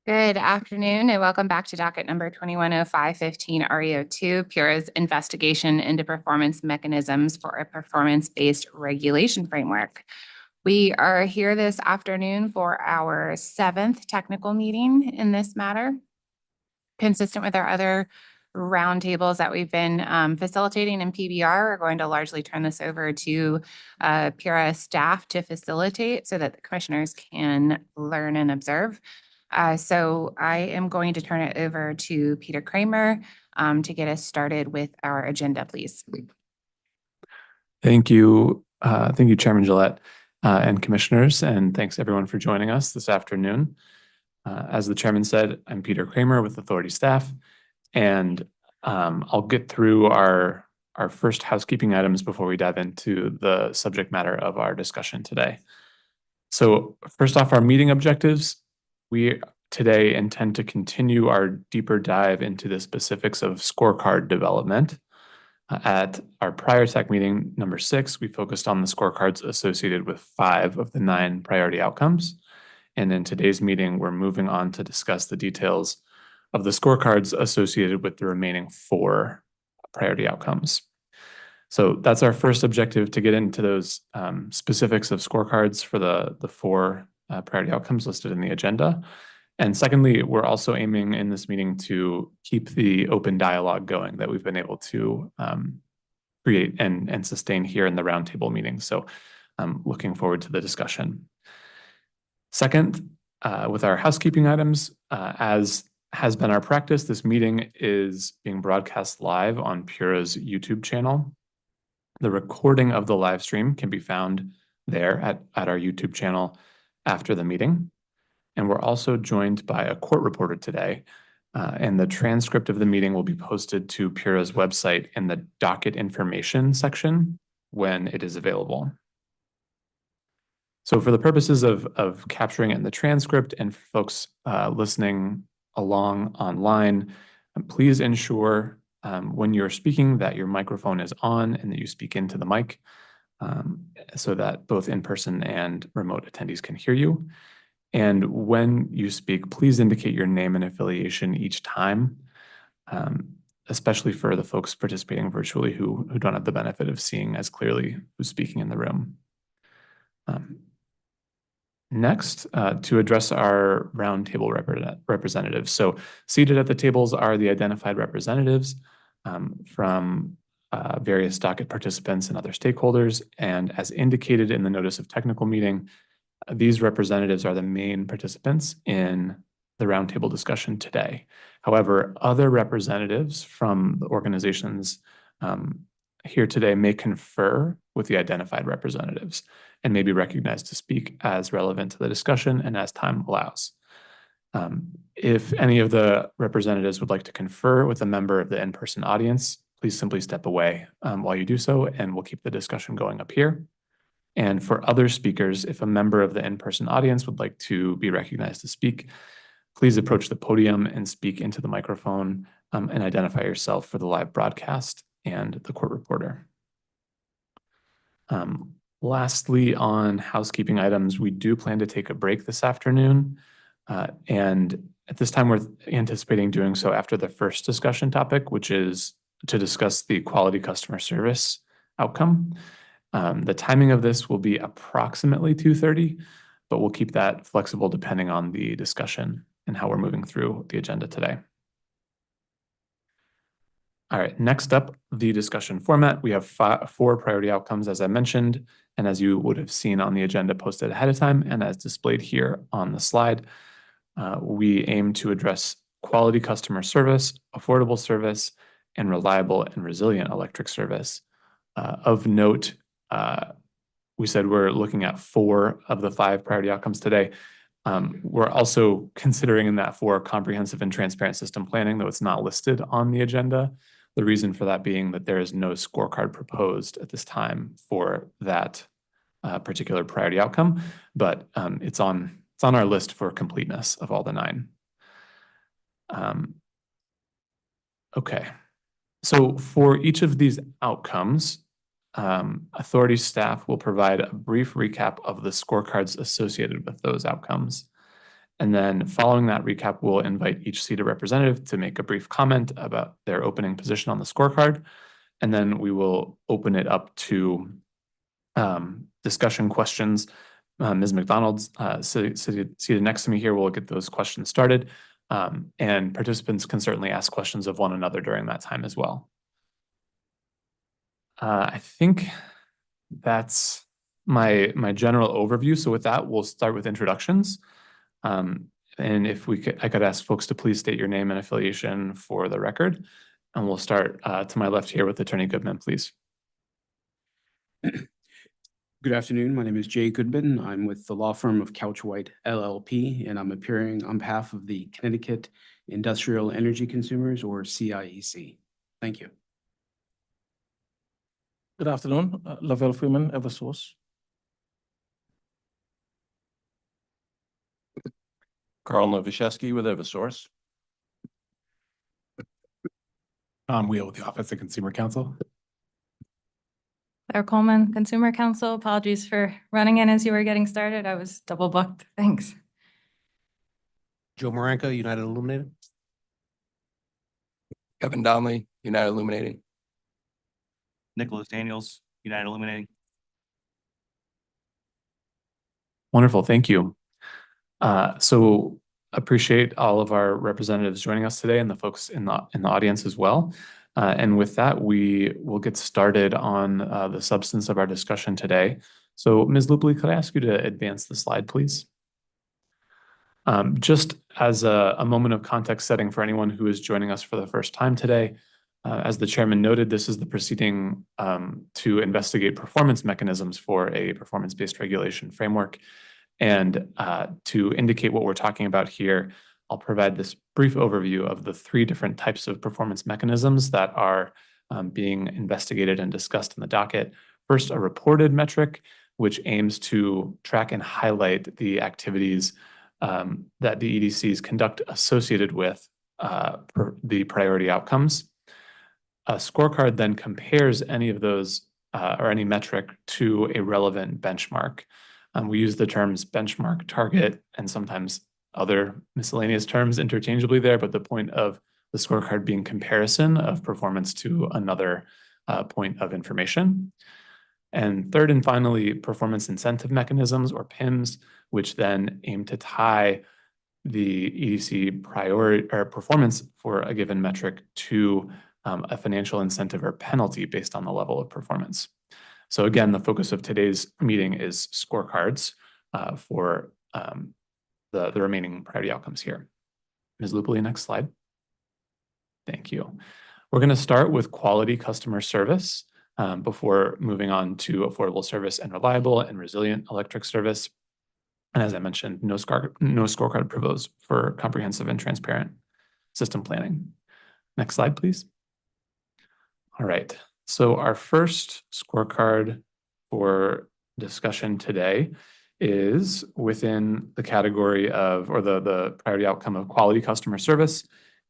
Good afternoon and welcome back to docket number 210515 REO2, PURA's investigation into performance mechanisms for a performance-based regulation framework. We are here this afternoon for our 7th technical meeting in this matter. Consistent with our other roundtables that we've been facilitating in PBR, we're going to largely turn this over to PURA staff to facilitate so that the commissioners can learn and observe. So I am going to turn it over to Peter Kramer to get us started with our agenda, please. Thank you. Thank you, Chairman Gillette and commissioners, and thanks everyone for joining us this afternoon. As the chairman said, I'm Peter Kramer with Authority staff, and I'll get through our first housekeeping items before we dive into the subject matter of our discussion today. So first off, our meeting objectives. We today intend to continue our deeper dive into the specifics of scorecard development. At our prior tech meeting, number 6, we focused on the scorecards associated with 5 of the 9 priority outcomes. And in today's meeting, we're moving on to discuss the details of the scorecards associated with the remaining 4 priority outcomes. So that's our first objective, to get into those specifics of scorecards for the 4 priority outcomes listed in the agenda. And secondly, we're also aiming in this meeting to keep the open dialogue going that we've been able to create and sustain here in the roundtable meeting. So I'm looking forward to the discussion. Second, with our housekeeping items, as has been our practice, this meeting is being broadcast live on PURA's YouTube channel. The recording of the live stream can be found there at our YouTube channel after the meeting. And we're also joined by a court reporter today, and the transcript of the meeting will be posted to PURA's website in the docket information section when it is available. So for the purposes of capturing it in the transcript and for folks listening along online, please ensure when you're speaking that your microphone is on and that you speak into the mic so that both in-person and remote attendees can hear you. And when you speak, please indicate your name and affiliation each time, especially for the folks participating virtually who don't have the benefit of seeing as clearly who's speaking in the room. Next, to address our roundtable representatives. So seated at the tables are the identified representatives from various docket participants and other stakeholders. And as indicated in the notice of technical meeting, these representatives are the main participants in the roundtable discussion today. However, other representatives from the organizations here today may confer with the identified representatives and may be recognized to speak as relevant to the discussion and as time allows. If any of the representatives would like to confer with a member of the in-person audience, please simply step away while you do so, and we'll keep the discussion going up here. And for other speakers, if a member of the in-person audience would like to be recognized to speak, please approach the podium and speak into the microphone and identify yourself for the live broadcast and the court reporter. Lastly, on housekeeping items, we do plan to take a break this afternoon. And at this time, we're anticipating doing so after the first discussion topic, which is to discuss the quality customer service outcome. The timing of this will be approximately 2:30, but we'll keep that flexible depending on the discussion and how we're moving through the agenda today. All right, next up, the discussion format. We have 4 priority outcomes, as I mentioned, and as you would have seen on the agenda posted ahead of time and as displayed here on the slide, we aim to address quality customer service, affordable service, and reliable and resilient electric service. Of note, we said we're looking at 4 of the 5 priority outcomes today. We're also considering in that 4 comprehensive and transparent system planning, though it's not listed on the agenda. The reason for that being that there is no scorecard proposed at this time for that particular priority outcome, but it's on our list for completeness of all the 9. Okay, so for each of these outcomes, Authority staff will provide a brief recap of the scorecards associated with those outcomes. And then following that recap, we'll invite each seated representative to make a brief comment about their opening position on the scorecard. And then we will open it up to discussion questions. Ms. McDonald's seated next to me here will get those questions started. And participants can certainly ask questions of one another during that time as well. I think that's my general overview. So with that, we'll start with introductions. And if I could ask folks to please state your name and affiliation for the record. And we'll start to my left here with Attorney Goodman, please. Good afternoon. My name is Jay Goodman. I'm with the law firm of Couch White LLP, and I'm appearing on behalf of the Connecticut Industrial Energy Consumers, or CIEC. Thank you. Good afternoon, Lavelle Freeman, Eversource. Carl Novashevsky with Eversource. Tom Wheel with the Office of Consumer Counsel. Claire Coleman, Consumer Counsel. Apologies for running in as you were getting started. I was double booked. Thanks. Joe Marenko, United Illuminating. Kevin Donnelly, United Illuminating. Nicholas Daniels, United Illuminating. Wonderful, thank you. So appreciate all of our representatives joining us today and the folks in the audience as well. And with that, we will get started on the substance of our discussion today. So Ms. Lupley, could I ask you to advance the slide, please? Just as a moment of context setting for anyone who is joining us for the first time today, as the chairman noted, this is the proceeding to investigate performance mechanisms for a performance-based regulation framework. And to indicate what we're talking about here, I'll provide this brief overview of the three different types of performance mechanisms that are being investigated and discussed in the docket. First, a reported metric, which aims to track and highlight the activities that the EDCs conduct associated with the priority outcomes. A scorecard then compares any of those or any metric to a relevant benchmark. We use the terms benchmark, target, and sometimes other miscellaneous terms interchangeably there, but the point of the scorecard being comparison of performance to another point of information. And third and finally, performance incentive mechanisms, or PIMs, which then aim to tie the EDC priority or performance for a given metric to a financial incentive or penalty based on the level of performance. So again, the focus of today's meeting is scorecards for the remaining priority outcomes here. Ms. Lupley, next slide. Thank you. We're going to start with quality customer service before moving on to affordable service and reliable and resilient electric service. And as I mentioned, no scorecard proposed for comprehensive and transparent system planning. Next slide, please. All right. So our first scorecard for discussion today is within the category of, or the priority outcome of quality customer service.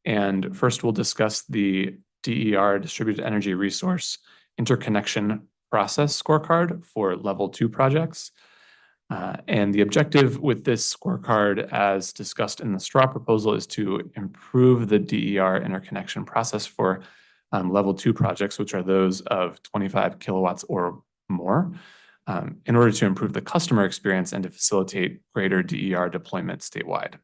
And first we'll discuss the DER, Distributed Energy Resource Interconnection Process Scorecard for Level 2 projects. And the objective with this scorecard, as discussed in the straw proposal, is to improve the DER interconnection process for Level 2 projects, which are those of 25 kilowatts or more, in order to improve the customer experience and to facilitate greater DER deployment statewide.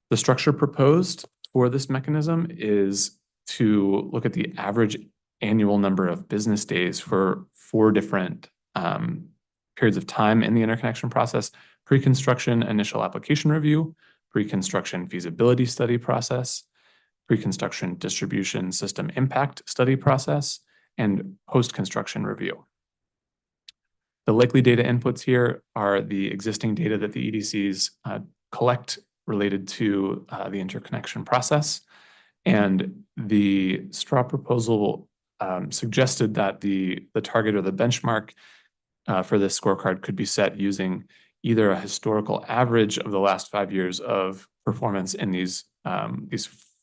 The structure proposed for this mechanism is to look at the average annual number of business days for 4 different periods of time in the interconnection process: pre-construction initial application review, pre-construction feasibility study process, pre-construction distribution system impact study process, and post-construction review. The likely data inputs here are the existing data that the EDCs collect related to the interconnection process. And the straw proposal suggested that the target or the benchmark for this scorecard could be set using either a historical average of the last 5 years of performance in these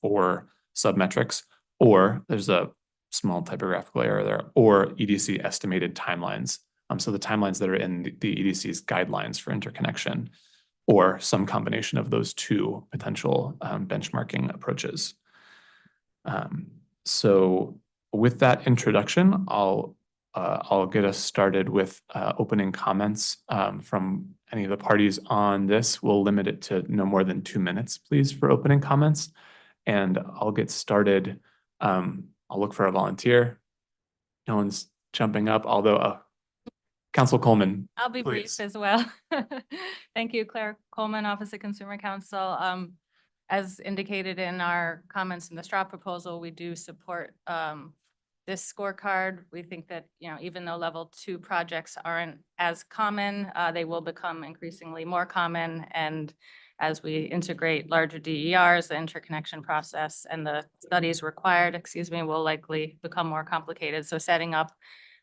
4 submetrics, or there's a small typographical error there, or EDC estimated timelines. So the timelines that are in the EDC's guidelines for interconnection. or some combination of those two potential benchmarking approaches. So with that introduction, I'll get us started with opening comments from any of the parties on this. We'll limit it to no more than 2 minutes, please, for opening comments. And I'll get started. I'll look for a volunteer. No one's jumping up, although Council Coleman. I'll be brief Please. as well. Thank you, Claire Coleman, Office of Consumer Counsel. As indicated in our comments in the straw proposal, we do support this scorecard. We think that, even though level 2 projects aren't as common, they will become increasingly more common. And as we integrate larger DERs, the interconnection process and the studies required, will likely become more complicated. So setting up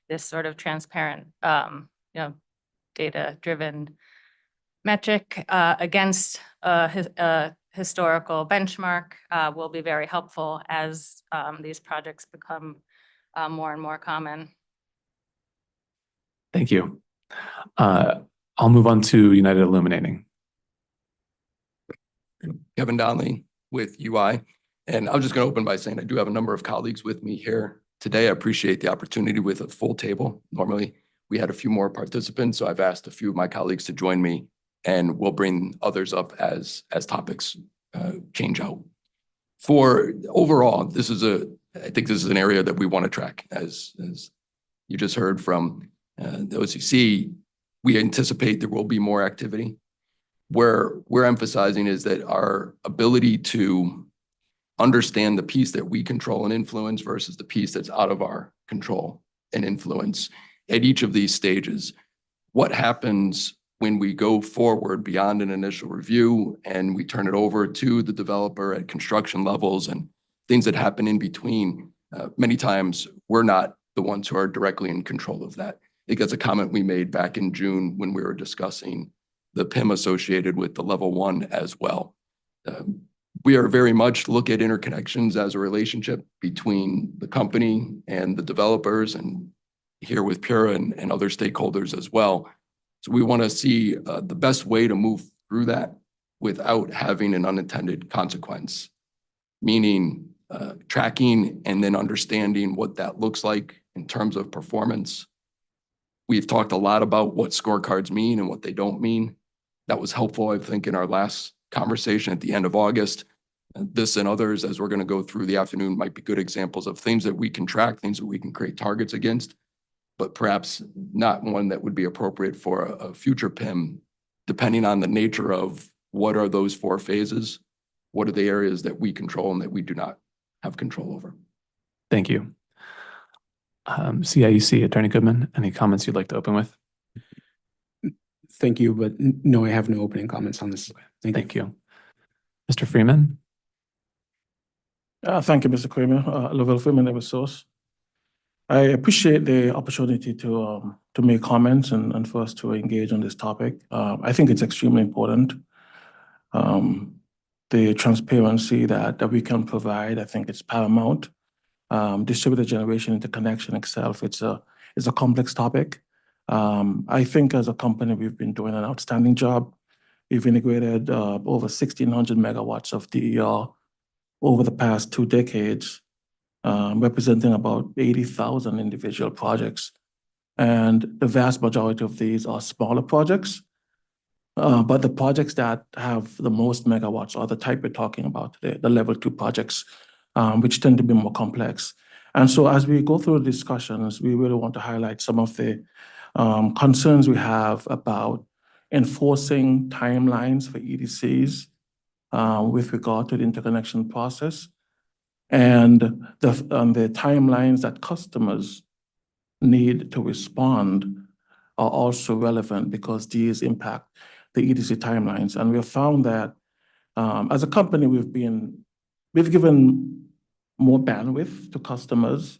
this sort of transparent, data-driven metric against a historical benchmark will be very helpful as these projects become more and more common. Thank you. I'll move on to United Illuminating. Kevin Donnelly with UI. And I'm just going to open by saying I do have a number of colleagues with me here today. I appreciate the opportunity with a full table. Normally, we had a few more participants, so I've asked a few of my colleagues to join me, and we'll bring others up as topics change out. For overall, I think this is an area that we want to track. As you just heard from the OCC, we anticipate there will be more activity. Where we're emphasizing is that our ability to understand the piece that we control and influence versus the piece that's out of our control and influence at each of these stages. What happens when we go forward beyond an initial review and we turn it over to the developer at construction levels and things that happen in between? Many times we're not the ones who are directly in control of that. I think that's a comment we made back in June when we were discussing the PIM associated with the level 1 as well. We are very much look at interconnections as a relationship between the company and the developers, and here with Pura and other stakeholders as well. So we want to see the best way to move through that without having an unintended consequence, meaning tracking and then understanding what that looks like in terms of performance. We've talked a lot about what scorecards mean and what they don't mean. That was helpful, I think, in our last conversation at the end of August. This and others, as we're going to go through the afternoon, might be good examples of things that we can track, things that we can create targets against, but perhaps not one that would be appropriate for a future PIM, depending on the nature of what are those 4 phases, what are the areas that we control and that we do not have control over. Thank you. CIEC, Attorney Goodman, any comments you'd like to open with? Thank you, but no, I have no opening comments on this. Thank you. Mr. Freeman? Thank you, Mr. Kramer. Lavelle Freeman, Eversource. I appreciate the opportunity to make comments and for us to engage on this topic. I think it's extremely important. The transparency that we can provide, I think it's paramount. Distributed generation interconnection itself, it's a complex topic. I think as a company, we've been doing an outstanding job. We've integrated over 1,600 megawatts of DER over the past 2 decades, representing about 80,000 individual projects. And the vast majority of these are smaller projects. But the projects that have the most megawatts are the type we're talking about today, the level 2 projects, which tend to be more complex. And so as we go through the discussions, we really want to highlight some of the concerns we have about enforcing timelines for EDCs with regard to the interconnection process, and the timelines that customers need to respond are also relevant because these impact the EDC timelines. And we have found that as a company, we've given more bandwidth to customers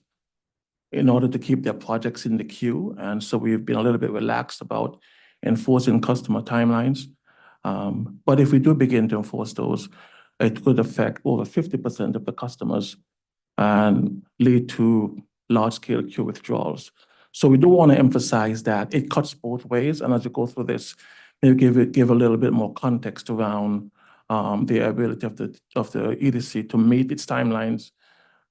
in order to keep their projects in the queue. And so we've been a little bit relaxed about enforcing customer timelines. But if we do begin to enforce those, it could affect over 50% of the customers and lead to large-scale queue withdrawals. So we do want to emphasize that it cuts both ways. And as we go through this, maybe give a little bit more context around the ability of the EDC to meet its timelines,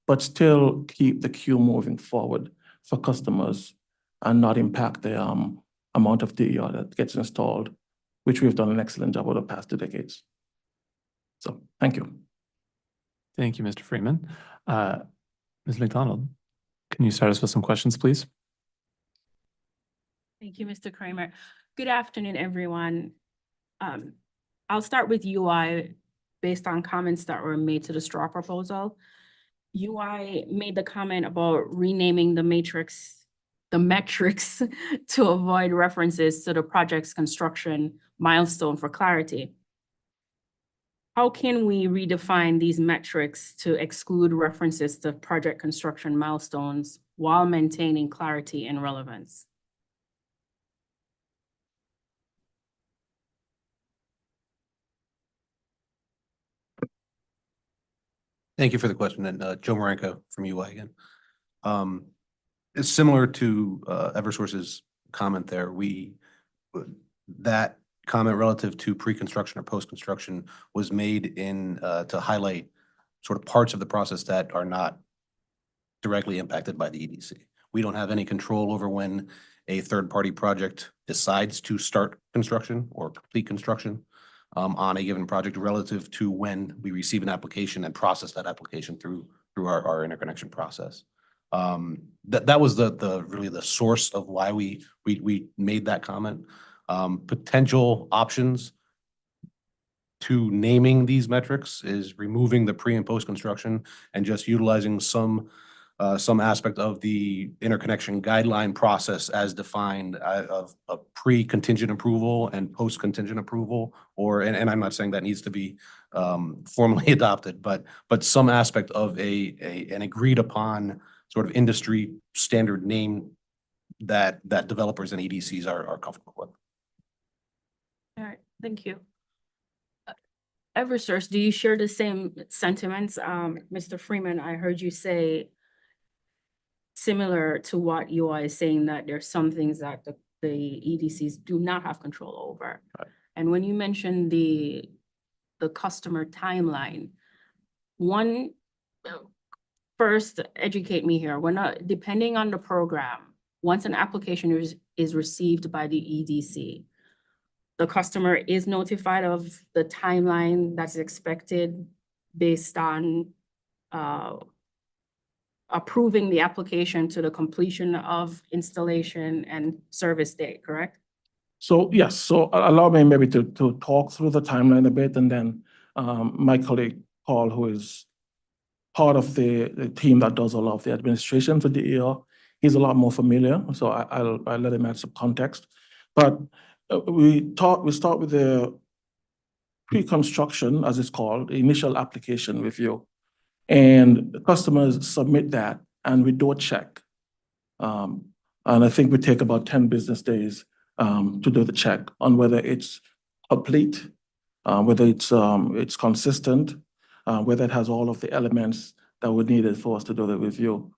but still keep the queue moving forward for customers and not impact the amount of DER that gets installed, which we've done an excellent job over the past 2 decades. So thank you. Thank you, Mr. Freeman. Ms. McDonald, can you start us with some questions, please? Thank you, Mr. Kramer. Good afternoon, everyone. I'll start with UI based on comments that were made to the straw proposal. UI made the comment about renaming the metrics to avoid references to the project's construction milestone for clarity. How can we redefine these metrics to exclude references to project construction milestones while maintaining clarity and relevance? Thank you for the question. And Joe Marenko from UI again. It's similar to Eversource's comment there. That comment relative to pre-construction or post-construction was made to highlight sort of parts of the process that are not directly impacted by the EDC. We don't have any control over when a third-party project decides to start construction or complete construction on a given project relative to when we receive an application and process that application through our interconnection process. That was really the source of why we made that comment. Potential options to naming these metrics is removing the pre and post construction and just utilizing some aspect of the interconnection guideline process as defined of pre-contingent approval and post-contingent approval, and I'm not saying that needs to be formally adopted, but some aspect of an agreed upon sort of industry standard name that developers and EDCs are comfortable with. All right, thank you. Eversource, do you share the same sentiments? Mr. Freeman, I heard you say similar to what UI is saying, that there's some things that the EDCs do not have control over. Right. And when you mentioned the customer timeline, first educate me here. Depending on the program, once an application is received by the EDC, the customer is notified of the timeline that's expected based on approving the application to the completion of installation and service date, correct? So yes, so allow me maybe to talk through the timeline a bit, and then my colleague Paul, who is part of the team that does a lot of the administration for DER, he's a lot more familiar, so I'll let him add some context. But we start with the pre-construction, as it's called, the initial application review. And the customers submit that, and we do a check. And I think we take about 10 business days to do the check on whether it's complete, whether it's consistent, whether it has all of the elements that were needed for us to do the review.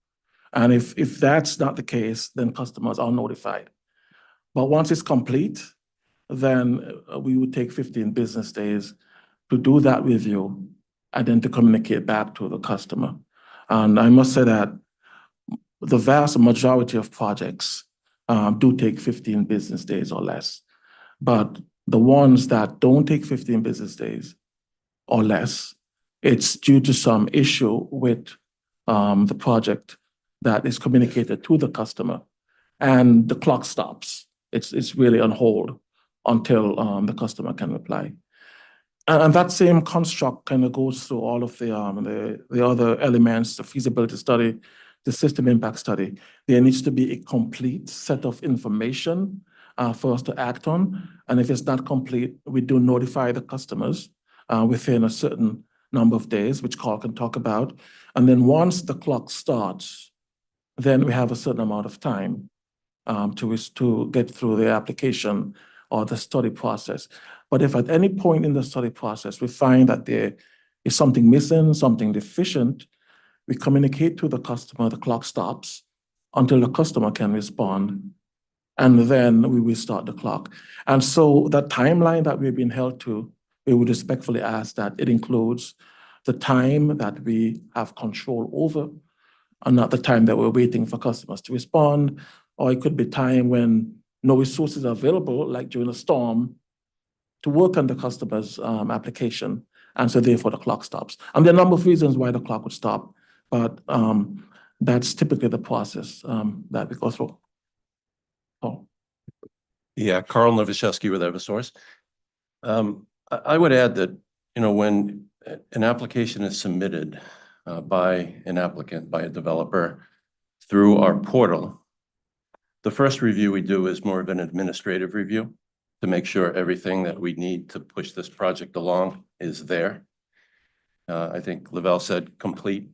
And if that's not the case, then customers are notified. But once it's complete, then we would take 15 business days to do that review and then to communicate back to the customer. And I must say that the vast majority of projects do take 15 business days or less. But the ones that don't take 15 business days or less, it's due to some issue with the project that is communicated to the customer, and the clock stops. It's really on hold until the customer can reply. And that same construct kind of goes through all of the other elements, the feasibility study, the system impact study. There needs to be a complete set of information for us to act on. And if it's not complete, we do notify the customers within a certain number of days, which Carl can talk about. And then once the clock starts, then we have a certain amount of time to get through the application or the study process. But if at any point in the study process, we find that there is something missing, something deficient, we communicate to the customer, the clock stops, until the customer can respond. And then we will start the clock. And so the timeline that we've been held to, we would respectfully ask that it includes the time that we have control over and not the time that we're waiting for customers to respond. Or it could be time when no resources are available, like during a storm, to work on the customer's application. And so therefore the clock stops. And there are a number of reasons why the clock would stop, but that's typically the process that we go through. Oh. Yeah, Carl Novashevsky with Eversource. I would add that, when an application is submitted by an applicant, by a developer through our portal, the first review we do is more of an administrative review to make sure everything that we need to push this project along is there. I think Lavelle said complete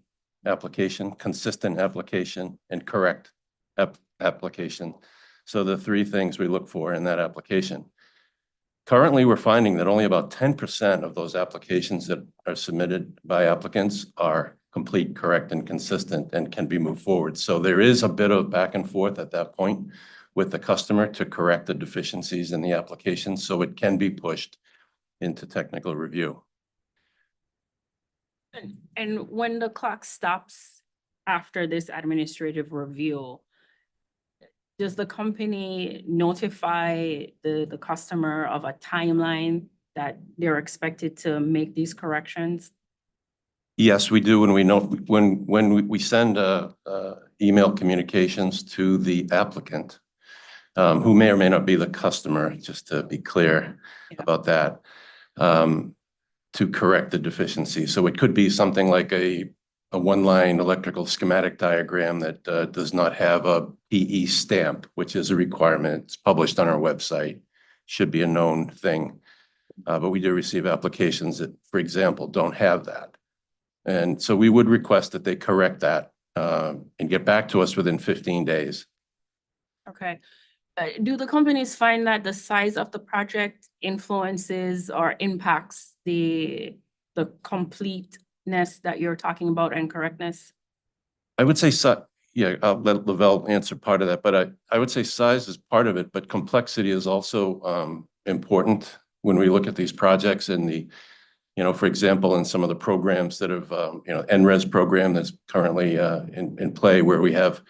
application, consistent application, and correct application. So the three things we look for in that application. Currently, we're finding that only about 10% of those applications that are submitted by applicants are complete, correct, and consistent and can be moved forward. So there is a bit of back and forth at that point with the customer to correct the deficiencies in the application so it can be pushed into technical review. And when the clock stops after this administrative review, does the company notify the customer of a timeline that they're expected to make these corrections? Yes, we do. When we send email communications to the applicant, who may or may not be the customer, just to be clear about that, to correct the deficiency. So it could be something like a one-line electrical schematic diagram that does not have a PE stamp, which is a requirement. It's published on our website, should be a known thing. But we do receive applications that, for example, don't have that. And so we would request that they correct that and get back to us within 15 days. Okay. Do the companies find that the size of the project influences or impacts the completeness that you're talking about and correctness? I would say, yeah, I'll let Lavelle answer part of that, but I would say size is part of it, but complexity is also important when we look at these projects and for example, in some of the programs that have, NRES program that's currently in play where we have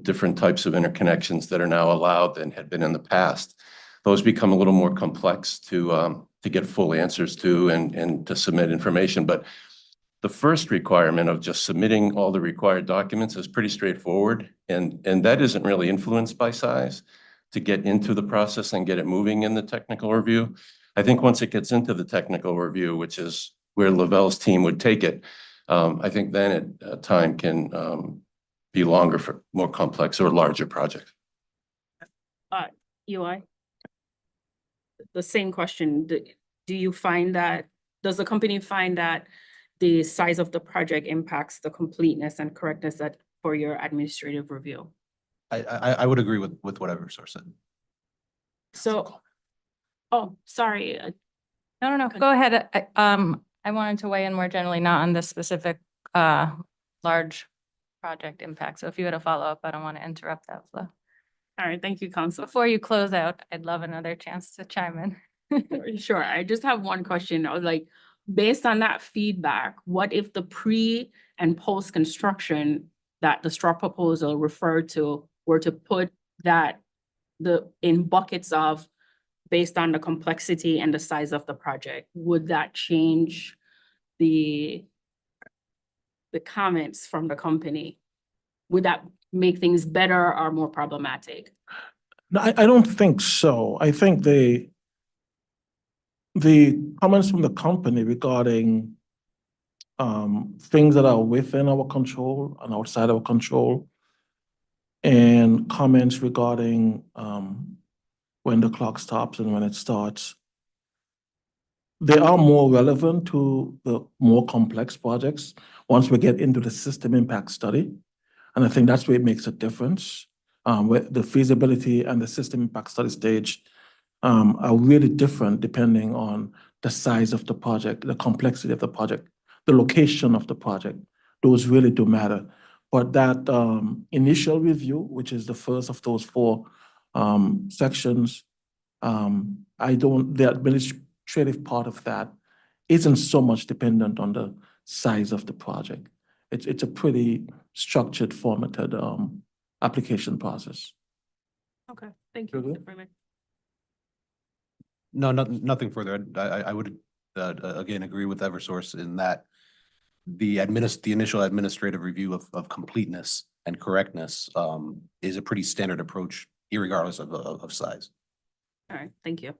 different types of interconnections that are now allowed than had been in the past. Those become a little more complex to get full answers to and to submit information. But the first requirement of just submitting all the required documents is pretty straightforward. And that isn't really influenced by size to get into the process and get it moving in the technical review. I think once it gets into the technical review, which is where Lavelle's team would take it, I think then time can be longer for more complex or larger projects. UI? The same question. Do you find that, does the company find that the size of the project impacts the completeness and correctness that for your administrative review? I would agree with what Eversource said. So, oh, sorry. No, go ahead. I wanted to weigh in more generally, not on this specific large project impact. So if you had a follow-up, I don't want to interrupt that flow. All right, thank you, Council. Before you close out, I'd love another chance to chime in. Sure, I just have one question. I was like, based on that feedback, what if the pre and post construction that the straw proposal referred to were to put that in buckets of based on the complexity and the size of the project? Would that change the comments from the company? Would that make things better or more problematic? No, I don't think so. I think the comments from the company regarding things that are within our control and outside our control, and comments regarding when the clock stops and when it starts, they are more relevant to the more complex projects once we get into the system impact study. And I think that's where it makes a difference. Where the feasibility and the system impact study stage are really different depending on the size of the project, the complexity of the project, the location of the project. Those really do matter. But that initial review, which is the first of those four sections, the administrative part of that isn't so much dependent on the size of the project. It's a pretty structured, formatted application process. Okay, thank you, Mhm. Mr. Freeman. No, nothing further. I would again agree with Eversource in that the initial administrative review of completeness and correctness is a pretty standard approach irregardless of size. All right, thank you.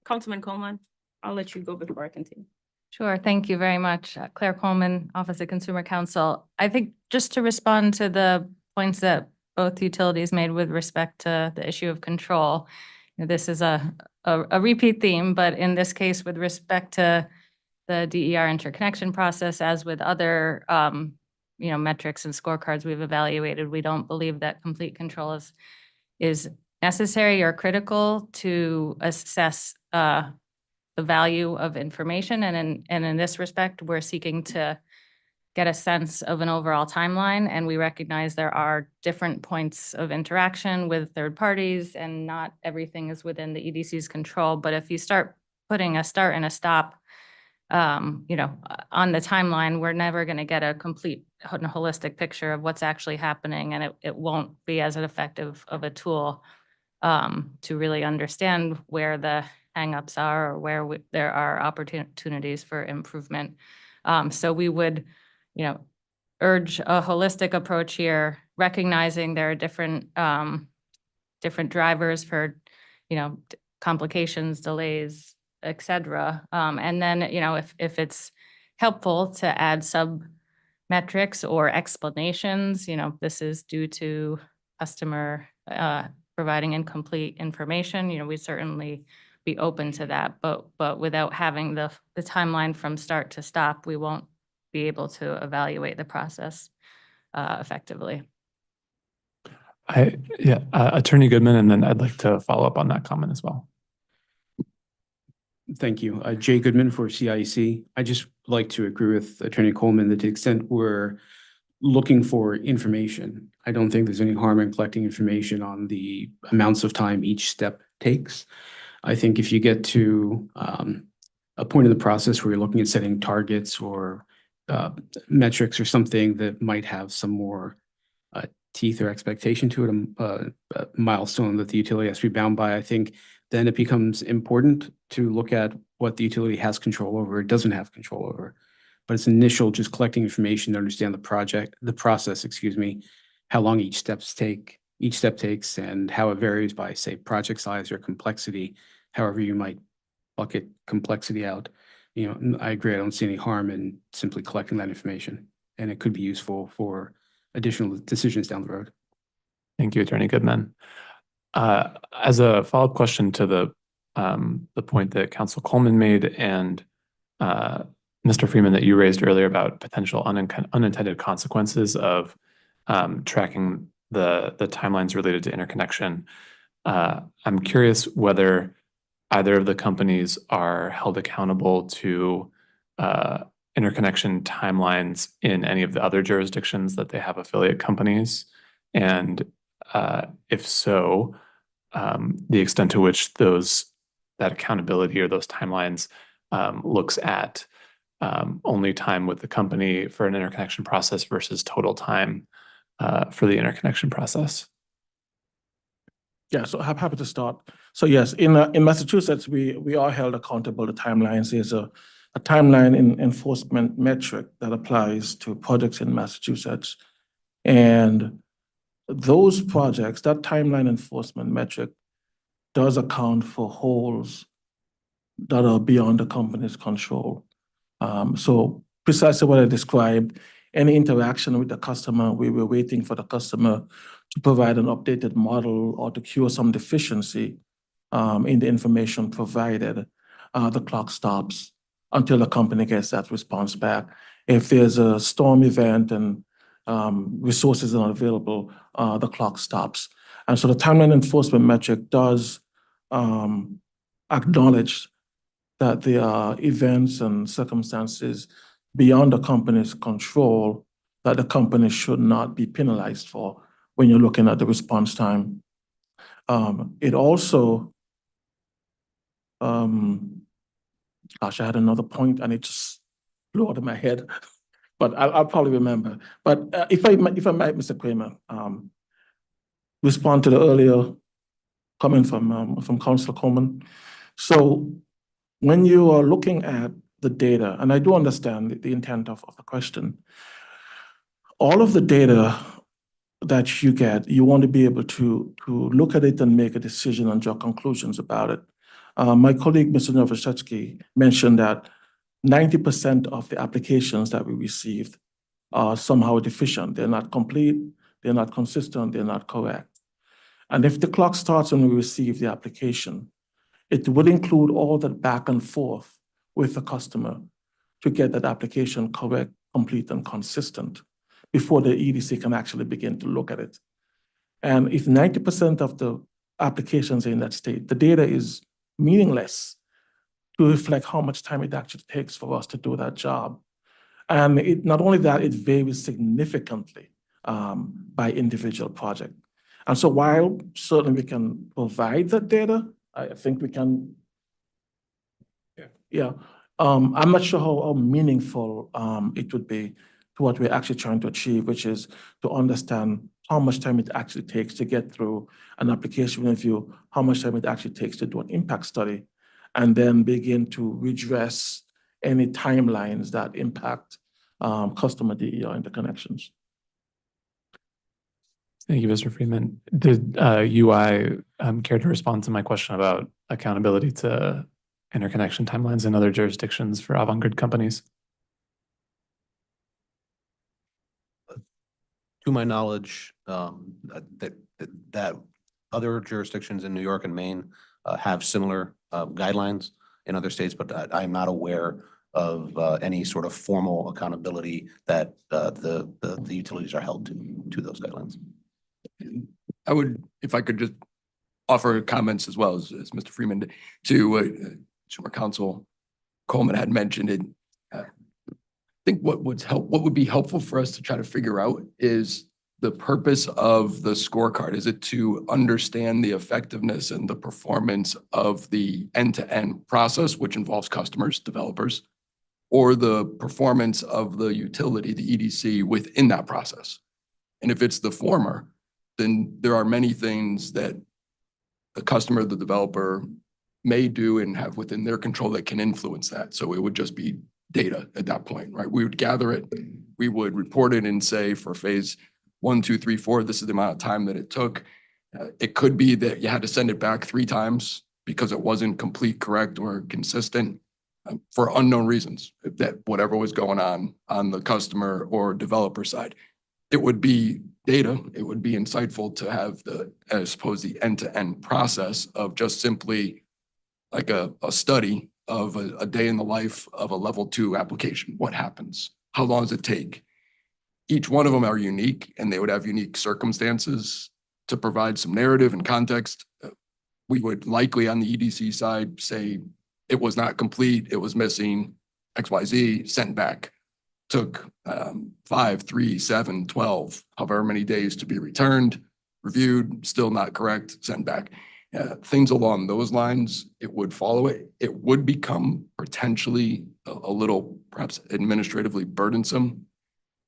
Councilman Coleman, I'll let you go before I continue. Sure, thank you very much. Claire Coleman, Office of Consumer Counsel. I think just to respond to the points that both utilities made with respect to the issue of control, this is a repeat theme, but in this case, with respect to the DER interconnection process, as with other, metrics and scorecards we've evaluated, we don't believe that complete control is necessary or critical to assess the value of information. And in this respect, we're seeking to get a sense of an overall timeline. And we recognize there are different points of interaction with third parties and not everything is within the EDC's control. But if you start putting a start and a stop, on the timeline, we're never going to get a complete and holistic picture of what's actually happening. And it won't be as effective of a tool to really understand where the hangups are or where there are opportunities for improvement. So we would, urge a holistic approach here, recognizing there are different drivers for, complications, delays, et cetera. And then, if it's helpful to add sub-metrics or explanations, this is due to customer providing incomplete information, we'd certainly be open to that. But without having the timeline from start to stop, we won't be able to evaluate the process effectively. Attorney Goodman, and then I'd like to follow up on that comment as well. Thank you. Jay Goodman for CIEC. I just like to agree with Attorney Coleman that to the extent we're looking for information, I don't think there's any harm in collecting information on the amounts of time each step takes. I think if you get to a point in the process where you're looking at setting targets or metrics or something that might have some more teeth or expectation to it, a milestone that the utility has to be bound by, I think then it becomes important to look at what the utility has control over, or doesn't have control over. But it's initial just collecting information to understand the process, how long each step takes and how it varies by, say, project size or complexity, however you might bucket complexity out. I agree, I don't see any harm in simply collecting that information, and it could be useful for additional decisions down the road. Thank you, Attorney Goodman. As a follow-up question to the point that Council Coleman made and Mr. Freeman that you raised earlier about potential unintended consequences of tracking the timelines related to interconnection, I'm curious whether either of the companies are held accountable to interconnection timelines in any of the other jurisdictions that they have affiliate companies, and if so, the extent to which that accountability or those timelines looks at only time with the company for an interconnection process versus total time for the interconnection process. Yeah, so I'm happy to start. So yes, in Massachusetts, we are held accountable to timelines. There's a timeline enforcement metric that applies to projects in Massachusetts. And those projects, that timeline enforcement metric does account for holes that are beyond the company's control. So precisely what I described, any interaction with the customer, we were waiting for the customer to provide an updated model or to cure some deficiency in the information provided. The clock stops until the company gets that response back. If there's a storm event and resources are not available, the clock stops. And so the timeline enforcement metric does acknowledge that there are events and circumstances beyond the company's control that the company should not be penalized for when you're looking at the response time. It also, gosh, I had another point and it just flew out of my head, but I'll probably remember. But if I might, Mr. Kramer, respond to the earlier comment from Councilor Coleman. So when you are looking at the data, and I do understand the intent of the question, all of the data that you get, you want to be able to look at it and make a decision and draw conclusions about it. My colleague, Mr. Novoselsky, mentioned that 90% of the applications that we received are somehow deficient. They're not complete, they're not consistent, they're not correct. And if the clock starts when we receive the application, it would include all that back and forth with the customer to get that application correct, complete, and consistent before the EDC can actually begin to look at it. And if 90% of the applications are in that state, the data is meaningless to reflect how much time it actually takes for us to do that job. And it, not only that, it varies significantly by individual project. And so while certainly we can provide that data, I think we can, I'm not sure how meaningful it would be to what we're actually trying to achieve, which is to understand how much time it actually takes to get through an application review, how much time it actually takes to do an impact study, and then begin to redress any timelines that impact customer DER interconnections. Thank you, Mr. Freeman. Did UI care to respond to my question about accountability to interconnection timelines in other jurisdictions for avant-garde companies? To my knowledge, that other jurisdictions in New York and Maine have similar guidelines in other states, but I'm not aware of any sort of formal accountability that the utilities are held to those guidelines. I would, if I could just offer comments as well as Mr. Freeman to our Council Coleman had mentioned it. I think what would be helpful for us to try to figure out is the purpose of the scorecard. Is it to understand the effectiveness and the performance of the end-to-end process, which involves customers, developers, or the performance of the utility, the EDC, within that process? And if it's the former, then there are many things that the customer, the developer may do and have within their control that can influence that. So it would just be data at that point, right? We would gather it, we would report it and say for phase 1, 2, 3, 4, this is the amount of time that it took. It could be that you had to send it back 3 times because it wasn't complete, correct, or consistent for unknown reasons, that whatever was going on the customer or developer side. It would be data, it would be insightful to have I suppose, the end-to-end process of just simply like a study of a day in the life of a level 2 application. What happens? How long does it take? Each one of them are unique and they would have unique circumstances to provide some narrative and context. We would likely on the EDC side say it was not complete, it was missing XYZ, sent back. Took 5, 3, 7, 12, however many days to be returned, reviewed, still not correct, sent back. Things along those lines, it would follow it. It would become potentially a little perhaps administratively burdensome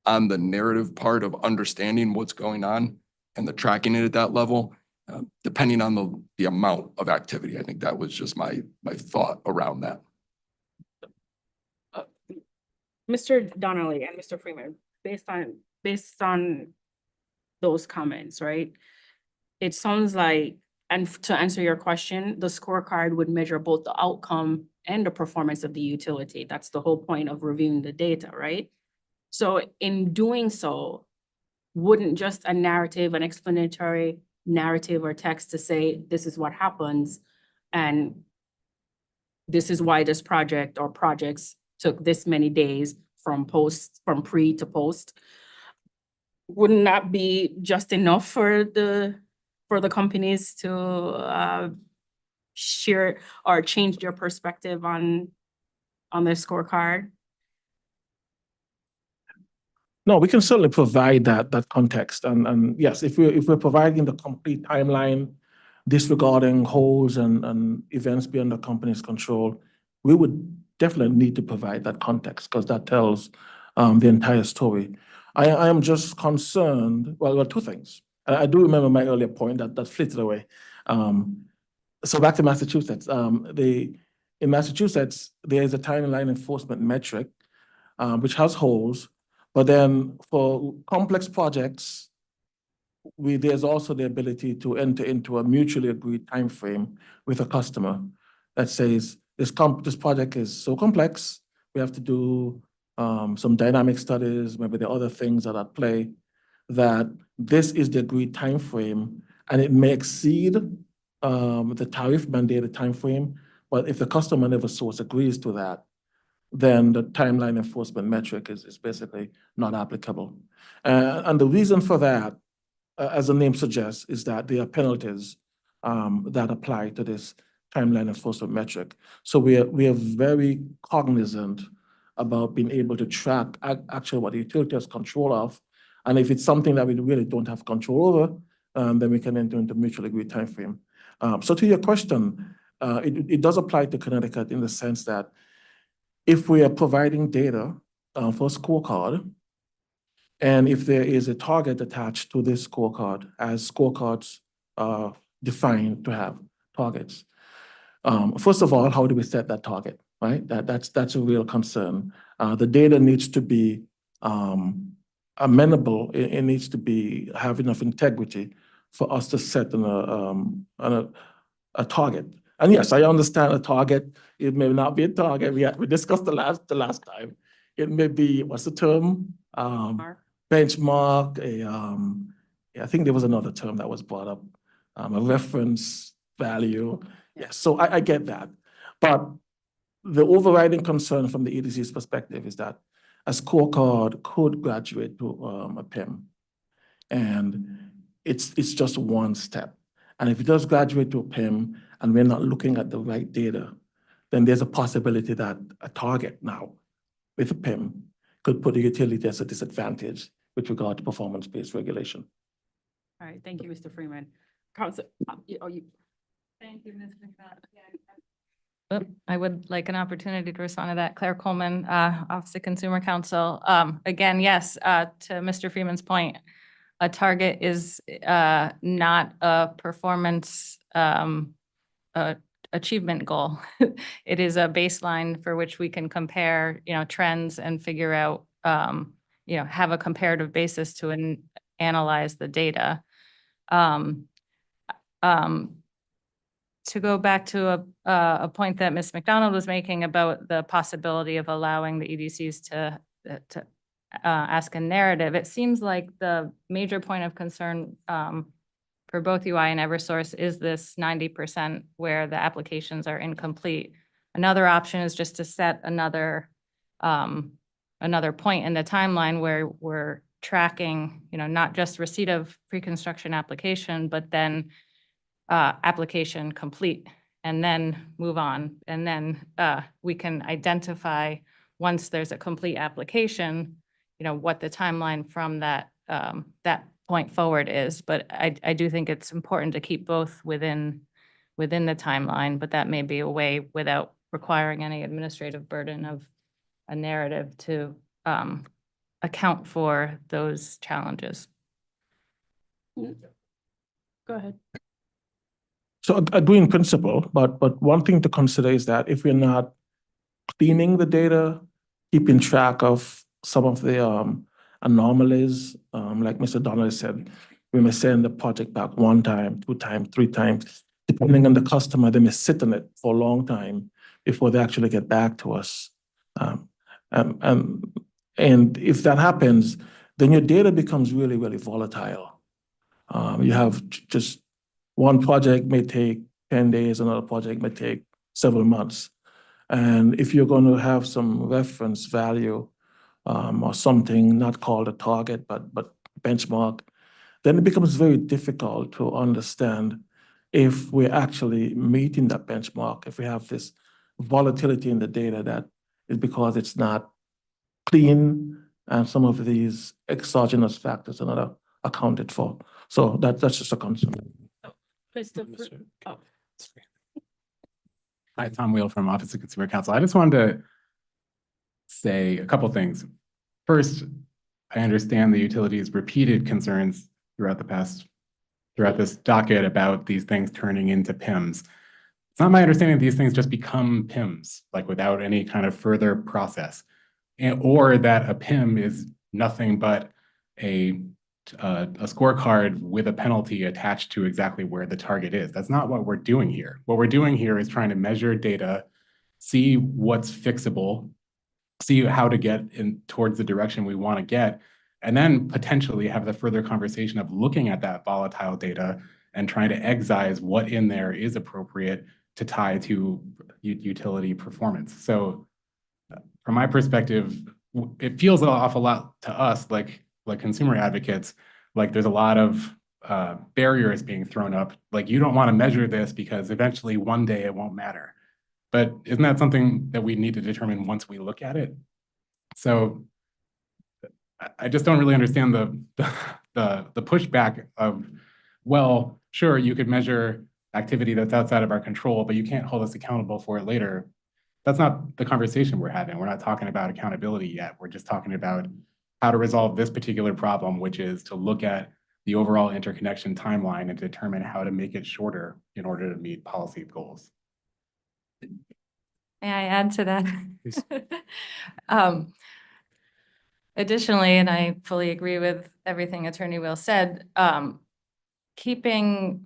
on the narrative part of understanding what's going on and the tracking it at that level, depending on the amount of activity. I think that was just my thought around that. Mr. Donnelly and Mr. Freeman, based on those comments, right? It sounds like, and to answer your question, the scorecard would measure both the outcome and the performance of the utility. That's the whole point of reviewing the data, right? So in doing so, wouldn't just a narrative, an explanatory narrative or text to say, this is what happens, and this is why this project or projects took this many days from pre to post, wouldn't that be just enough for the companies to share or change their perspective on their scorecard? No, we can certainly provide that context. And yes, if we're providing the complete timeline disregarding holes and events beyond the company's control, we would definitely need to provide that context because that tells the entire story. I am just concerned, well, two things. I do remember my earlier point that flitted away. So back to Massachusetts. In Massachusetts, there is a timeline enforcement metric which has holes, but then for complex projects, there's also the ability to enter into a mutually agreed timeframe with a customer that says this project is so complex, we have to do some dynamic studies, maybe there are other things that are at play, that this is the agreed timeframe, and it may exceed the tariff mandated timeframe, but if the customer never source agrees to that, then the timeline enforcement metric is basically not applicable. And the reason for that, as the name suggests, is that there are penalties that apply to this timeline enforcement metric. So we are very cognizant about being able to track actually what the utility has control of. And if it's something that we really don't have control over, then we can enter into mutually agreed timeframe. So to your question, it does apply to Connecticut in the sense that if we are providing data for a scorecard, and if there is a target attached to this scorecard, as scorecards are defined to have targets. First of all, how do we set that target, right? That's a real concern. The data needs to be amenable. It needs to have enough integrity for us to set a target. And yes, I understand a target. It may not be a target. We discussed the last time. It may be, what's the term? Benchmark, I think there was another term that was brought up, a reference value. Yes, so I get that. But the overriding concern from the EDC's perspective is that a scorecard could graduate to a PIM. And it's just one step. And if it does graduate to a PIM and we're not looking at the right data, then there's a possibility that a target now with a PIM could put the utility at a disadvantage with regard to performance-based regulation. All right, thank you, Mr. Freeman. Council, Thank you, Ms. McDonald. I would like an opportunity to respond to that. Claire Coleman, Office of Consumer Counsel. Again, yes, to Mr. Freeman's point, a target is not a performance achievement goal. It is a baseline for which we can compare, trends and figure out, have a comparative basis to analyze the data. To go back to a point that Ms. McDonald was making about the possibility of allowing the EDCs to ask a narrative, it seems like the major point of concern for both UI and Eversource is this 90% where the applications are incomplete. Another option is just to set another point in the timeline where we're tracking, not just receipt of pre-construction application, but then application complete, and then move on. And then we can identify, once there's a complete application, what the timeline from that point forward is. But I do think it's important to keep both within the timeline, but that may be a way without requiring any administrative burden of a narrative to account for those challenges. Go ahead. So agree in principle, but one thing to consider is that if we're not cleaning the data, keeping track of some of the anomalies, like Mr. Donnelly said, we may send the project back 1 time, 2 times, 3 times. Depending on the customer, they may sit on it for a long time before they actually get back to us. And if that happens, then your data becomes really, really volatile. You have just one project may take 10 days, another project may take several months. And if you're going to have some reference value or something not called a target, but benchmark, then it becomes very difficult to understand if we're actually meeting that benchmark, if we have this volatility in the data that is because it's not clean, and some of these exogenous factors are not accounted for. So that's just a concern. Mr. Oh. Hi, Tom Wheel from Office of Consumer Counsel. I just wanted to say a couple things. First, I understand the utility's repeated concerns throughout this docket about these things turning into PIMs. It's not my understanding that these things just become PIMs, like without any kind of further process, or that a PIM is nothing but a scorecard with a penalty attached to exactly where the target is. That's not what we're doing here. What we're doing here is trying to measure data, see what's fixable, see how to get in towards the direction we want to get, and then potentially have the further conversation of looking at that volatile data and trying to excise what in there is appropriate to tie to utility performance. So from my perspective, it feels an awful lot to us like consumer advocates, like there's a lot of barriers being thrown up. Like you don't want to measure this because eventually one day it won't matter. But isn't that something that we need to determine once we look at it? So I just don't really understand the pushback of, well, sure, you could measure activity that's outside of our control, but you can't hold us accountable for it later. That's not the conversation we're having. We're not talking about accountability yet. We're just talking about how to resolve this particular problem, which is to look at the overall interconnection timeline and determine how to make it shorter in order to meet policy goals. May I add to that? Please. Additionally, and I fully agree with everything Attorney Will said, keeping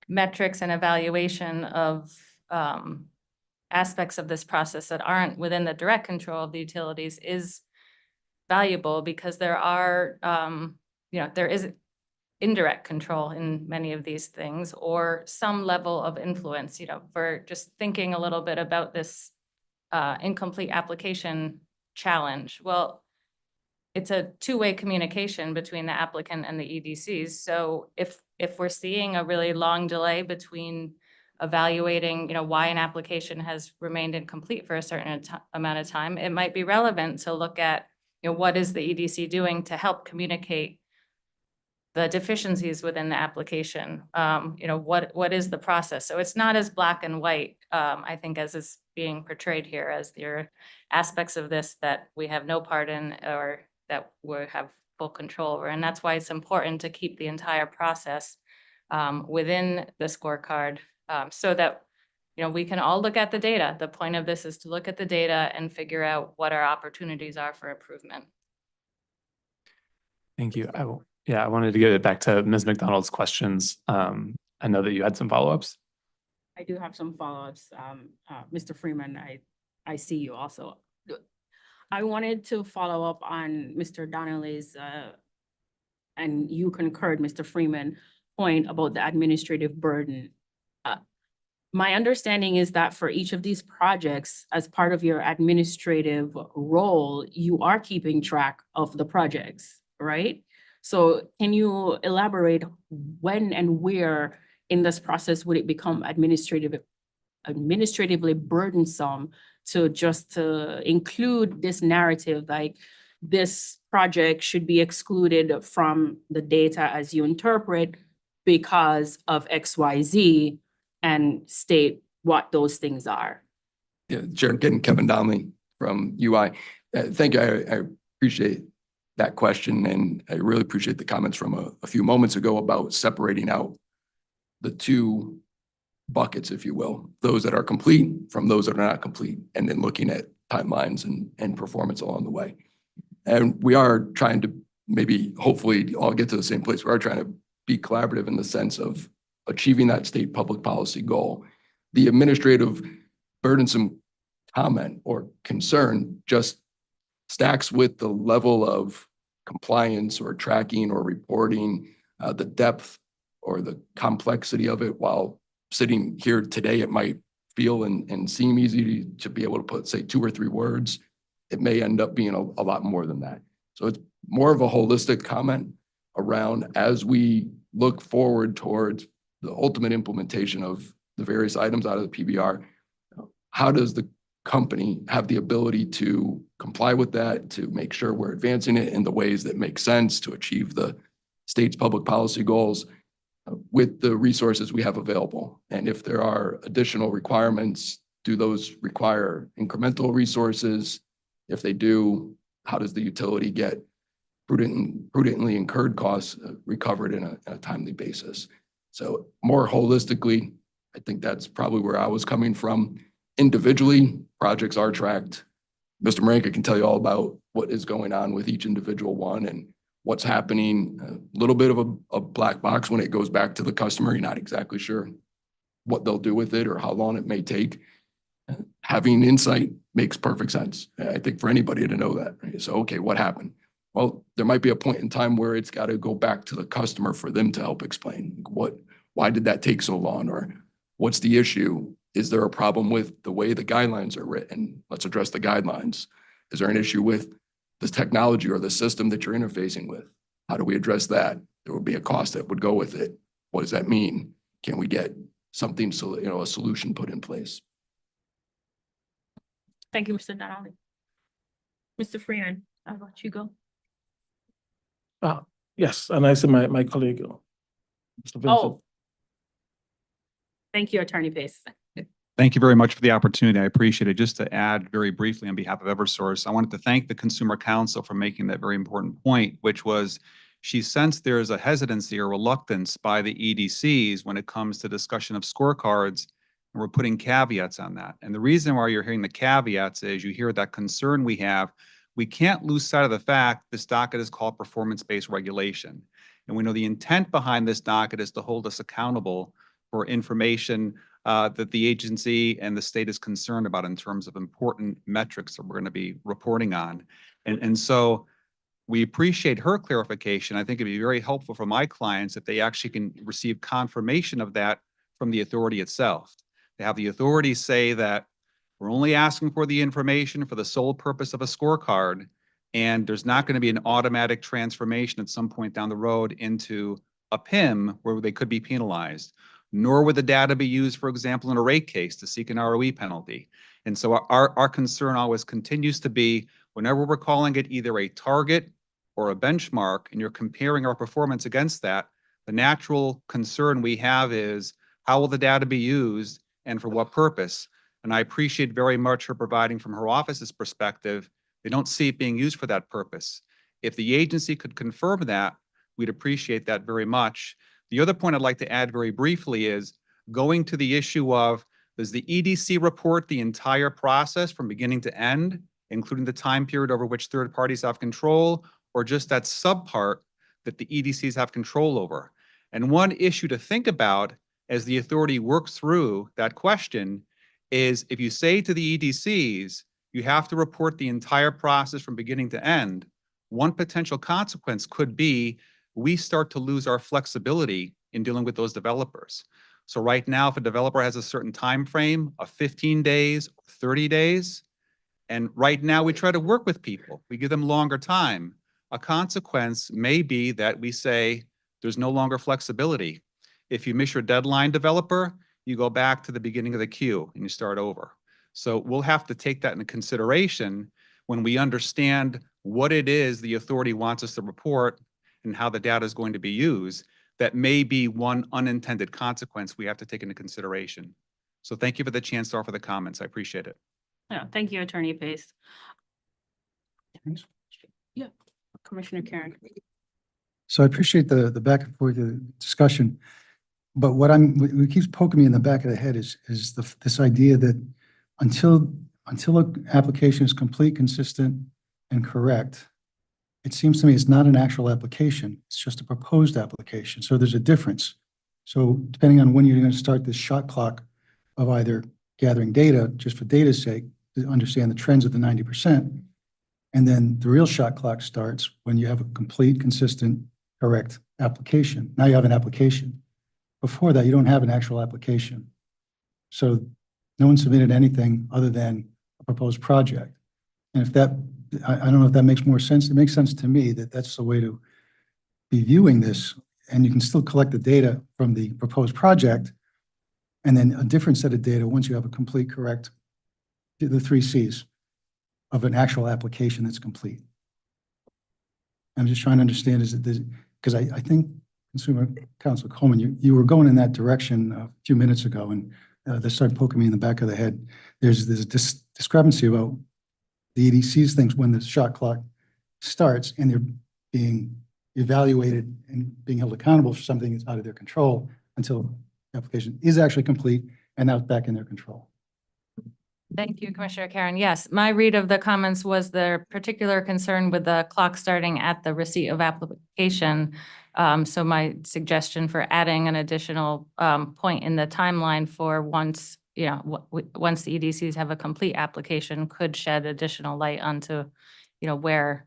metrics and evaluation of aspects of this process that aren't within the direct control of the utilities is valuable because there are, there is indirect control in many of these things or some level of influence, for just thinking a little bit about this incomplete application challenge. Well, it's a two-way communication between the applicant and the EDCs. So if we're seeing a really long delay between evaluating, why an application has remained incomplete for a certain amount of time, it might be relevant to look at, what is the EDC doing to help communicate the deficiencies within the application? What is the process? So it's not as black and white, I think, as is being portrayed here, as there are aspects of this that we have no part in or that we have full control over. And that's why it's important to keep the entire process within the scorecard so that we can all look at the data. The point of this is to look at the data and figure out what our opportunities are for improvement. Thank you. I wanted to get it back to Ms. McDonald's questions. I know that you had some follow-ups. I do have some follow-ups. Mr. Freeman, I see you also. I wanted to follow up on Mr. Donnelly's, and you concurred, Mr. Freeman, point about the administrative burden. My understanding is that for each of these projects, as part of your administrative role, you are keeping track of the projects, right? So can you elaborate when and where in this process would it become administratively burdensome to include this narrative, like this project should be excluded from the data as you interpret because of XYZ, and state what those things are? Yeah, Chair Kevin Donnelly from UI. Thank you. I appreciate that question, and I really appreciate the comments from a few moments ago about separating out the two buckets, if you will, those that are complete from those that are not complete, and then looking at timelines and performance along the way. And we are trying to hopefully all get to the same place. We are trying to be collaborative in the sense of achieving that state public policy goal. The administrative burdensome comment or concern just stacks with the level of compliance or tracking or reporting, the depth or the complexity of it. While sitting here today, it might feel and seem easy to be able to put, say, 2 or 3 words. It may end up being a lot more than that. So it's more of a holistic comment around, as we look forward towards the ultimate implementation of the various items out of the PBR, how does the company have the ability to comply with that, to make sure we're advancing it in the ways that make sense to achieve the state's public policy goals with the resources we have available. And if there are additional requirements, do those require incremental resources? If they do, how does the utility get prudently incurred costs recovered in a timely basis? So more holistically, I think that's probably where I was coming from. Individually, projects are tracked. Mr. Marinka can tell you all about what is going on with each individual one and what's happening. A little bit of a black box when it goes back to the customer. You're not exactly sure what they'll do with it or how long it may take. Having insight makes perfect sense, I think, for anybody to know that. Right? So, okay, what happened? Well, there might be a point in time where it's got to go back to the customer for them to help explain why did that take so long, or what's the issue? Is there a problem with the way the guidelines are written? Let's address the guidelines. Is there an issue with this technology or the system that you're interfacing with? How do we address that? There would be a cost that would go with it. What does that mean? Can we get something, a solution put in place? Thank you, Mr. Donnelly. Mr. Freeman, I'll let you go. Yes, and I see my colleague, Mr. Vincent. Oh. Thank you, Attorney Pace. Thank you very much for the opportunity. I appreciate it. Just to add very briefly on behalf of Eversource, I wanted to thank the Consumer Council for making that very important point, which was she sensed there is a hesitancy or reluctance by the EDCs when it comes to discussion of scorecards, and we're putting caveats on that. And the reason why you're hearing the caveats is you hear that concern we have. We can't lose sight of the fact this docket is called performance-based regulation. And we know the intent behind this docket is to hold us accountable for information that the agency and the state is concerned about in terms of important metrics that we're going to be reporting on. And so we appreciate her clarification. I think it'd be very helpful for my clients if they actually can receive confirmation of that from the authority itself. They have the authority say that we're only asking for the information for the sole purpose of a scorecard, and there's not going to be an automatic transformation at some point down the road into a PIM where they could be penalized. Nor would the data be used, for example, in a rate case to seek an ROE penalty. And so our concern always continues to be whenever we're calling it either a target or a benchmark and you're comparing our performance against that, the natural concern we have is how will the data be used and for what purpose? And I appreciate very much her providing from her office's perspective, they don't see it being used for that purpose. If the agency could confirm that, we'd appreciate that very much. The other point I'd like to add very briefly is going to the issue of, does the EDC report the entire process from beginning to end, including the time period over which third parties have control, or just that subpart that the EDCs have control over? And one issue to think about as the authority works through that question is if you say to the EDCs, you have to report the entire process from beginning to end, one potential consequence could be we start to lose our flexibility in dealing with those developers. So right now, if a developer has a certain time frame of 15 days, 30 days, and right now we try to work with people, we give them longer time. A consequence may be that we say there's no longer flexibility. If you miss your deadline, developer, you go back to the beginning of the queue and you start over. So we'll have to take that into consideration when we understand what it is the authority wants us to report and how the data is going to be used. That may be one unintended consequence we have to take into consideration. So thank you for the chance to offer the comments. I appreciate it. Yeah, thank you, Attorney Pace. Yeah, Commissioner Karen. So I appreciate the back and forth discussion, but what keeps poking me in the back of the head is this idea that until an application is complete, consistent, and correct, it seems to me it's not an actual application. It's just a proposed application. So there's a difference. So depending on when you're going to start this shot clock of either gathering data, just for data's sake, to understand the trends of the 90%, and then the real shot clock starts when you have a complete, consistent, correct application. Now you have an application. Before that, you don't have an actual application. So no one submitted anything other than a proposed project. And if that, I don't know if that makes more sense. It makes sense to me that that's the way to be viewing this. And you can still collect the data from the proposed project and then a different set of data once you have a complete, correct the three Cs of an actual application that's complete. I'm just trying to understand, is it this, because I think Consumer Counsel Coleman, you were going in that direction a few minutes ago, and they started poking me in the back of the head. There's this discrepancy about the EDCs things when the shot clock starts and they're being evaluated and being held accountable for something that's out of their control until the application is actually complete and now it's back in their control. Thank you, Commissioner Karen. Yes, my read of the comments was the particular concern with the clock starting at the receipt of application. So my suggestion for adding an additional point in the timeline for once, you know, once the EDCs have a complete application could shed additional light onto, you know, where,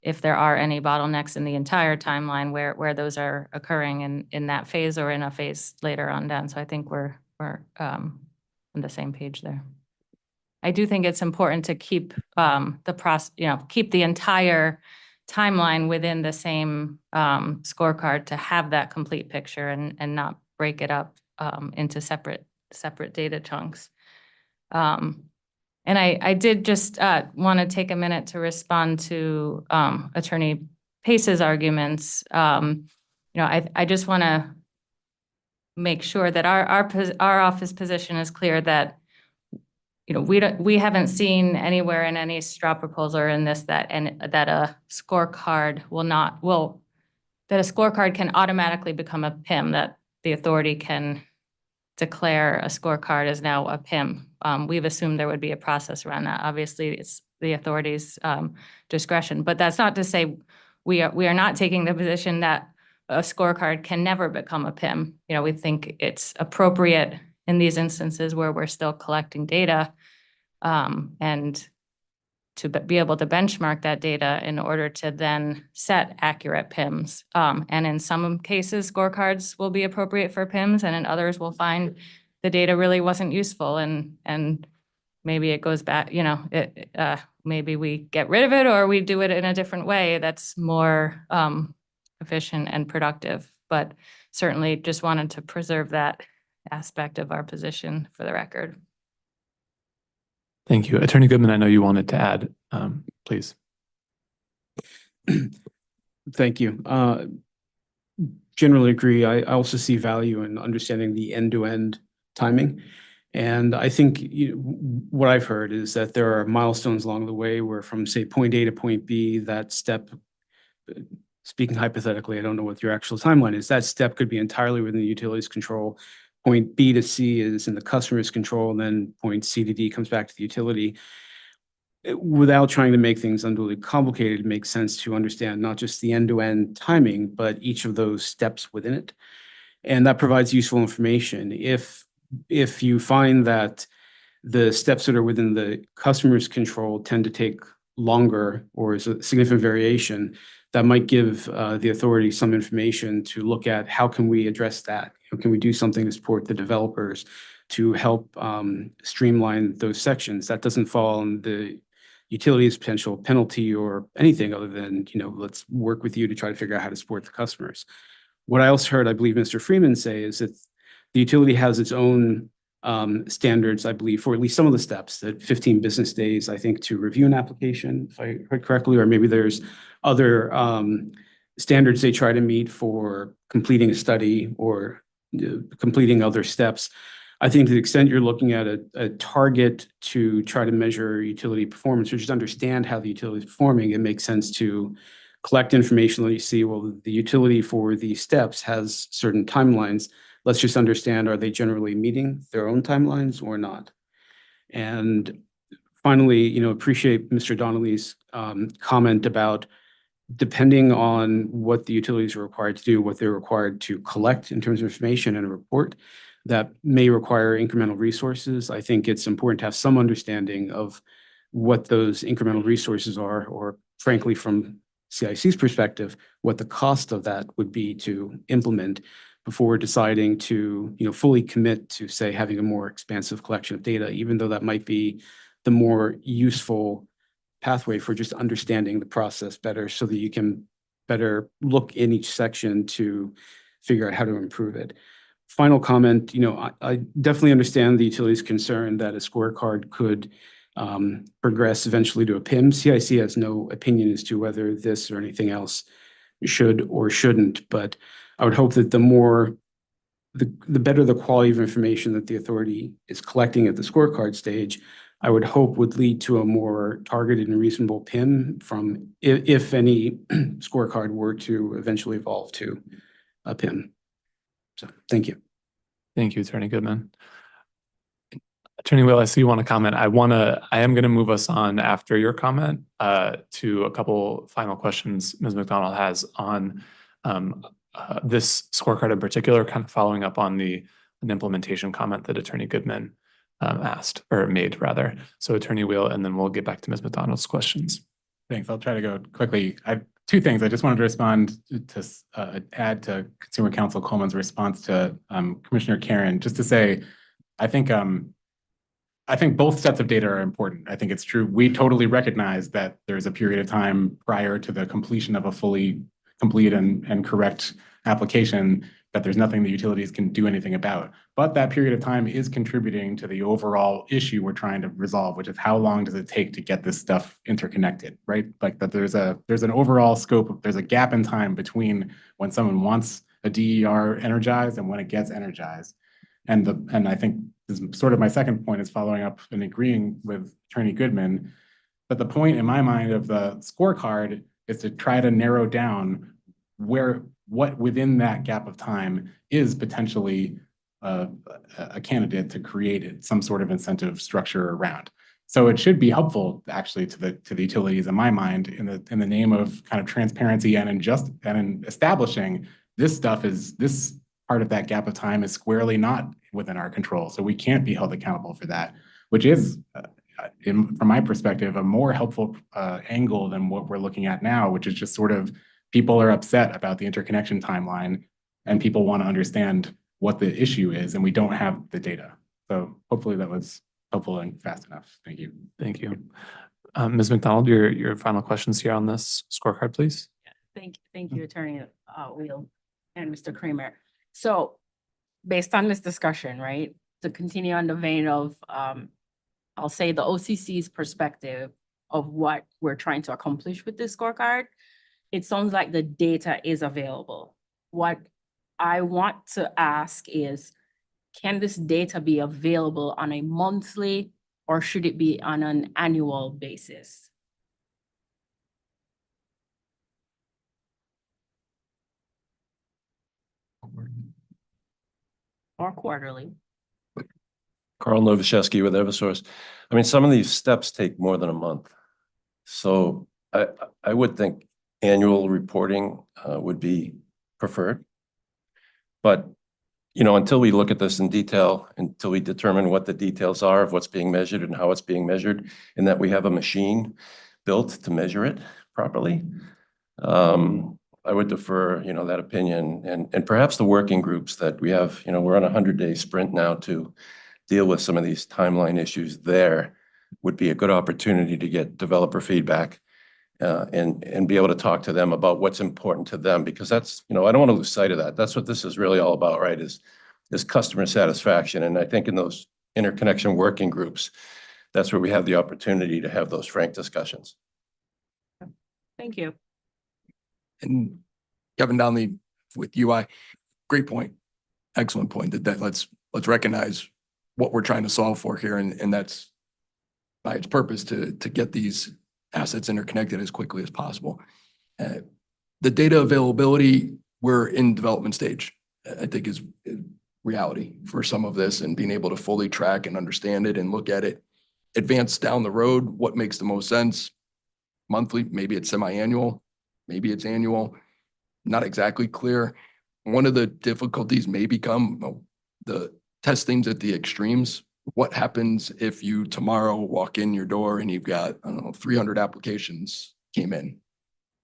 if there are any bottlenecks in the entire timeline, where those are occurring in that phase or in a phase later on down. So I think we're on the same page there. I do think it's important to keep the process, you know, keep the entire timeline within the same scorecard to have that complete picture and not break it up into separate data chunks. And I did just want to take a minute to respond to Attorney Pace's arguments. You know, I just want to make sure that our office position is clear that, you know, we haven't seen anywhere in any straw proposal or in this that a scorecard that a scorecard can automatically become a PIM, that the authority can declare a scorecard as now a PIM. We've assumed there would be a process around that. Obviously, it's the authority's discretion, but that's not to say we are not taking the position that a scorecard can never become a PIM. You know, we think it's appropriate in these instances where we're still collecting data and to be able to benchmark that data in order to then set accurate PIMs. And in some cases, scorecards will be appropriate for PIMs, and in others we'll find the data really wasn't useful and maybe it goes back, you know, maybe we get rid of it or we do it in a different way that's more efficient and productive. But certainly just wanted to preserve that aspect of our position for the record. Thank you. Attorney Goodman, I know you wanted to add, please. Thank you. Generally agree. I also see value in understanding the end-to-end timing. And I think what I've heard is that there are milestones along the way where from, say, point A to point B, that step, speaking hypothetically, I don't know what your actual timeline is, that step could be entirely within the utility's control. Point B to C is in the customer's control, and then point C to D comes back to the utility. Without trying to make things unduly complicated, it makes sense to understand not just the end-to-end timing, but each of those steps within it. And that provides useful information. If you find that the steps that are within the customer's control tend to take longer or is a significant variation, that might give the authority some information to look at how can we address that? How can we do something to support the developers to help streamline those sections? That doesn't fall on the utility's potential penalty or anything other than, you know, let's work with you to try to figure out how to support the customers. What I also heard, I believe Mr. Freeman say, is that the utility has its own standards, I believe, for at least some of the steps, that 15 business days, I think, to review an application, if I heard correctly, or maybe there's other standards they try to meet for completing a study or completing other steps. I think to the extent you're looking at a target to try to measure utility performance or just understand how the utility is performing, it makes sense to collect information that you see, well, the utility for these steps has certain timelines. Let's just understand, are they generally meeting their own timelines or not? And finally, you know, appreciate Mr. Donnelly's comment about depending on what the utilities are required to do, what they're required to collect in terms of information and a report, that may require incremental resources. I think it's important to have some understanding of what those incremental resources are, or frankly, from CIC's perspective, what the cost of that would be to implement before deciding to, you know, fully commit to, say, having a more expansive collection of data, even though that might be the more useful pathway for just understanding the process better so that you can better look in each section to figure out how to improve it. Final comment, you know, I definitely understand the utility's concern that a scorecard could progress eventually to a PIM. CIC has no opinion as to whether this or anything else should or shouldn't, but I would hope that the better the quality of information that the authority is collecting at the scorecard stage, I would hope would lead to a more targeted and reasonable PIM from if any scorecard were to eventually evolve to a PIM. So, thank you. Thank you, Attorney Goodman. Attorney Will, I see you want to comment. I am going to move us on after your comment to a couple final questions Ms. McDonald has on this scorecard in particular, kind of following up on an implementation comment that Attorney Goodman asked or made rather. So Attorney Will, and then we'll get back to Ms. McDonald's questions. Thanks. I'll try to go quickly. Two things. I just wanted to respond to add to Consumer Counsel Coleman's response to Commissioner Karen, just to say, I think both sets of data are important. I think it's true. We totally recognize that there's a period of time prior to the completion of a fully complete and correct application that there's nothing the utilities can do anything about. But that period of time is contributing to the overall issue we're trying to resolve, which is how long does it take to get this stuff interconnected, right? Like that there's an overall scope, there's a gap in time between when someone wants a DER energized and when it gets energized. And I think this is sort of my second point is following up and agreeing with Attorney Goodman, that the point in my mind of the scorecard is to try to narrow down what within that gap of time is potentially a candidate to create some sort of incentive structure around. So it should be helpful actually to the utilities in my mind in the name of kind of transparency and in establishing this part of that gap of time is squarely not within our control. So we can't be held accountable for that, which is from my perspective, a more helpful angle than what we're looking at now, which is just sort of people are upset about the interconnection timeline and people want to understand what the issue is and we don't have the data. So hopefully that was helpful and fast enough. Thank you. Thank you. Ms. McDonald, your final questions here on this scorecard, please. Thank you, Attorney Wheel and Mr. Kramer. So based on this discussion, right, to continue on the vein of, I'll say the OCC's perspective of what we're trying to accomplish with this scorecard, it sounds like the data is available. What I want to ask is, can this data be available on a monthly or should it be on an annual basis? Or quarterly? Carl Novashevsky with Eversource. I mean, some of these steps take more than a month. So I would think annual reporting would be preferred. But, you know, until we look at this in detail, until we determine what the details are of what's being measured and how it's being measured, and that we have a machine built to measure it properly, I would defer, you know, that opinion and perhaps the working groups that we have, you know, we're on a 100-day sprint now to deal with some of these timeline issues. There would be a good opportunity to get developer feedback and be able to talk to them about what's important to them, because that's, you know, I don't want to lose sight of that. That's what this is really all about, right? Is customer satisfaction. And I think in those interconnection working groups, that's where we have the opportunity to have those frank discussions. Thank you. And Kevin Donnelly with UI, great point. Excellent point that let's recognize what we're trying to solve for here. And that's by its purpose to get these assets interconnected as quickly as possible. The data availability, we're in development stage, I think is reality for some of this, and being able to fully track and understand it and look at it, advance down the road, what makes the most sense. Monthly, maybe it's semi-annual, maybe it's annual, not exactly clear. One of the difficulties may become the testings at the extremes. What happens if you tomorrow walk in your door and you've got, I don't know, 300 applications came in?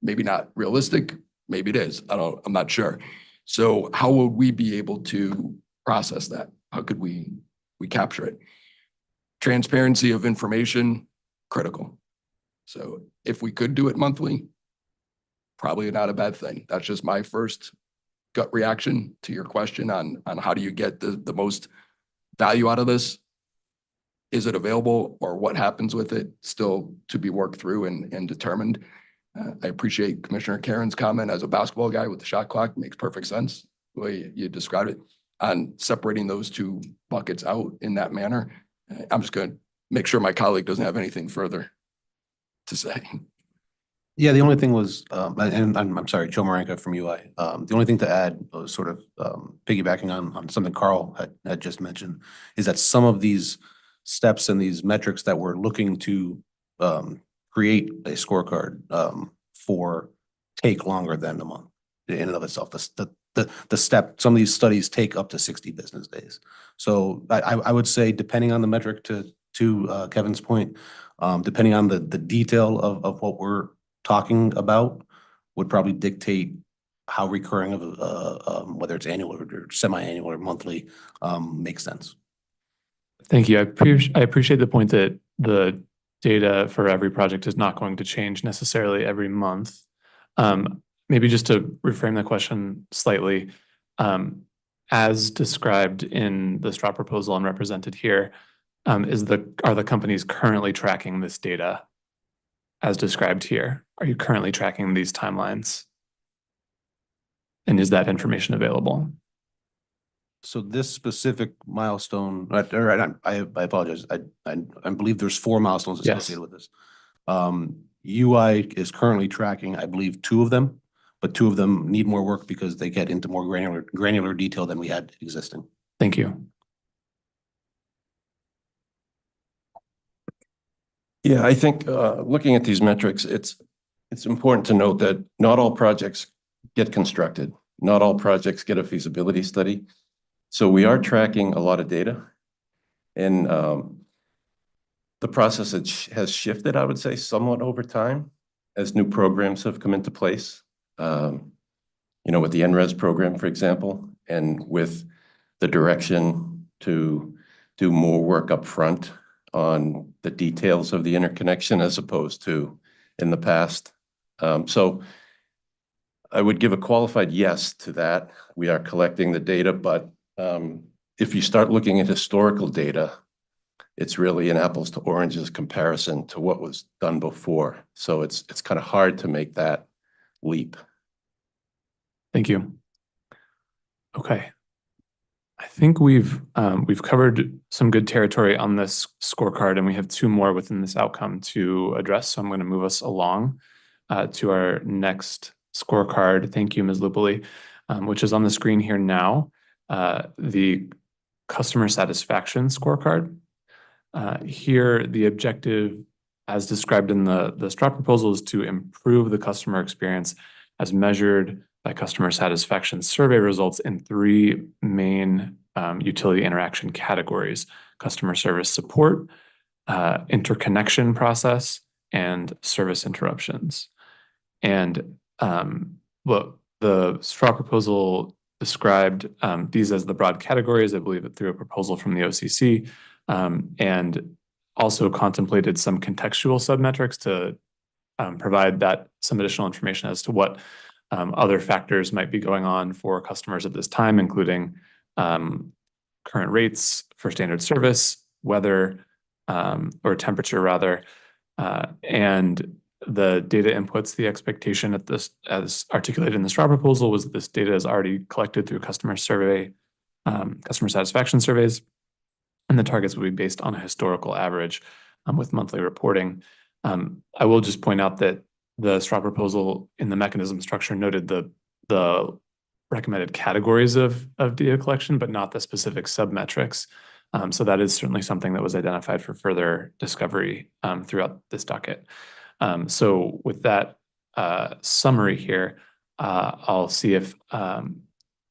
Maybe not realistic, maybe it is. I'm not sure. So how would we be able to process that? How could we capture it? Transparency of information, critical. So if we could do it monthly, probably not a bad thing. That's just my first gut reaction to your question on how do you get the most value out of this. is it available or what happens with it still to be worked through and determined. I appreciate Commissioner Karen's comment as a basketball guy with the shot clock. Makes perfect sense the way you described it. On separating those two buckets out in that manner, I'm just going to make sure my colleague doesn't have anything further to say. Yeah, the only thing was, and I'm sorry, Joe Marenko from UI. The only thing to add was sort of piggybacking on something Carl had just mentioned is that some of these steps and these metrics that we're looking to create a scorecard for take longer than a month in and of itself. The step, some of these studies take up to 60 business days. So I would say, depending on the metric, to Kevin's point, depending on the detail of what we're talking about, would probably dictate how recurring of whether it's annual or semi-annual or monthly makes sense. Thank you. I appreciate the point that the data for every project is not going to change necessarily every month. Maybe just to reframe the question slightly, as described in the straw proposal and represented here, are the companies currently tracking this data as described here? Are you currently tracking these timelines? And is that information available? So this specific milestone, I apologize. I believe there's 4 milestones associated with this. UI is currently tracking, I believe, 2 of them, but 2 of them need more work because they get into more granular detail than we had existing. Thank you. Yeah, I think looking at these metrics, it's important to note that not all projects get constructed. Not all projects get a feasibility study. So we are tracking a lot of data, and the process has shifted, I would say, somewhat over time as new programs have come into place. You know, with the NRES program, for example, and with the direction to do more work up front on the details of the interconnection as opposed to in the past. So I would give a qualified yes to that. We are collecting the data, but if you start looking at historical data, it's really an apples to oranges comparison to what was done before. So it's kind of hard to make that leap. Thank you. Okay. I think we've covered some good territory on this scorecard, and we have 2 more within this outcome to address. So I'm going to move us along to our next scorecard. Thank you, Ms. Lupoli, which is on the screen here now. The customer satisfaction scorecard. Here, the objective, as described in the straw proposal, is to improve the customer experience as measured by customer satisfaction survey results in 3 main utility interaction categories: customer service support, interconnection process, and service interruptions. And the straw proposal described these as the broad categories, I believe, through a proposal from the OCC, and also contemplated some contextual submetrics to provide some additional information as to what other factors might be going on for customers at this time, including current rates for standard service, weather, or temperature rather, and the data inputs. The expectation at this, as articulated in the straw proposal, was that this data is already collected through customer satisfaction surveys, and the targets will be based on a historical average with monthly reporting. I will just point out that the straw proposal in the mechanism structure noted the recommended categories of data collection, but not the specific submetrics. So that is certainly something that was identified for further discovery throughout this docket. So with that summary here, I'll see if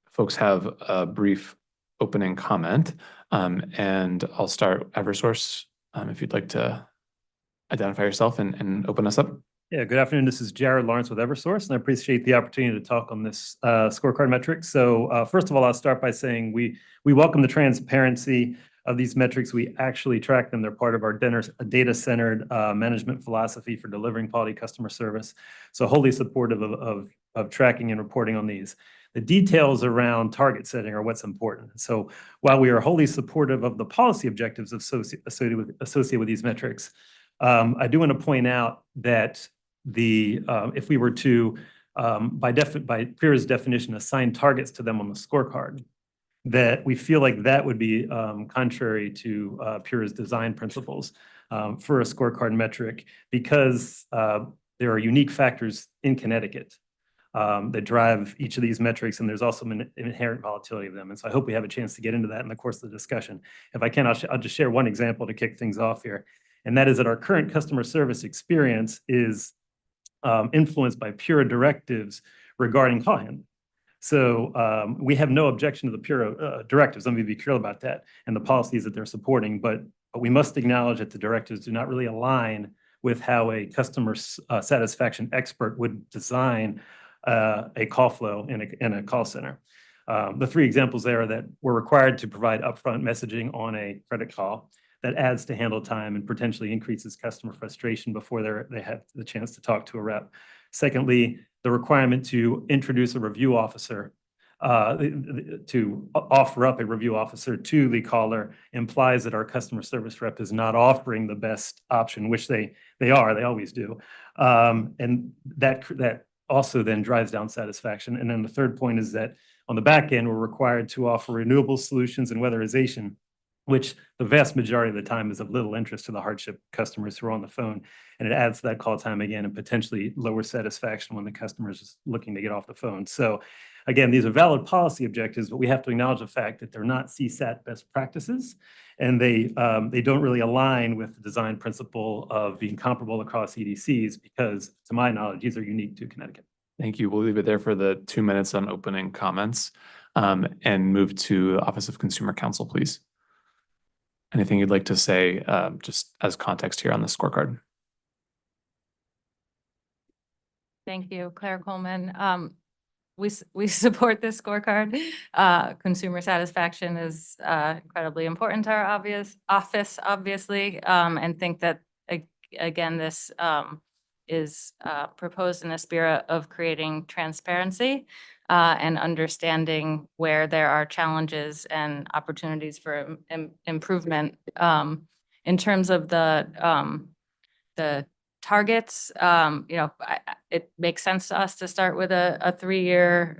folks have a brief opening comment, and I'll start Eversource if you'd like to identify yourself and open us up. Yeah, good afternoon. This is Jared Lawrence with Eversource, and I appreciate the opportunity to talk on this scorecard metrics. So first of all, I'll start by saying we welcome the transparency of these metrics. We actually track them. They're part of our data-centered management philosophy for delivering quality customer service. So wholly supportive of tracking and reporting on these. The details around target setting are what's important. So while we are wholly supportive of the policy objectives associated with these metrics, I do want to point out that if we were to, by PURA's definition, assign targets to them on the scorecard, that we feel like that would be contrary to PURA's design principles for a scorecard metric, because there are unique factors in Connecticut that drive each of these metrics, and there's also an inherent volatility of them. And so I hope we have a chance to get into that in the course of the discussion. If I can, I'll just share one example to kick things off here. And that is that our current customer service experience is influenced by PURA directives regarding call handling. So we have no objection to the PURA directives. Let me be clear about that, and the policies that they're supporting. But we must acknowledge that the directives do not really align with how a customer satisfaction expert would design a call flow in a call center. The three examples there are that we're required to provide upfront messaging on a credit call that adds to handle time and potentially increases customer frustration before they have the chance to talk to a rep. Secondly, the requirement to introduce a review officer, to offer up a review officer to the caller, implies that our customer service rep is not offering the best option, which they always do. And that also then drives down satisfaction. And then the third point is that on the back end, we're required to offer renewable solutions and weatherization, which the vast majority of the time is of little interest to the hardship customers who are on the phone. And it adds to that call time again and potentially lower satisfaction when the customer is just looking to get off the phone. So again, these are valid policy objectives, but we have to acknowledge the fact that they're not CSAT best practices, and they don't really align with the design principle of being comparable across EDCs, because to my knowledge, these are unique to Connecticut. Thank you. We'll leave it there for the 2 minutes on opening comments and move to the Office of Consumer Counsel, please. Anything you'd like to say just as context here on the scorecard? Thank you, Claire Coleman. We support this scorecard. Consumer satisfaction is incredibly important to our office, obviously, and think that, again, this is proposed in a spirit of creating transparency and understanding where there are challenges and opportunities for improvement. In terms of the targets, it makes sense to us to start with a 3-year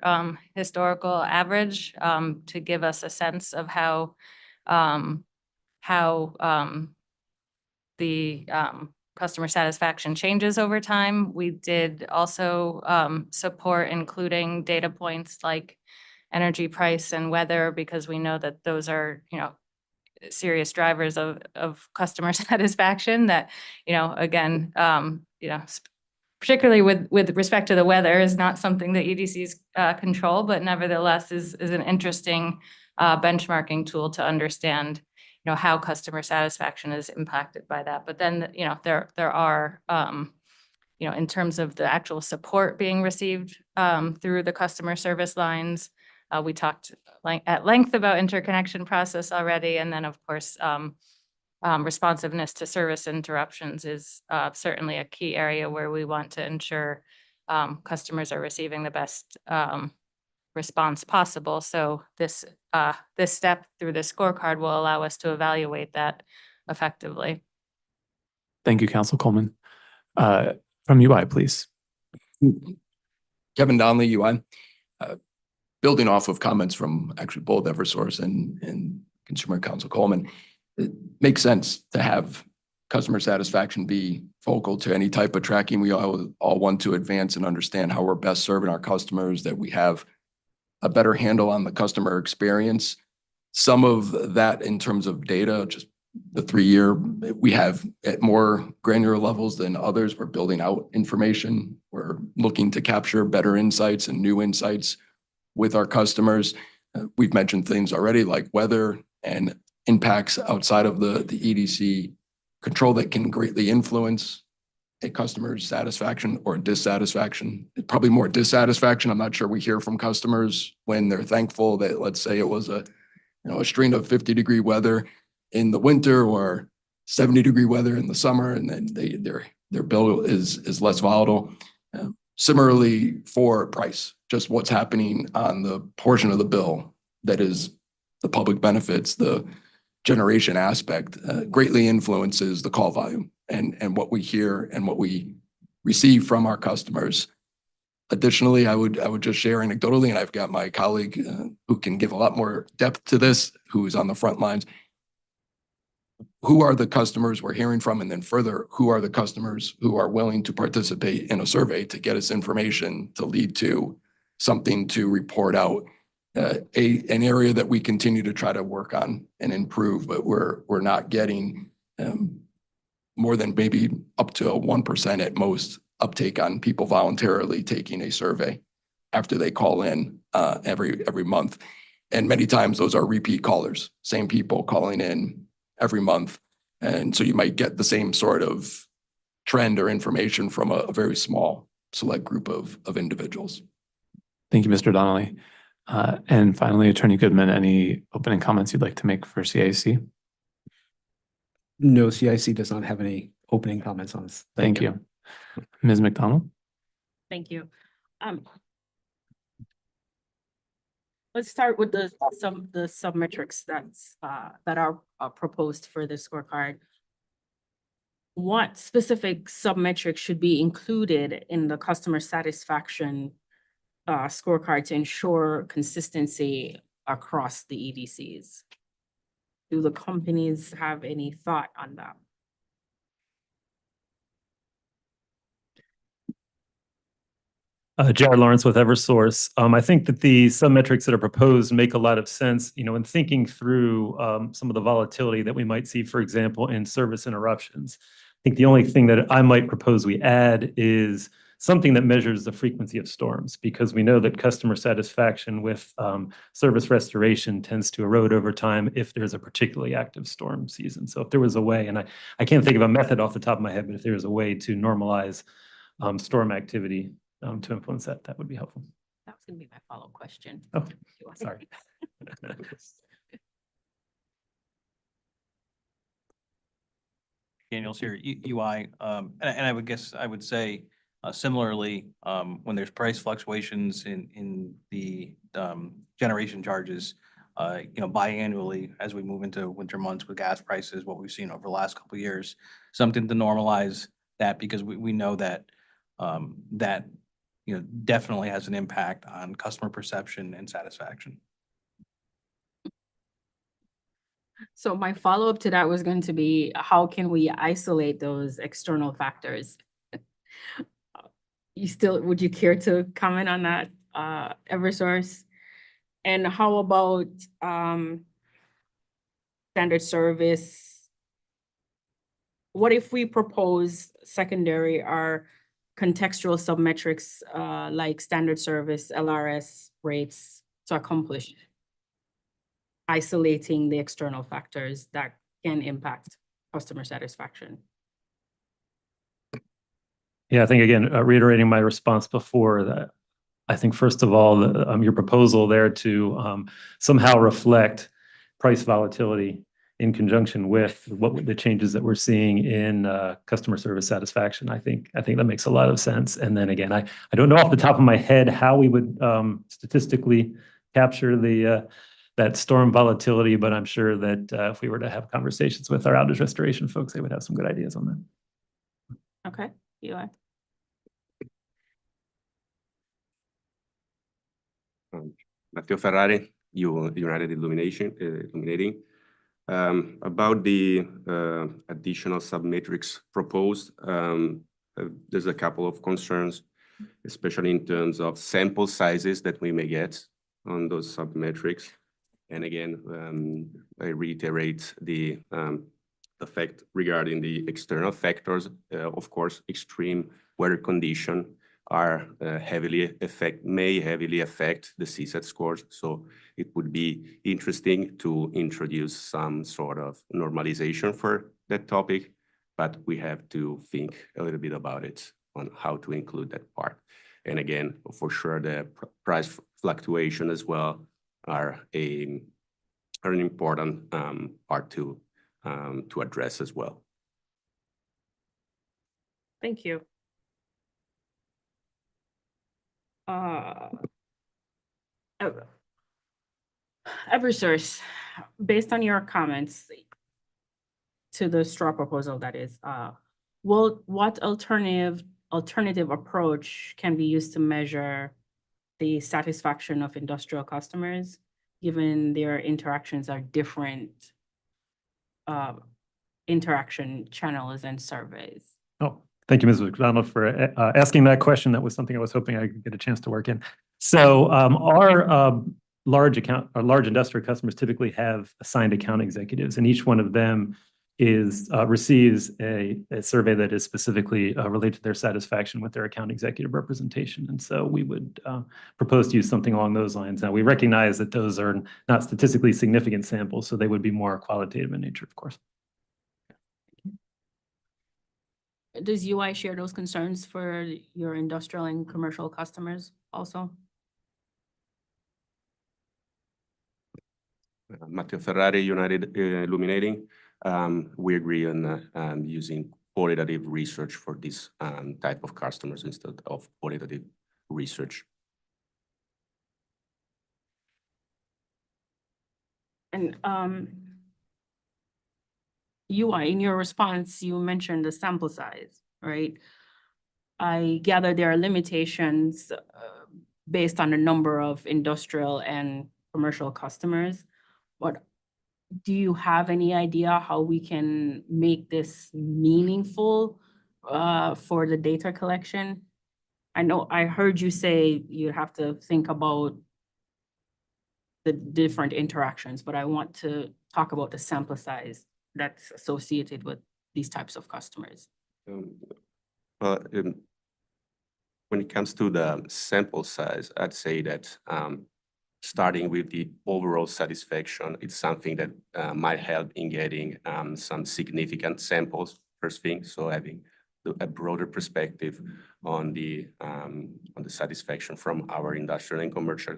historical average to give us a sense of how the customer satisfaction changes over time. We did also support including data points like energy price and weather, because we know that those are, serious drivers of customer satisfaction that, again, particularly with respect to the weather, is not something that EDCs control, but nevertheless is an interesting benchmarking tool to understand, how customer satisfaction is impacted by that. But then, there are, in terms of the actual support being received through the customer service lines, we talked at length about interconnection process already. And then, of course, responsiveness to service interruptions is certainly a key area where we want to ensure customers are receiving the best response possible. So this step through the scorecard will allow us to evaluate that effectively. Thank you, Council Coleman. From UI, please. Kevin Donnelly, UI. Building off of comments from actually both Eversource and Consumer Counsel Coleman, it makes sense to have customer satisfaction be focal to any type of tracking. We all want to advance and understand how we're best serving our customers, that we have a better handle on the customer experience. Some of that in terms of data, just the 3-year, we have at more granular levels than others. We're building out information. We're looking to capture better insights and new insights with our customers. We've mentioned things already like weather and impacts outside of the EDC control that can greatly influence a customer's satisfaction or dissatisfaction. Probably more dissatisfaction. I'm not sure we hear from customers when they're thankful that, let's say it was a string of 50-degree weather in the winter or 70-degree weather in the summer, and then their bill is less volatile. Similarly for price, just what's happening on the portion of the bill that is the public benefits, the generation aspect greatly influences the call volume and what we hear and what we receive from our customers. Additionally, I would just share anecdotally, and I've got my colleague who can give a lot more depth to this, who is on the front lines. Who are the customers we're hearing from? And then further, who are the customers who are willing to participate in a survey to get us information to lead to something to report out? An area that we continue to try to work on and improve, but we're not getting more than maybe up to a 1% at most uptake on people voluntarily taking a survey after they call in every month. And many times those are repeat callers, same people calling in every month. And so you might get the same sort of trend or information from a very small select group of individuals. Thank you, Mr. Donnelly. And finally, Attorney Goodman, any opening comments you'd like to make for CIC? No, CIC does not have any opening comments on this. Thank you. Ms. McDonald? Thank you. Let's start with the submetrics that are proposed for the scorecard. What specific submetrics should be included in the customer satisfaction scorecard to ensure consistency across the EDCs? Do the companies have any thought on that? Jared Lawrence with Eversource. I think that the submetrics that are proposed make a lot of sense, in thinking through some of the volatility that we might see, for example, in service interruptions. I think the only thing that I might propose we add is something that measures the frequency of storms, because we know that customer satisfaction with service restoration tends to erode over time if there's a particularly active storm season. So if there was a way, and I can't think of a method off the top of my head, but if there was a way to normalize storm activity to influence that, that would be helpful. That was going to be my follow-up question. Oh, sorry. Daniels here, UI, and I would say similarly, when there's price fluctuations in the generation charges, biannually as we move into winter months with gas prices, what we've seen over the last couple of years, something to normalize that, because we know that that definitely has an impact on customer perception and satisfaction. So my follow-up to that was going to be, how can we isolate those external factors? Would you care to comment on that, Eversource? And how about standard service? What if we propose secondary or contextual submetrics like standard service, LRS rates to accomplish isolating the external factors that can impact customer satisfaction? Yeah, I think again, reiterating my response before, that I think first of all, your proposal there to somehow reflect price volatility in conjunction with the changes that we're seeing in customer service satisfaction. I think that makes a lot of sense. And then again, I don't know off the top of my head how we would statistically capture that storm volatility, but I'm sure that if we were to have conversations with our outage restoration folks, they would have some good ideas on that. Okay, Eli. Matteo Ferrari, United Illuminating. About the additional submetrics proposed, there's a couple of concerns, especially in terms of sample sizes that we may get on those submetrics. And again, I reiterate the fact regarding the external factors. Of course, extreme weather condition may heavily affect the CSAT scores. So it would be interesting to introduce some sort of normalization for that topic, but we have to think a little bit about it on how to include that part. And again, for sure, the price fluctuation as well are an important part to address as well. Thank you. Ev- Eversource, based on your comments to the straw proposal, that is, what alternative approach can be used to measure the satisfaction of industrial customers, given their interactions are different interaction channels and surveys? Oh, thank you, Ms. McDonald, for asking that question. That was something I was hoping I could get a chance to work in. So our large industrial customers typically have assigned account executives, and each one of them receives a survey that is specifically related to their satisfaction with their account executive representation. And so we would propose to use something along those lines. Now, we recognize that those are not statistically significant samples, so they would be more qualitative in nature, of course. Does UI share those concerns for your industrial and commercial customers also? Matteo Ferrari, United Illuminating. We agree on using qualitative research for this type of customers instead of qualitative research. And UI, in your response, you mentioned the sample size, right? I gather there are limitations based on the number of industrial and commercial customers. But do you have any idea how we can make this meaningful for the data collection? I know I heard you say you have to think about the different interactions, but I want to talk about the sample size that's associated with these types of customers. When it comes to the sample size, I'd say that starting with the overall satisfaction, it's something that might help in getting some significant samples, first thing. So having a broader perspective on the satisfaction from our industrial and commercial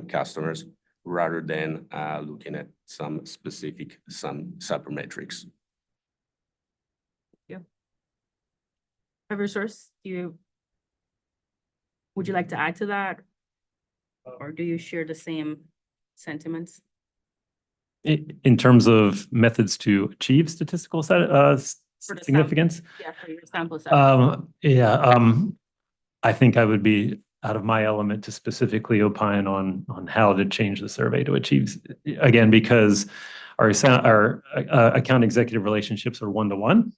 customers, rather than looking at some specific sabermetrics. Yeah. Eversource, would you like to add to that? Or do you share the same sentiments? In terms of methods to achieve statistical significance? Yeah, for your sample size. I think I would be out of my element to specifically opine on how to change the survey to achieve, again, because our account executive relationships are one-to-one.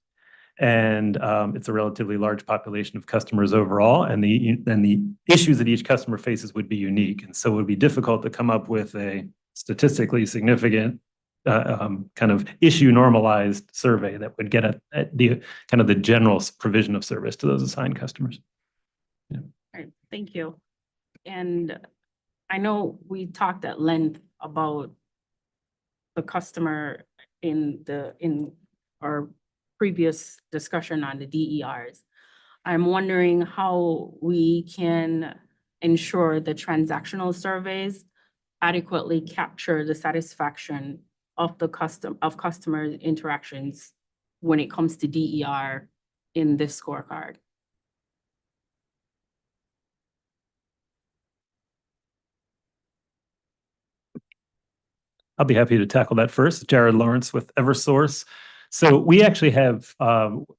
And it's a relatively large population of customers overall, and the issues that each customer faces would be unique. And so it would be difficult to come up with a statistically significant kind of issue normalized survey that would get at the kind of the general provision of service to those assigned customers. Yeah. All right, thank you. And I know we talked at length about the customer in our previous discussion on the DERs. I'm wondering how we can ensure the transactional surveys adequately capture the satisfaction of the customer interactions when it comes to DER in this scorecard. I'll be happy to tackle that first. Jared Lawrence with Eversource. So we actually have,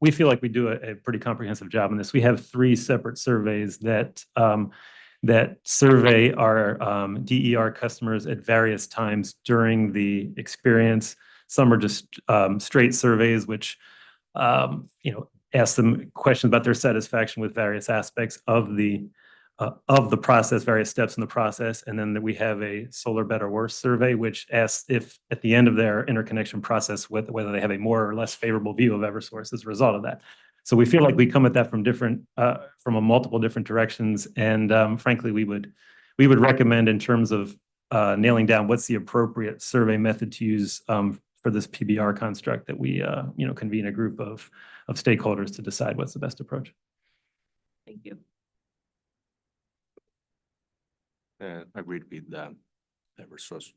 we feel like we do a pretty comprehensive job in this. We have 3 separate surveys that survey our DER customers at various times during the experience. Some are just straight surveys, which ask them questions about their satisfaction with various aspects of the process, various steps in the process. And then we have a solar better worse survey, which asks if at the end of their interconnection process, whether they have a more or less favorable view of Eversource as a result of that. So we feel like we come at that from from a multiple different directions. And frankly, we would recommend in terms of nailing down what's the appropriate survey method to use for this PBR construct, that we convene a group of stakeholders to decide what's the best approach. Thank you. Agreed with Eversource.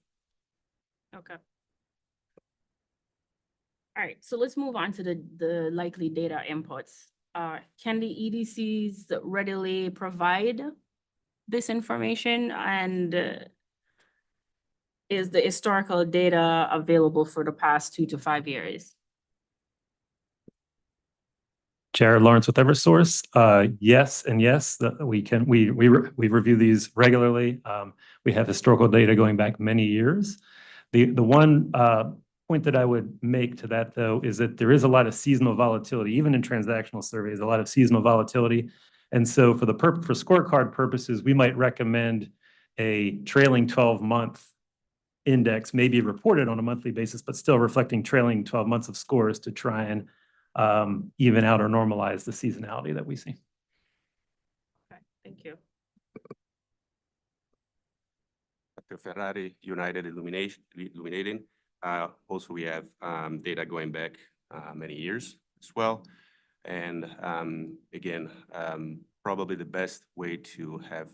Okay. All right, so let's move on to the likely data inputs. Can the EDCs readily provide this information, and is the historical data available for the past 2 to 5 years? Jared Lawrence with Eversource. Yes and yes, we review these regularly. We have historical data going back many years. The one point that I would make to that, though, is that there is a lot of seasonal volatility, even in transactional surveys, a lot of seasonal volatility. And so for scorecard purposes, we might recommend a trailing 12-month index, maybe reported on a monthly basis, but still reflecting trailing 12 months of scores to try and even out or normalize the seasonality that we see. Okay, thank you. Dr. Ferrari, United Illuminating. Also, we have data going back many years as well. And again, probably the best way to have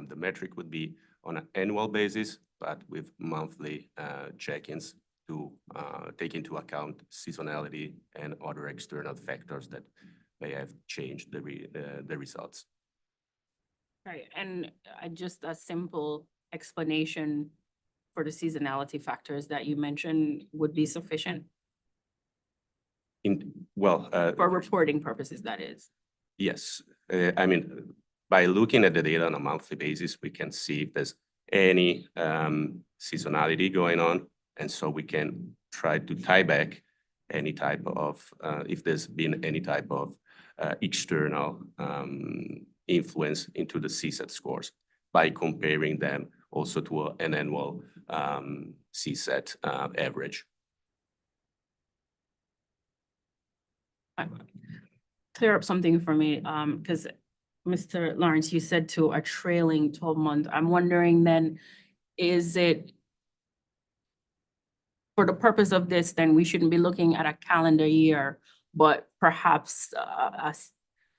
the metric would be on an annual basis, but with monthly check-ins to take into account seasonality and other external factors that may have changed the results. Right, and just a simple explanation for the seasonality factors that you mentioned would be sufficient for reporting purposes, that is. Yes, I mean, by looking at the data on a monthly basis, we can see if there's any seasonality going on. And so we can try to tie back any type of, if there's been any type of external influence into the CSAT scores by comparing them also to an annual CSAT average. Clear up something for me, because Mr. Lawrence, you said to a trailing 12-month. I'm wondering then, is it for the purpose of this, then we shouldn't be looking at a calendar year, but perhaps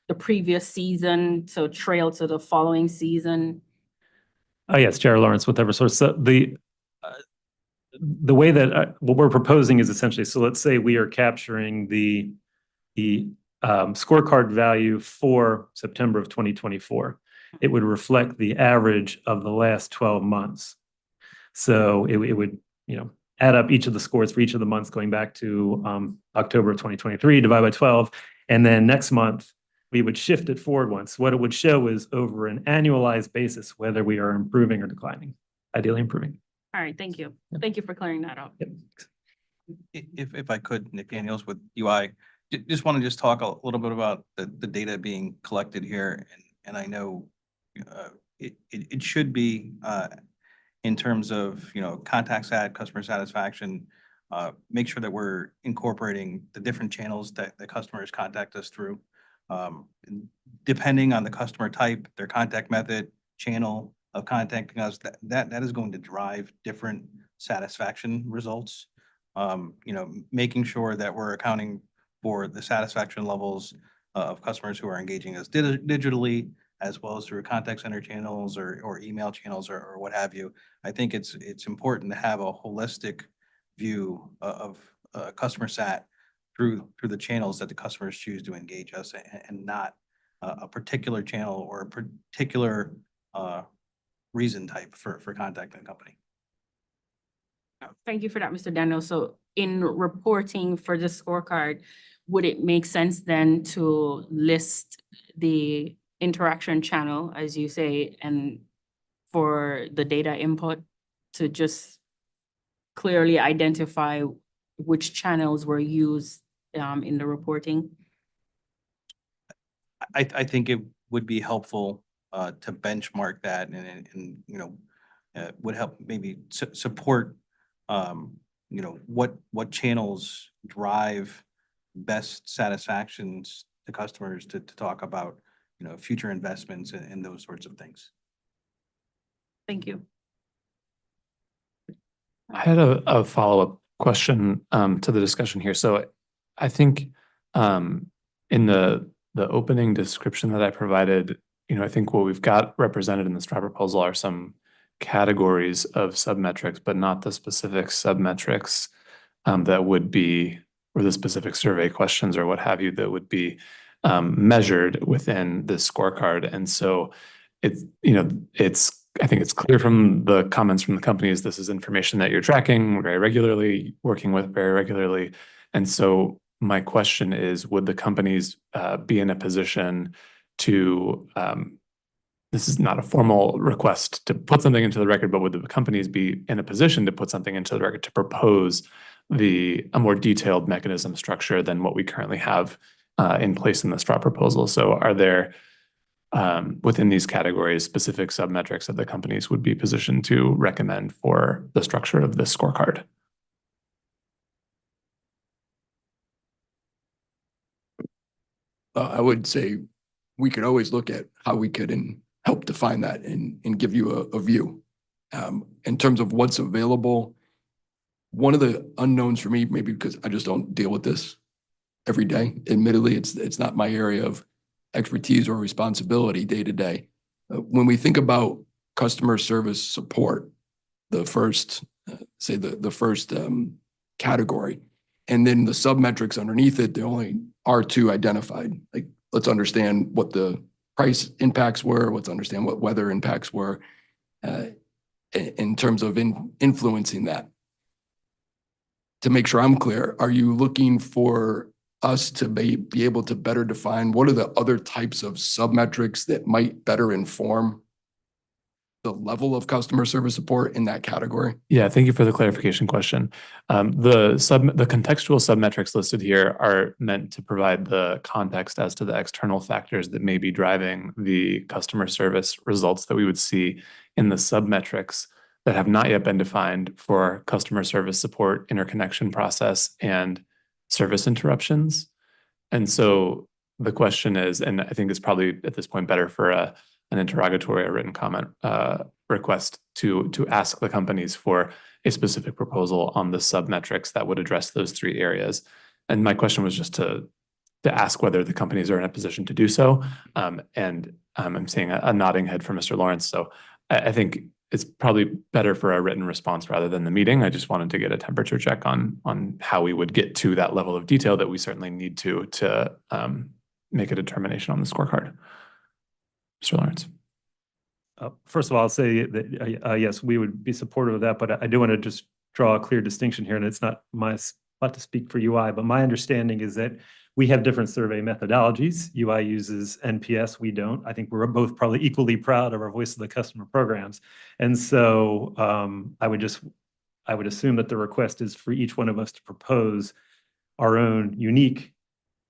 the previous season, so trail to the following season? Yes, Jared Lawrence with Eversource. So the way that what we're proposing is essentially, so let's say we are capturing the scorecard value for September of 2024. It would reflect the average of the last 12 months. So it would, add up each of the scores for each of the months going back to October of 2023, divide by 12. And then next month, we would shift it forward once. What it would show is over an annualized basis, whether we are improving or declining, ideally improving. All right, thank you. Thank you for clearing that up. Yep. If I could, Nick Daniels with UI, just want to talk a little bit about the data being collected here. And I know it should be in terms of, contact sat, customer satisfaction, make sure that we're incorporating the different channels that the customers contact us through. Depending on the customer type, their contact method, channel of contacting us, that is going to drive different satisfaction results. Making sure that we're accounting for the satisfaction levels of customers who are engaging us digitally, as well as through contact center channels or email channels or what have you. I think it's important to have a holistic view of customer sat through the channels that the customers choose to engage us, and not a particular channel or a particular reason type for contacting the company. Thank you for that, Mr. Daniel. So in reporting for the scorecard, would it make sense then to list the interaction channel, as you say, and for the data input to just clearly identify which channels were used in the reporting? I think it would be helpful to benchmark that and would help maybe support what channels drive best satisfactions to customers to talk about future investments and those sorts of things. Thank you. I had a follow-up question to the discussion here. So I think in the opening description that I provided, I think what we've got represented in the STRAW proposal are some categories of submetrics, but not the specific submetrics that would be, or the specific survey questions or what have you, that would be measured within this scorecard. And so it's, I think it's clear from the comments from the companies, this is information that you're tracking very regularly, working with very regularly. And so my question is, would the companies be in a position to, this is not a formal request to put something into the record, but would the companies be in a position to put something into the record to propose a more detailed mechanism structure than what we currently have in place in the straw proposal? So are there, within these categories, specific submetrics that the companies would be positioned to recommend for the structure of this scorecard? I would say we could always look at how we could help define that and give you a view. In terms of what's available, one of the unknowns for me, maybe because I just don't deal with this every day. Admittedly, it's not my area of expertise or responsibility day to day. When we think about customer service support, the first, say the first category, and then the submetrics underneath it, there only are two identified. Like, let's understand what the price impacts were, let's understand what weather impacts were in terms of influencing that. To make sure I'm clear, are you looking for us to be able to better define what are the other types of submetrics that might better inform the level of customer service support in that category? Yeah, thank you for the clarification question. The contextual submetrics listed here are meant to provide the context as to the external factors that may be driving the customer service results that we would see in the submetrics that have not yet been defined for customer service support, interconnection process, and service interruptions. And so the question is, and I think it's probably at this point better for an interrogatory or written comment request to ask the companies for a specific proposal on the submetrics that would address those three areas. And my question was just to ask whether the companies are in a position to do so. And I'm seeing a nodding head from Mr. Lawrence. So I think it's probably better for a written response rather than the meeting. I just wanted to get a temperature check on how we would get to that level of detail that we certainly need to make a determination on the scorecard. Mr. Lawrence. First of all, I'll say that, yes, we would be supportive of that, but I do want to just draw a clear distinction here, and it's not my spot to speak for UI, but my understanding is that we have different survey methodologies. UI uses NPS, we don't. I think we're both probably equally proud of our Voice of the Customer programs. And so I would assume that the request is for each one of us to propose our own unique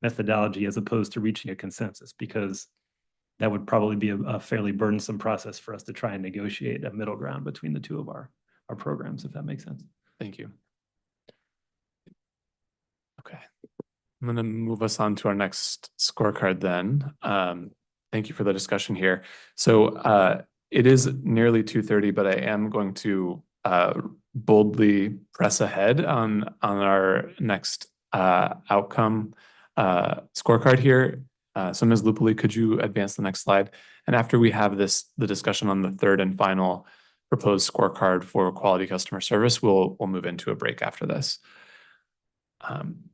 methodology as opposed to reaching a consensus, because that would probably be a fairly burdensome process for us to try and negotiate a middle ground between the two of our programs, if that makes sense. Thank you. Okay. I'm going to move us on to our next scorecard then. Thank you for the discussion here. So it is nearly 2:30, but I am going to boldly press ahead on our next outcome scorecard here. So Ms. Lupoli, could you advance the next slide? And after we have the discussion on the third and final proposed scorecard for quality customer service, we'll move into a break after this.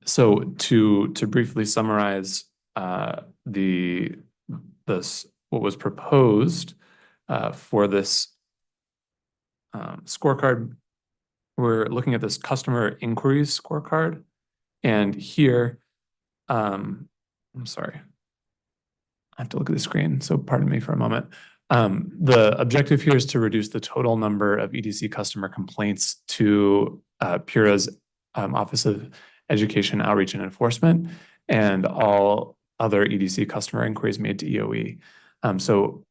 So to briefly summarize what was proposed for this scorecard, we're looking at this customer inquiries scorecard. And here, I'm sorry, I have to look at the screen, so pardon me for a moment. The objective here is to reduce the total number of EDC customer complaints to PURA's Office of Education, Outreach, and Enforcement, and all other EDC customer inquiries made to EOE. So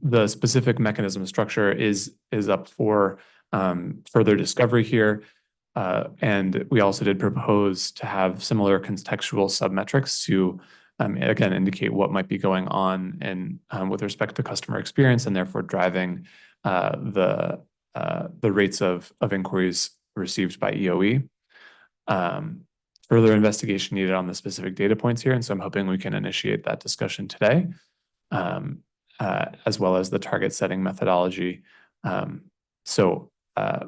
the specific mechanism structure is up for further discovery here. And we also did propose to have similar contextual submetrics to again, indicate what might be going on and with respect to customer experience, and therefore driving the rates of inquiries received by EOE. Further investigation needed on the specific data points here, and so I'm hoping we can initiate that discussion today, as well as the target setting methodology. So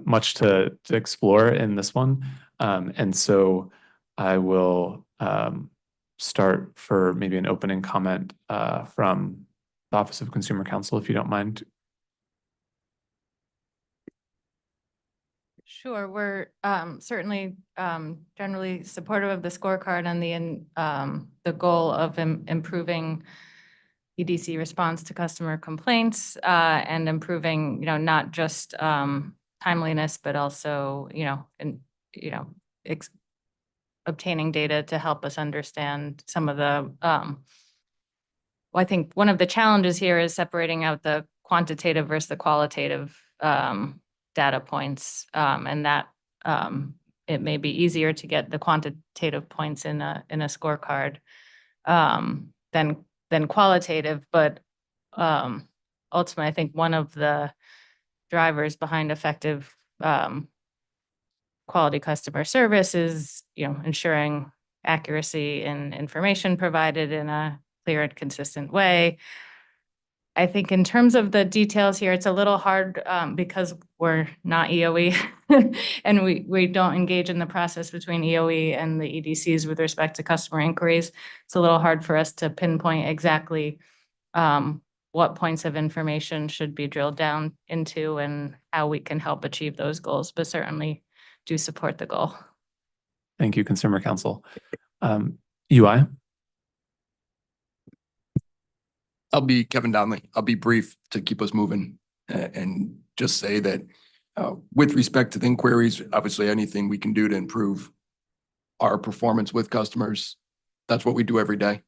much to explore in this one, and so I will start for maybe an opening comment from the Office of Consumer Counsel, if you don't mind. Sure, we're certainly generally supportive of the scorecard and the goal of improving EDC response to customer complaints and improving, not just timeliness, but also, obtaining data to help us understand some of the well, I think one of the challenges here is separating out the quantitative versus the qualitative data points, and that it may be easier to get the quantitative points in a scorecard than qualitative. But ultimately, I think one of the drivers behind effective quality customer service is, ensuring accuracy in information provided in a clear and consistent way. I think in terms of the details here, it's a little hard because we're not EOE and we don't engage in the process between EOE and the EDCs with respect to customer inquiries. It's a little hard for us to pinpoint exactly what points of information should be drilled down into and how we can help achieve those goals, but certainly do support the goal. Thank you, Consumer Counsel. UI? I'll be Kevin Donnelly. I'll be brief to keep us moving and just say that with respect to the inquiries, obviously anything we can do to improve our performance with customers, that's what we do every day.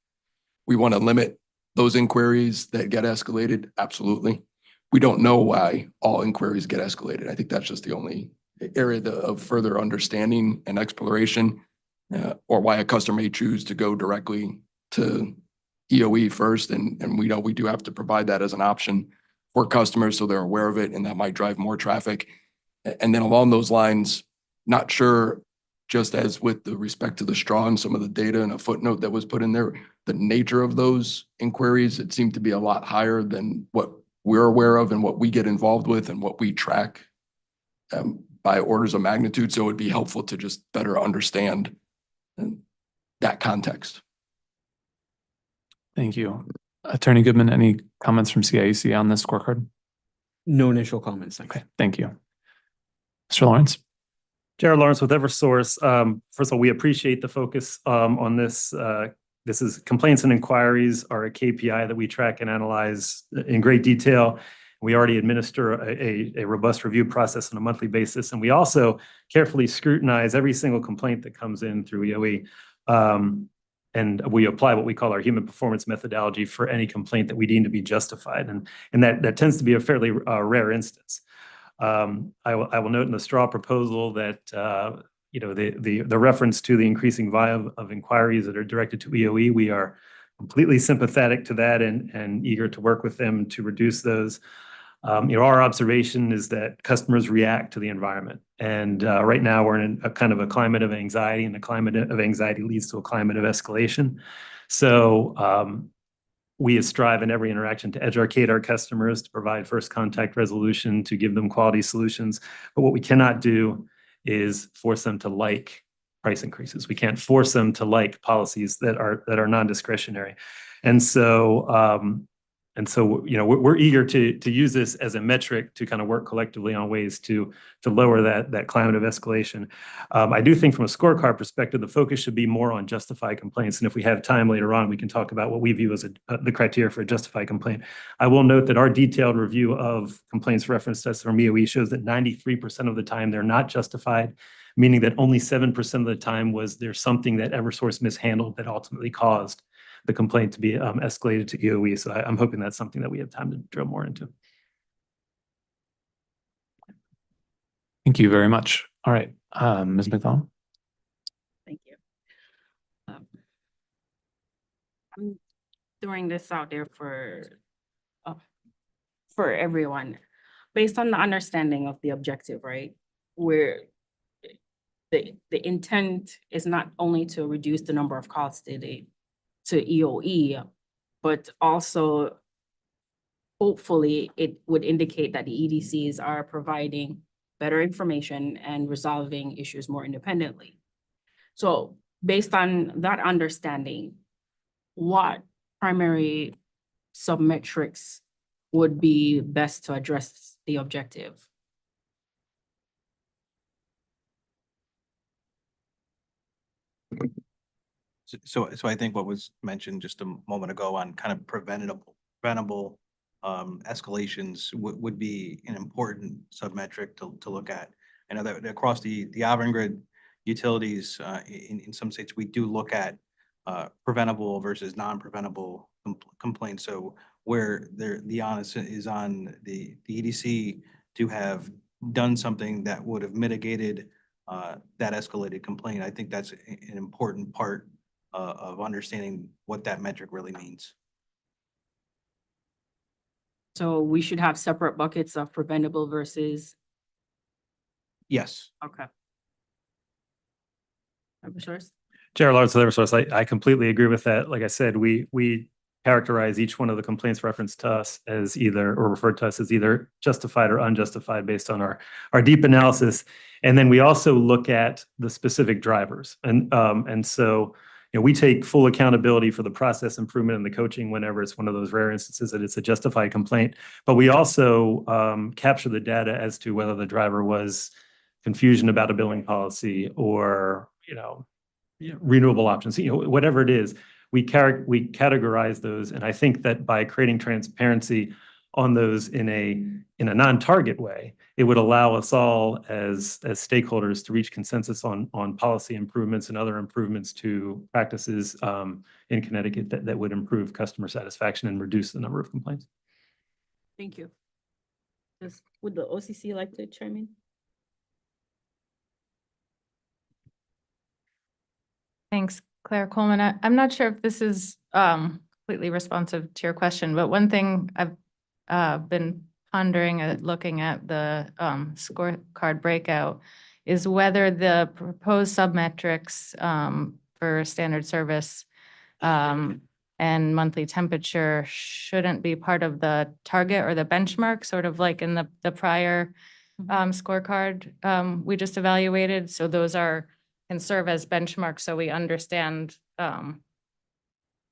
We want to limit those inquiries that get escalated. Absolutely. We don't know why all inquiries get escalated. I think that's just the only area of further understanding and exploration, or why a customer may choose to go directly to EOE first. And we know we do have to provide that as an option for customers so they're aware of it, and that might drive more traffic. And then along those lines, not sure, just as with the respect to the straw and some of the data and a footnote that was put in there, the nature of those inquiries, it seemed to be a lot higher than what we're aware of and what we get involved with and what we track by orders of magnitude. So it'd be helpful to just better understand that context. Thank you. Attorney Goodman, any comments from CIEC on this scorecard? No initial comments. Thanks. Okay, thank you. Mr. Lawrence? Jared Lawrence with Eversource. First of all, we appreciate the focus on this. This is complaints and inquiries are a KPI that we track and analyze in great detail. We already administer a robust review process on a monthly basis. And we also carefully scrutinize every single complaint that comes in through EOE. And we apply what we call our human performance methodology for any complaint that we deem to be justified. And that tends to be a fairly rare instance. I will note in the straw proposal that the reference to the increasing volume of inquiries that are directed to EOE, we are completely sympathetic to that and eager to work with them to reduce those. Our observation is that customers react to the environment. And right now we're in a kind of a climate of anxiety, and the climate of anxiety leads to a climate of escalation. So we strive in every interaction to educate our customers, to provide first contact resolution, to give them quality solutions. But what we cannot do is force them to like price increases. We can't force them to like policies that are non-discretionary. And so we're eager to use this as a metric to kind of work collectively on ways to lower that climate of escalation. I do think from a scorecard perspective, the focus should be more on justified complaints. And if we have time later on, we can talk about what we view as the criteria for a justified complaint. I will note that our detailed review of complaints referenced us from EOE shows that 93% of the time they're not justified, meaning that only 7% of the time was there something that Eversource mishandled that ultimately caused the complaint to be escalated to EOE. So I'm hoping that's something that we have time to drill more into. Thank you very much. All right, Ms. McDonald? Thank you. I'm throwing this out there for everyone. Based on the understanding of the objective, right? Where the intent is not only to reduce the number of calls to EOE, but also hopefully it would indicate that the EDCs are providing better information and resolving issues more independently. So based on that understanding, what primary submetrics would be best to address the objective? So I think what was mentioned just a moment ago on kind of preventable escalations would be an important submetric to look at. I know that across the Avangrid utilities, in some states, we do look at preventable versus non-preventable complaints. So where the onus is on the EDC to have done something that would have mitigated that escalated complaint, I think that's an important part of understanding what that metric really means. So we should have separate buckets of preventable versus, Yes. okay. Eversource? Jared Lawrence with Eversource. I completely agree with that. Like I said, we characterize each one of the complaints referenced to us as either, or referred to us as either justified or unjustified based on our deep analysis. And then we also look at the specific drivers. And so, you know, we take full accountability for the process improvement and the coaching whenever it's one of those rare instances that it's a justified complaint. But we also capture the data as to whether the driver was confusion about a billing policy or, renewable options, whatever it is, we categorize those. And I think that by creating transparency on those in a non-target way, it would allow us all as stakeholders to reach consensus on policy improvements and other improvements to practices in Connecticut that would improve customer satisfaction and reduce the number of complaints. Thank you. Would the OCC like to chime in? Thanks, Claire Coleman. I'm not sure if this is completely responsive to your question, but one thing I've been pondering looking at the scorecard breakout is whether the proposed submetrics for standard service and monthly temperature shouldn't be part of the target or the benchmark, sort of like in the prior scorecard we just evaluated. So those can serve as benchmarks so we understand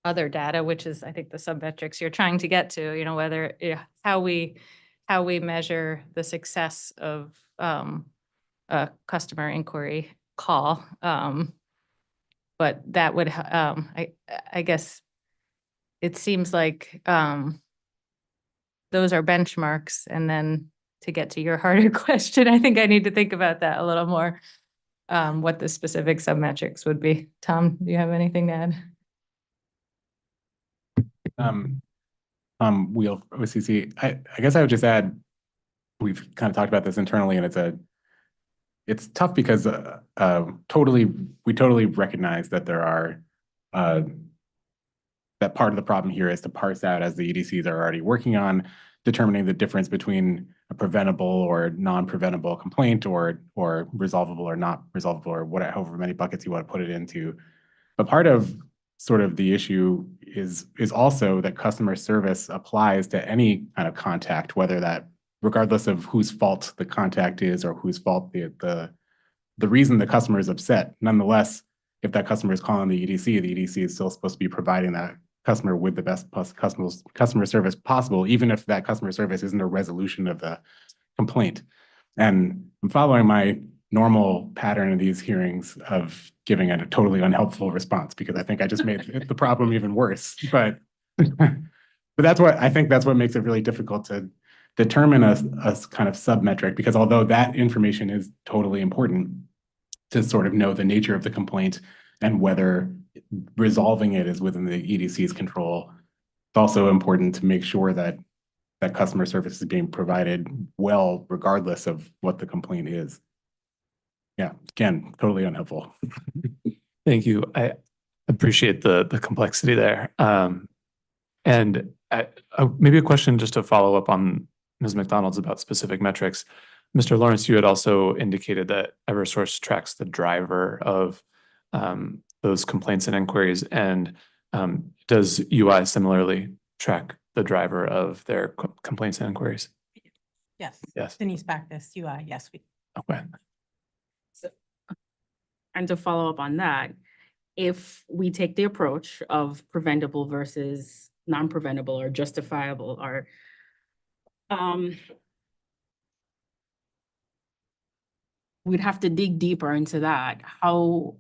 other data, which is, I think, the submetrics you're trying to get to, whether how we measure the success of a customer inquiry call. But that would, I guess, it seems like those are benchmarks. And then to get to your harder question, I think I need to think about that a little more. What the specific submetrics would be. Tom, do you have anything to add? Wheel OCC. I guess I would just add, we've kind of talked about this internally, and it's tough because we totally recognize that there are that part of the problem here is to parse out, as the EDCs are already working on, determining the difference between a preventable or non-preventable complaint or resolvable or not resolvable, or whatever, however many buckets you want to put it into. But part of sort of the issue is also that customer service applies to any kind of contact, whether that, regardless of whose fault the contact is or whose fault the reason the customer is upset. Nonetheless, if that customer is calling the EDC is still supposed to be providing that customer with the best customer service possible, even if that customer service isn't a resolution of the complaint. And I'm following my normal pattern in these hearings of giving a totally unhelpful response, because I think I just made the problem even worse. But that's what I think makes it really difficult to determine a kind of submetric, because although that information is totally important to sort of know the nature of the complaint and whether resolving it is within the EDC's control, it's also important to make sure that customer service is being provided well, regardless of what the complaint is. Yeah, again, totally unhelpful. Thank you. I appreciate the complexity there. And maybe a question just to follow up on Ms. McDonald's about specific metrics. Mr. Lawrence, you had also indicated that Eversource tracks the driver of those complaints and inquiries. And does UI similarly track the driver of their complaints and inquiries? Yes. Yes. Denise Backus, UI, yes. Okay. And to follow up on that, if we take the approach of preventable versus non-preventable or justifiable or we'd have to dig deeper into that. How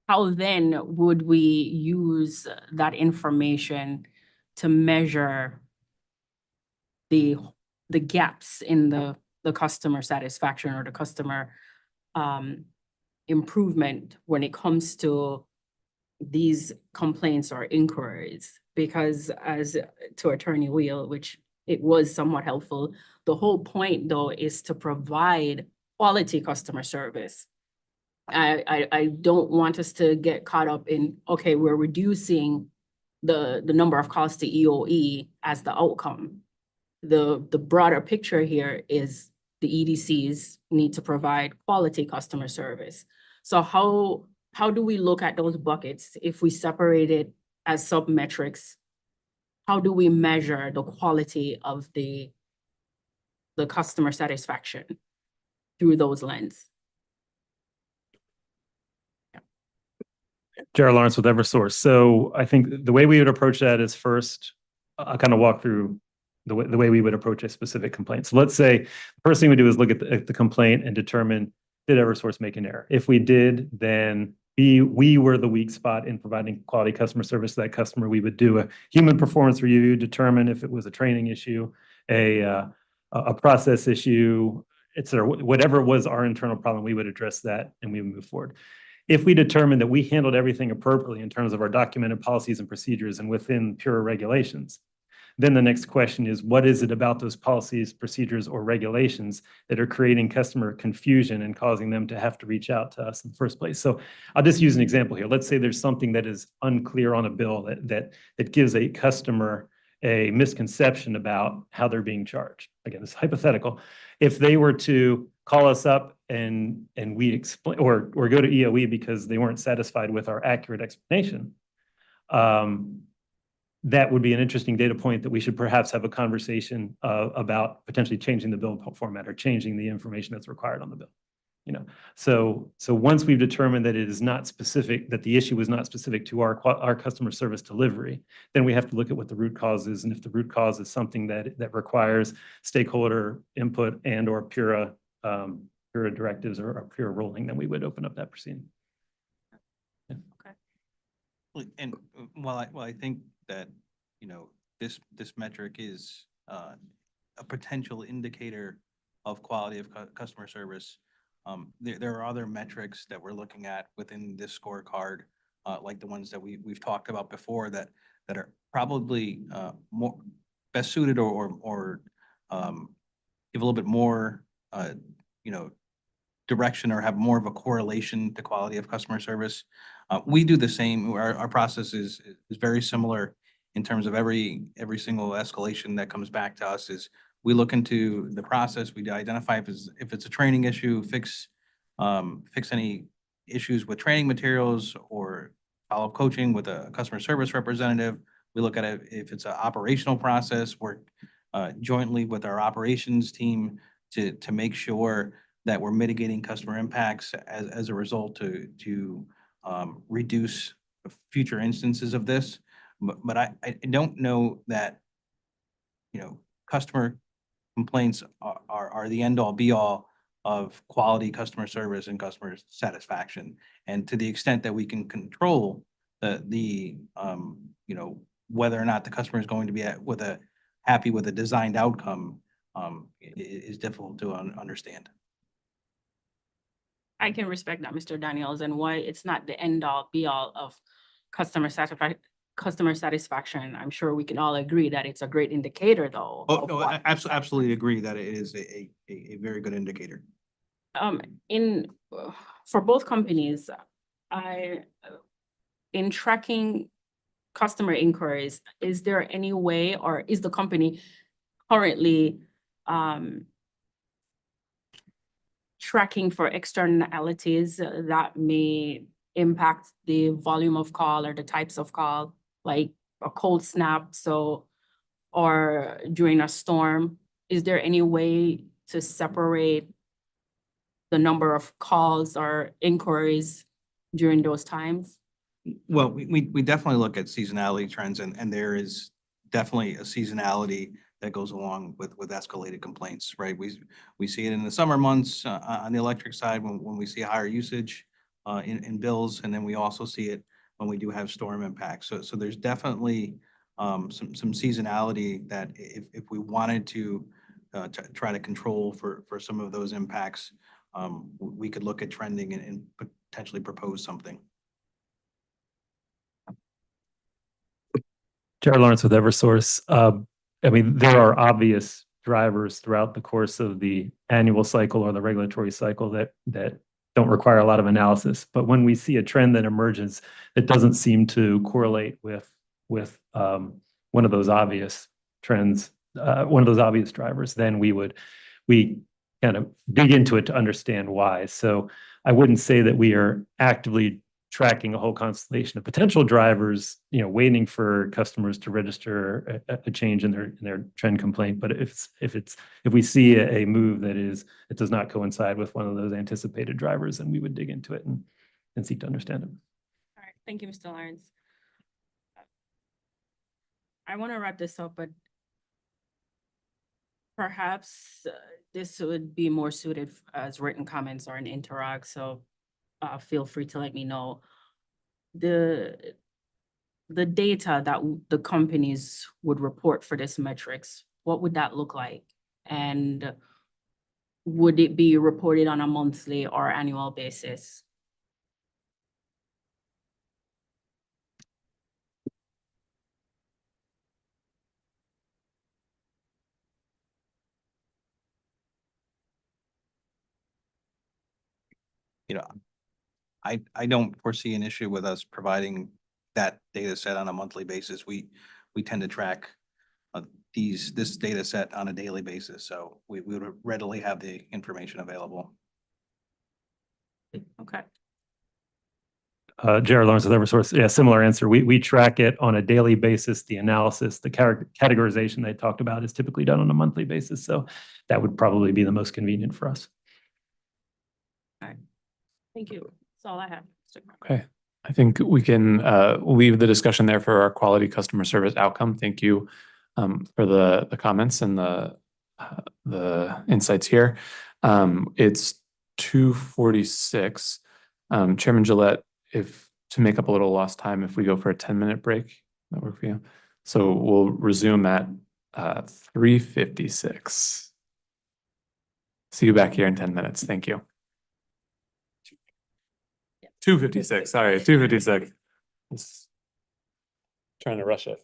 then would we use that information to measure the gaps in the customer satisfaction or the customer improvement when it comes to these complaints or inquiries? Because as to Attorney Wheel, which it was somewhat helpful, the whole point though is to provide quality customer service. I don't want us to get caught up in, okay, we're reducing the number of calls to EOE as the outcome. The broader picture here is the EDCs need to provide quality customer service. So how do we look at those buckets if we separate it as sub-metrics? How do we measure the quality of the customer satisfaction through those lenses? Jared Lawrence with Eversource. So I think the way we would approach that is first, I'll kind of walk through the way we would approach a specific complaint. So let's say the first thing we do is look at the complaint and determine, did Eversource make an error? If we did, then we were the weak spot in providing quality customer service to that customer. We would do a human performance review, determine if it was a training issue, a process issue, et cetera. Whatever was our internal problem, we would address that and we would move forward. If we determine that we handled everything appropriately in terms of our documented policies and procedures and within PURA regulations, then the next question is, what is it about those policies, procedures, or regulations that are creating customer confusion and causing them to have to reach out to us in the first place? So I'll just use an example here. Let's say there's something that is unclear on a bill that gives a customer a misconception about how they're being charged. Again, it's hypothetical. If they were to call us up and we explain, or go to EOE because they weren't satisfied with our accurate explanation, that would be an interesting data point that we should perhaps have a conversation about potentially changing the bill format or changing the information that's required on the bill. You know, so once we've determined that it is not specific, that the issue was not specific to our customer service delivery, then we have to look at what the root cause is, and if the root cause is something that requires stakeholder input and or PURA directives or PURA ruling, then we would open up that proceeding. And while I think that, you know, this metric is a potential indicator of quality of customer service, there are other metrics that we're looking at within this scorecard, like the ones that we've talked about before that are probably more best suited or give a little bit more, you know, direction or have more of a correlation to quality of customer service. We do the same. Our process is very similar in terms of every single escalation that comes back to us is we look into the process. We identify if it's a training issue, fix any issues with training materials or follow-up coaching with a customer service representative. We look at it if it's an operational process, work jointly with our operations team to make sure that we're mitigating customer impacts as a result to reduce future instances of this. But I don't know that, you know, customer complaints are the end all be all of quality customer service and customer satisfaction. And to the extent that we can control the you know, whether or not the customer is going to be happy with a designed outcome is difficult to understand. I can respect that, Mr. Daniels, and why it's not the end all be all of customer satisfaction. I'm sure we can all agree that it's a great indicator though. Oh, of no, what- I absolutely agree that it is a very good indicator. For both companies, in tracking customer inquiries, is there any way, or is the company currently tracking for externalities that may impact the volume of call or the types of call, like a cold snap, or during a storm? Is there any way to separate the number of calls or inquiries during those times? Well, we definitely look at seasonality trends and there is definitely a seasonality that goes along with escalated complaints, right? We see it in the summer months on the electric side when we see higher usage in bills, and then we also see it when we do have storm impacts. So there's definitely some seasonality that if we wanted to try to control for some of those impacts, we could look at trending and potentially propose something. Jared Lawrence with Eversource. I mean, there are obvious drivers throughout the course of the annual cycle or the regulatory cycle that don't require a lot of analysis. But when we see a trend that emerges, it doesn't seem to correlate with one of those obvious trends, one of those obvious drivers, then we kind of dig into it to understand why. So I wouldn't say that we are actively tracking a whole constellation of potential drivers, waiting for customers to register a change in their trend complaint. But if we see a move it does not coincide with one of those anticipated drivers, then we would dig into it and seek to understand them. All right, thank you, Mr. Lawrence. I want to wrap this up, but perhaps this would be more suited as written comments or an interact, so feel free to let me know. The data that the companies would report for this metrics, what would that look like? And would it be reported on a monthly or annual basis? I don't foresee an issue with us providing that data set on a monthly basis. We tend to track this data set on a daily basis, so we would readily have the information available. Okay. Jared Lawrence with Eversource. Yeah, similar answer. We track it on a daily basis. The analysis, the categorization they talked about is typically done on a monthly basis. So that would probably be the most convenient for us. All right. Thank you. That's all I have. Okay. I think we can leave the discussion there for our quality customer service outcome. Thank you for the comments and the insights here. It's 2:46. Chairman Gillette, to make up a little lost time, if we go for a 10-minute break, that work for you? So we'll resume at 3:56. See you back here in 10 minutes. Thank you. 2:56, sorry, 2:56. Just trying to rush it.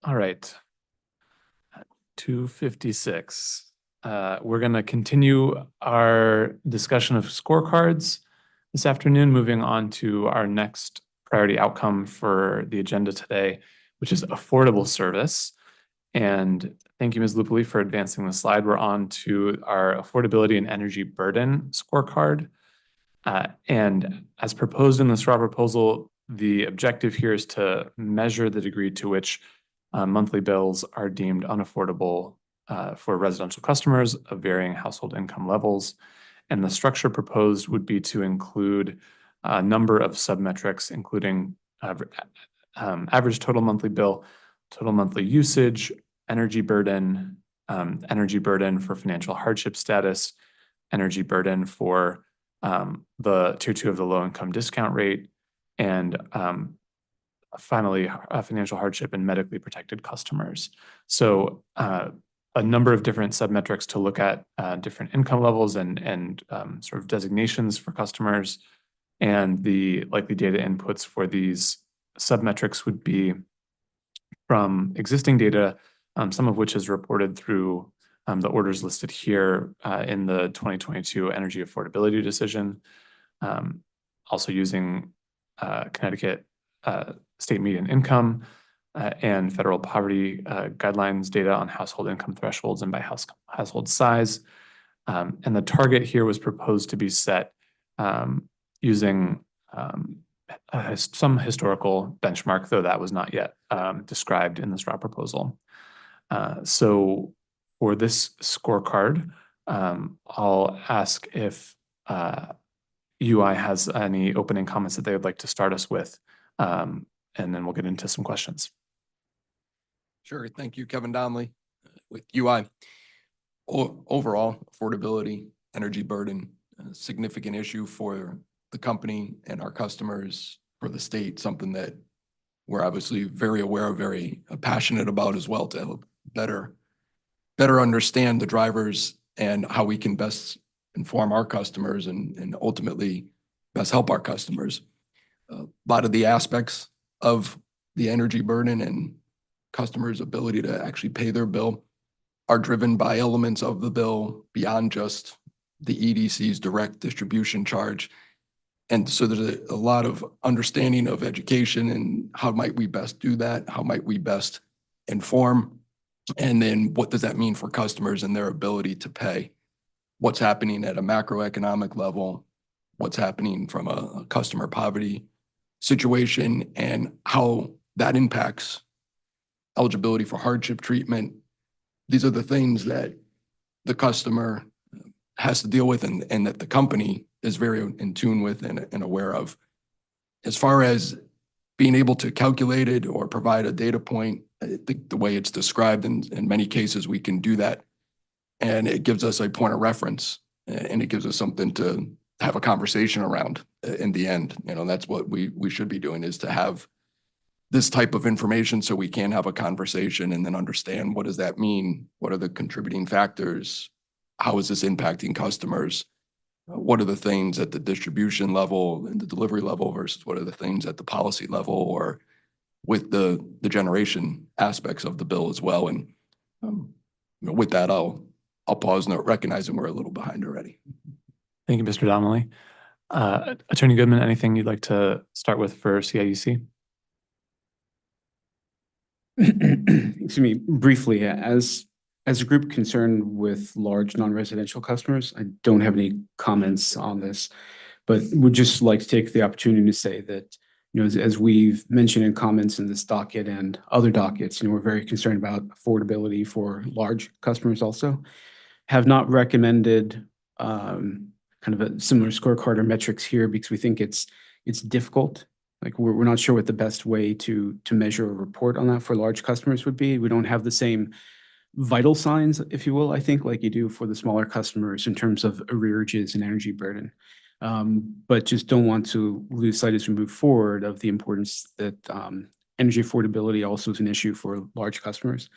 All right. 2:56. We're going to continue our discussion of scorecards this afternoon, moving on to our next priority outcome for the agenda today, which is affordable service. And thank you, Ms. Lupoli, for advancing the slide. We're on to our affordability and energy burden scorecard. And as proposed in the straw proposal, the objective here is to measure the degree to which monthly bills are deemed unaffordable for residential customers of varying household income levels. And the structure proposed would be to include a number of submetrics, including average total monthly bill, total monthly usage, energy burden for financial hardship status, energy burden for the tier 2 of the low income discount rate, and finally, financial hardship and medically protected customers. So a number of different submetrics to look at different income levels and sort of designations for customers. And the likely data inputs for these submetrics would be from existing data, some of which is reported through the orders listed here in the 2022 energy affordability decision. Also using Connecticut state median income and federal poverty guidelines data on household income thresholds and by household size. And the target here was proposed to be set using some historical benchmark, though that was not yet described in the straw proposal. So for this scorecard, I'll ask if UI has any opening comments that they would like to start us with, and then we'll get into some questions. Sure. Thank you, Kevin Donnelly with UI. Overall, affordability, energy burden, a significant issue for the company and our customers, for the state, something that we're obviously very aware of, very passionate about as well, to help better understand the drivers and how we can best inform our customers and ultimately best help our customers. A lot of the aspects of the energy burden and customers' ability to actually pay their bill are driven by elements of the bill beyond just the EDC's direct distribution charge. And so there's a lot of understanding of education and how might we best do that? How might we best inform? And then what does that mean for customers and their ability to pay? What's happening at a macroeconomic level? What's happening from a customer poverty situation, and how that impacts eligibility for hardship treatment? These are the things that the customer has to deal with and that the company is very in tune with and aware of. As far as being able to calculate it or provide a data point, I think the way it's described in many cases, we can do that. And it gives us a point of reference, and it gives us something to have a conversation around in the end. You know, that's what we should be doing, is to have this type of information so we can have a conversation and then understand, what does that mean? What are the contributing factors? How is this impacting customers? What are the things at the distribution level and the delivery level versus what are the things at the policy level or with the generation aspects of the bill as well? And with that, I'll pause, note recognizing we're a little behind already. Thank you, Mr. Donnelly. Attorney Goodman, anything you'd like to start with for CIUC? Excuse me, briefly, as a group concerned with large non-residential customers, I don't have any comments on this, but would just like to take the opportunity to say that, you know, as we've mentioned in comments in this docket and other dockets, you know, we're very concerned about affordability for large customers also. Have not recommended kind of a similar scorecard or metrics here because we think it's difficult. Like we're not sure what the best way to measure or report on that for large customers would be. We don't have the same vital signs, if you will, I think, like you do for the smaller customers in terms of arrearages and energy burden. But just don't want to lose sight as we move forward of the importance that energy affordability also is an issue for large customers.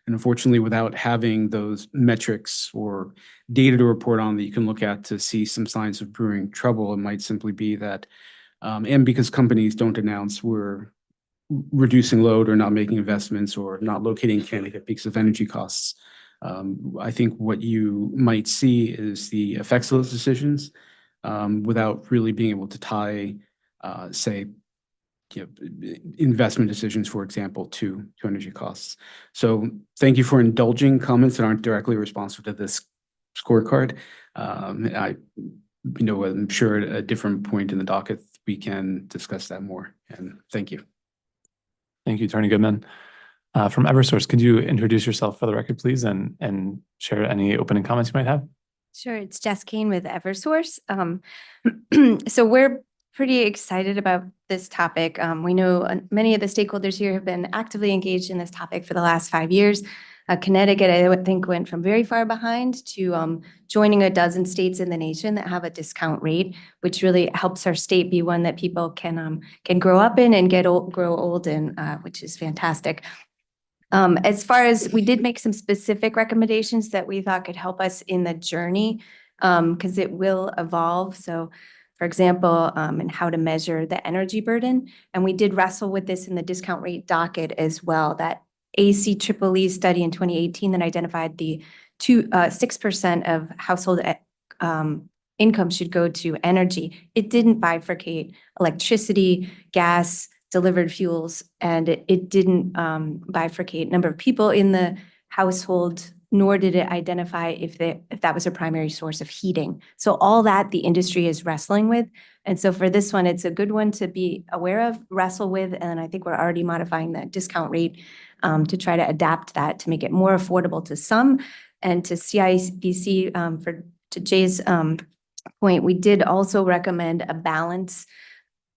And unfortunately, without having those metrics or data to report on that you can look at to see some signs of brewing trouble, it might simply be that, and because companies don't announce we're reducing load or not making investments or not locating Connecticut because of energy costs. I think what you might see is the effects of those decisions without really being able to tie, say, investment decisions, for example, to energy costs. So thank you for indulging comments that aren't directly responsive to this scorecard. I'm sure at a different point in the docket, we can discuss that more. And thank you. Thank you, Attorney Goodman. From Eversource, could you introduce yourself for the record, please, and share any opening comments you might have? Sure, it's Jess Kane with Eversource. So we're pretty excited about this topic. We know many of the stakeholders here have been actively engaged in this topic for the last 5 years. Connecticut, I would think, went from very far behind to joining a dozen states in the nation that have a discount rate, which really helps our state be one that people can grow up in and grow old in, which is fantastic. As far as we did make some specific recommendations that we thought could help us in the journey, because it will evolve. So, for example, and how to measure the energy burden. And we did wrestle with this in the discount rate docket as well. That ACEEE study in 2018 that identified the 6% of household income should go to energy. It didn't bifurcate electricity, gas, delivered fuels, and it didn't bifurcate number of people in the household, nor did it identify if that was a primary source of heating. So all that the industry is wrestling with. And so for this one, it's a good one to be aware of, wrestle with, and I think we're already modifying the discount rate to try to adapt that to make it more affordable to some. And to CIBC, to Jay's point, we did also recommend a balance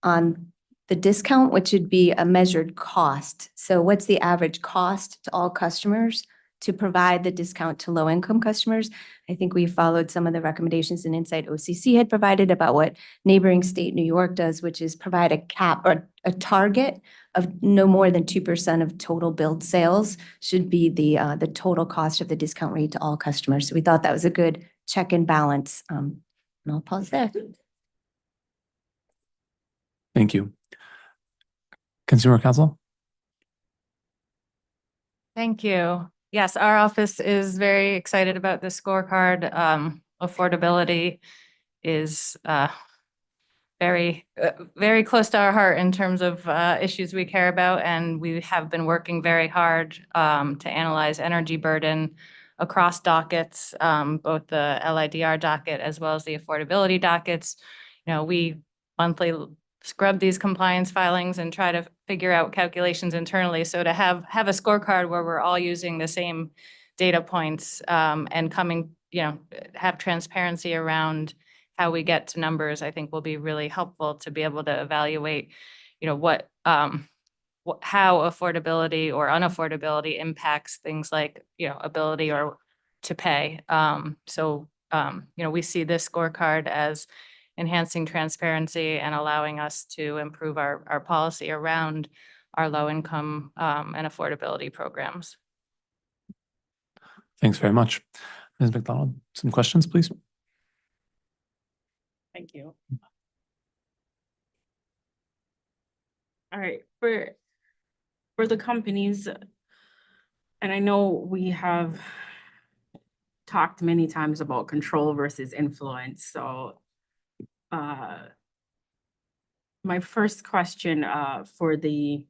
on the discount, which would be a measured cost. So what's the average cost to all customers to provide the discount to low-income customers? I think we followed some of the recommendations and insight OCC had provided about what neighboring state New York does, which is provide a cap or a target of no more than 2% of total billed sales should be the total cost of the discount rate to all customers. So we thought that was a good check and balance. And I'll pause there. Thank you. Consumer Counsel? Thank you. Yes, our office is very excited about this scorecard. Affordability is very close to our heart in terms of issues we care about, and we have been working very hard to analyze energy burden across dockets, both the LIDR docket as well as the affordability dockets. We monthly scrub these compliance filings and try to figure out calculations internally. So to have a scorecard where we're all using the same data points and have transparency around how we get to numbers, I think will be really helpful to be able to evaluate, how affordability or unaffordability impacts things like, ability or to pay. We see this scorecard as enhancing transparency and allowing us to improve our policy around our low income and affordability programs. Thanks very much. Ms. McDonald, some questions, please. Thank you. All right, for the companies, and I know we have talked many times about control versus influence. So my first question for the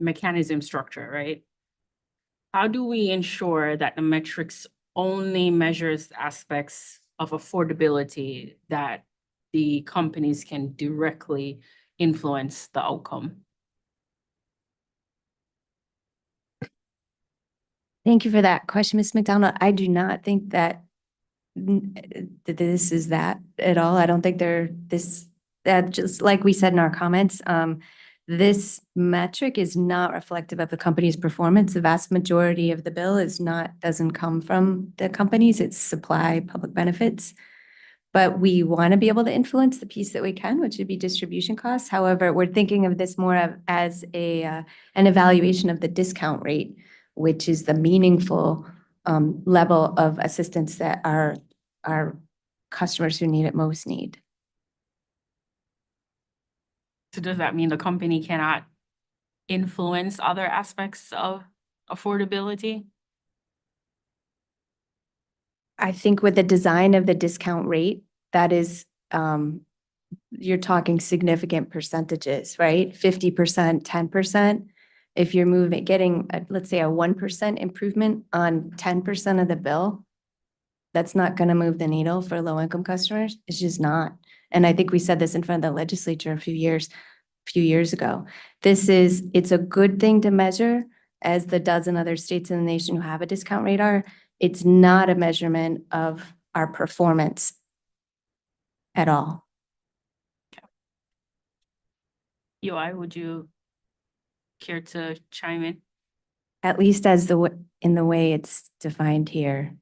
mechanism structure, right? How do we ensure that the metrics only measures aspects of affordability that the companies can directly influence the outcome? Thank you for that question, Ms. McDonald. I do not think that this is that at all. I don't think that just like we said in our comments, this metric is not reflective of the company's performance. The vast majority of the bill doesn't come from the companies, it's supply public benefits. But we want to be able to influence the piece that we can, which would be distribution costs. However, we're thinking of this more as an evaluation of the discount rate, which is the meaningful level of assistance that our customers who need it most need. So does that mean the company cannot influence other aspects of affordability? I think with the design of the discount rate, that is, you're talking significant percentages, right? 50%, 10%. If you're getting, let's say, a 1% improvement on 10% of the bill, that's not going to move the needle for low-income customers. It's just not. And I think we said this in front of the legislature a few years ago. It's a good thing to measure, as the dozen other states in the nation who have a discount rate are. It's not a measurement of our performance at all. UI, would you care to chime in? At least as in the way it's defined here.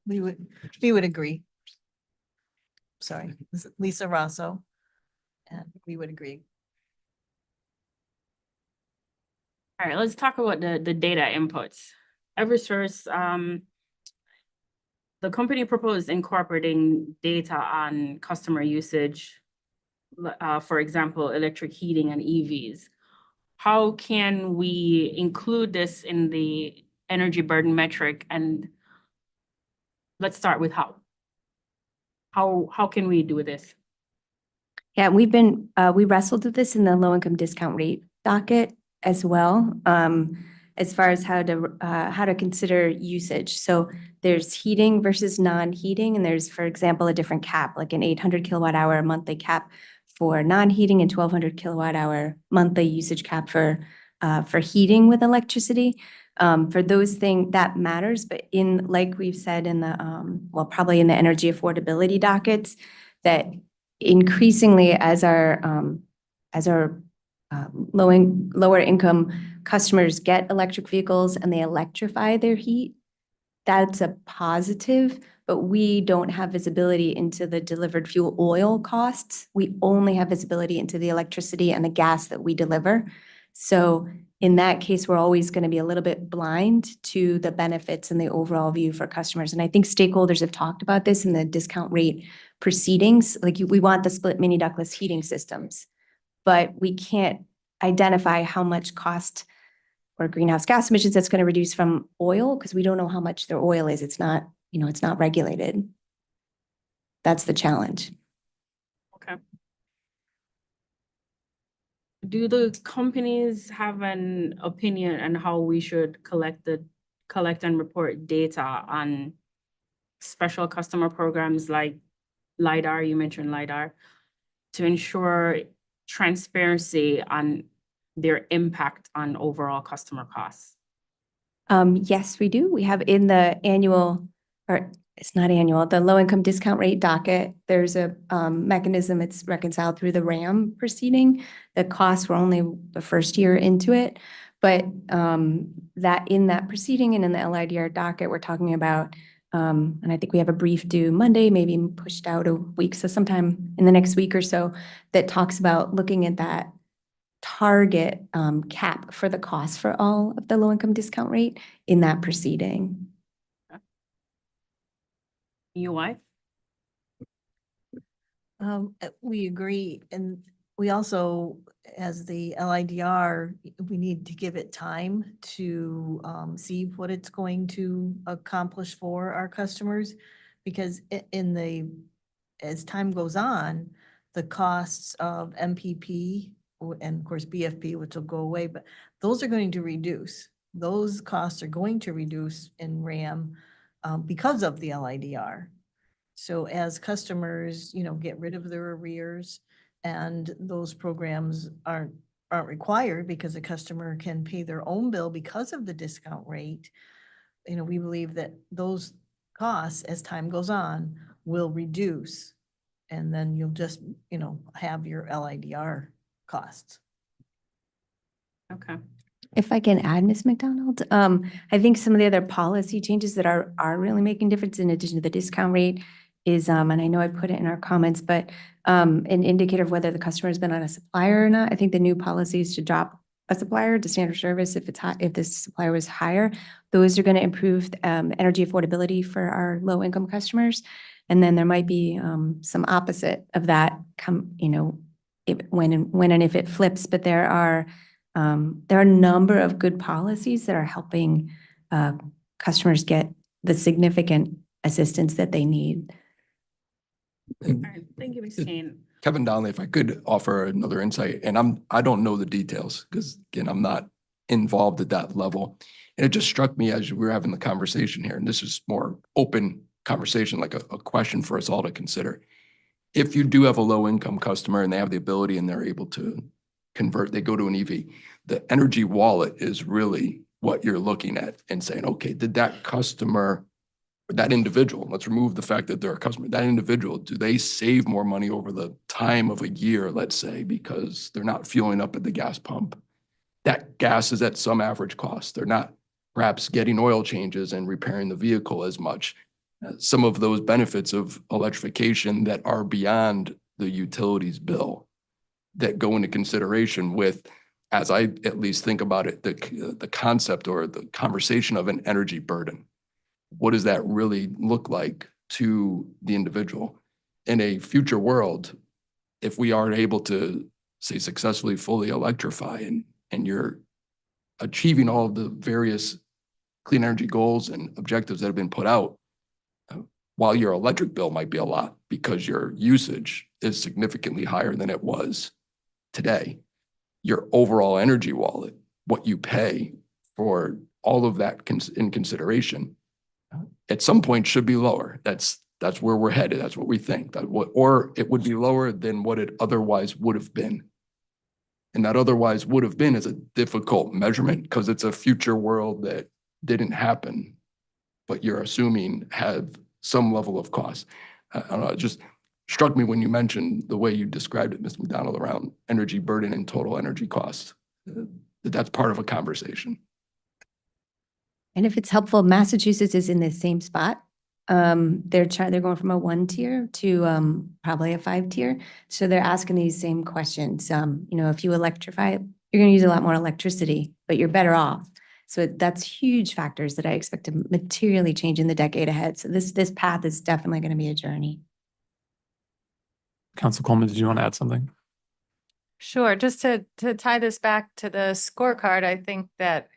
We would agree. Sorry, this is Lisa Rosso, and we would agree. All right, let's talk about the data inputs. Eversource, the company proposed incorporating data on customer usage, for example, electric heating and EVs. How can we include this in the energy burden metric? And let's start with how. How can we do this? Yeah, we wrestled with this in the low-income discount rate docket as well, as far as how to consider usage. So there's heating versus non-heating, and there's, for example, a different cap, like an 800 kilowatt hour monthly cap for non-heating and 1200 kilowatt hour monthly usage cap for heating with electricity. For those things that matters, but like we've said in the, probably in the energy affordability dockets, that increasingly as our lower income customers get electric vehicles and they electrify their heat, that's a positive, but we don't have visibility into the delivered fuel oil costs. We only have visibility into the electricity and the gas that we deliver. So in that case, we're always going to be a little bit blind to the benefits and the overall view for customers. And I think stakeholders have talked about this in the discount rate proceedings. Like we want the split mini ductless heating systems, but we can't identify how much cost or greenhouse gas emissions that's going to reduce from oil, because we don't know how much their oil is. It's not, it's not regulated. That's the challenge. Okay. Do the companies have an opinion on how we should collect and report data on special customer programs like LiDAR? You mentioned LiDAR, to ensure transparency on their impact on overall customer costs. Yes, we do. We have in the annual, or it's not annual, the low-income discount rate docket, there's a mechanism, it's reconciled through the RAM proceeding. The costs were only the first year into it, but that in that proceeding and in the LIDR docket, we're talking about, and I think we have a brief due Monday, maybe pushed out a week, so sometime in the next week or so, that talks about looking at that target cap for the cost for all of the low-income discount rate in that proceeding. UI? We agree, and we also, as the LIDR, we need to give it time to see what it's going to accomplish for our customers, because as time goes on, the costs of MPP and of course BFP, which will go away, but those are going to reduce. Those costs are going to reduce in RAM because of the LIDR. So as customers, get rid of their arrears, and those programs aren't required because the customer can pay their own bill because of the discount rate, we believe that those costs, as time goes on, will reduce. And then you'll just, have your LIDR costs. Okay. If I can add, Ms. McDonald, I think some of the other policy changes that are really making difference in addition to the discount rate is, and I know I put it in our comments, but an indicator of whether the customer has been on a supplier or not. I think the new policy is to drop a supplier to standard service if it's high, if the supplier was higher. Those are going to improve energy affordability for our low income customers. And then there might be some opposite of that when and if it flips, but there are a number of good policies that are helping customers get the significant assistance that they need. All right, thank you, Ms. Kane. Kevin Donnelly, if I could offer another insight, and I don't know the details because again, I'm not involved at that level. And it just struck me as we were having the conversation here, and this is more open conversation, like a question for us all to consider. If you do have a low income customer and they have the ability and they're able to convert, they go to an EV, the energy wallet is really what you're looking at and saying, okay, did that customer, that individual, let's remove the fact that they're a customer, that individual, do they save more money over the time of a year, let's say, because they're not fueling up at the gas pump? That gas is at some average cost. They're not perhaps getting oil changes and repairing the vehicle as much. Some of those benefits of electrification that are beyond the utilities bill that go into consideration with, as I at least think about it, the concept or the conversation of an energy burden. What does that really look like to the individual? In a future world, if we are able to, say, successfully fully electrify and you're achieving all of the various clean energy goals and objectives that have been put out, while your electric bill might be a lot because your usage is significantly higher than it was today, your overall energy wallet, what you pay for all of that in consideration, at some point should be lower. That's where we're headed. That's what we think. Or it would be lower than what it otherwise would have been. And that otherwise would have been is a difficult measurement because it's a future world that didn't happen, but you're assuming have some level of cost. I don't know, it just struck me when you mentioned the way you described it, Ms. McDonald, around energy burden and total energy costs. That's part of a conversation. And if it's helpful, Massachusetts is in the same spot. They're going from a 1 tier to probably a 5 tier. So they're asking these same questions. If you electrify, you're going to use a lot more electricity, but you're better off. So that's huge factors that I expect to materially change in the decade ahead. So this path is definitely going to be a journey. Council Coleman, did you want to add something? Sure, just to tie this back to the scorecard, I think that,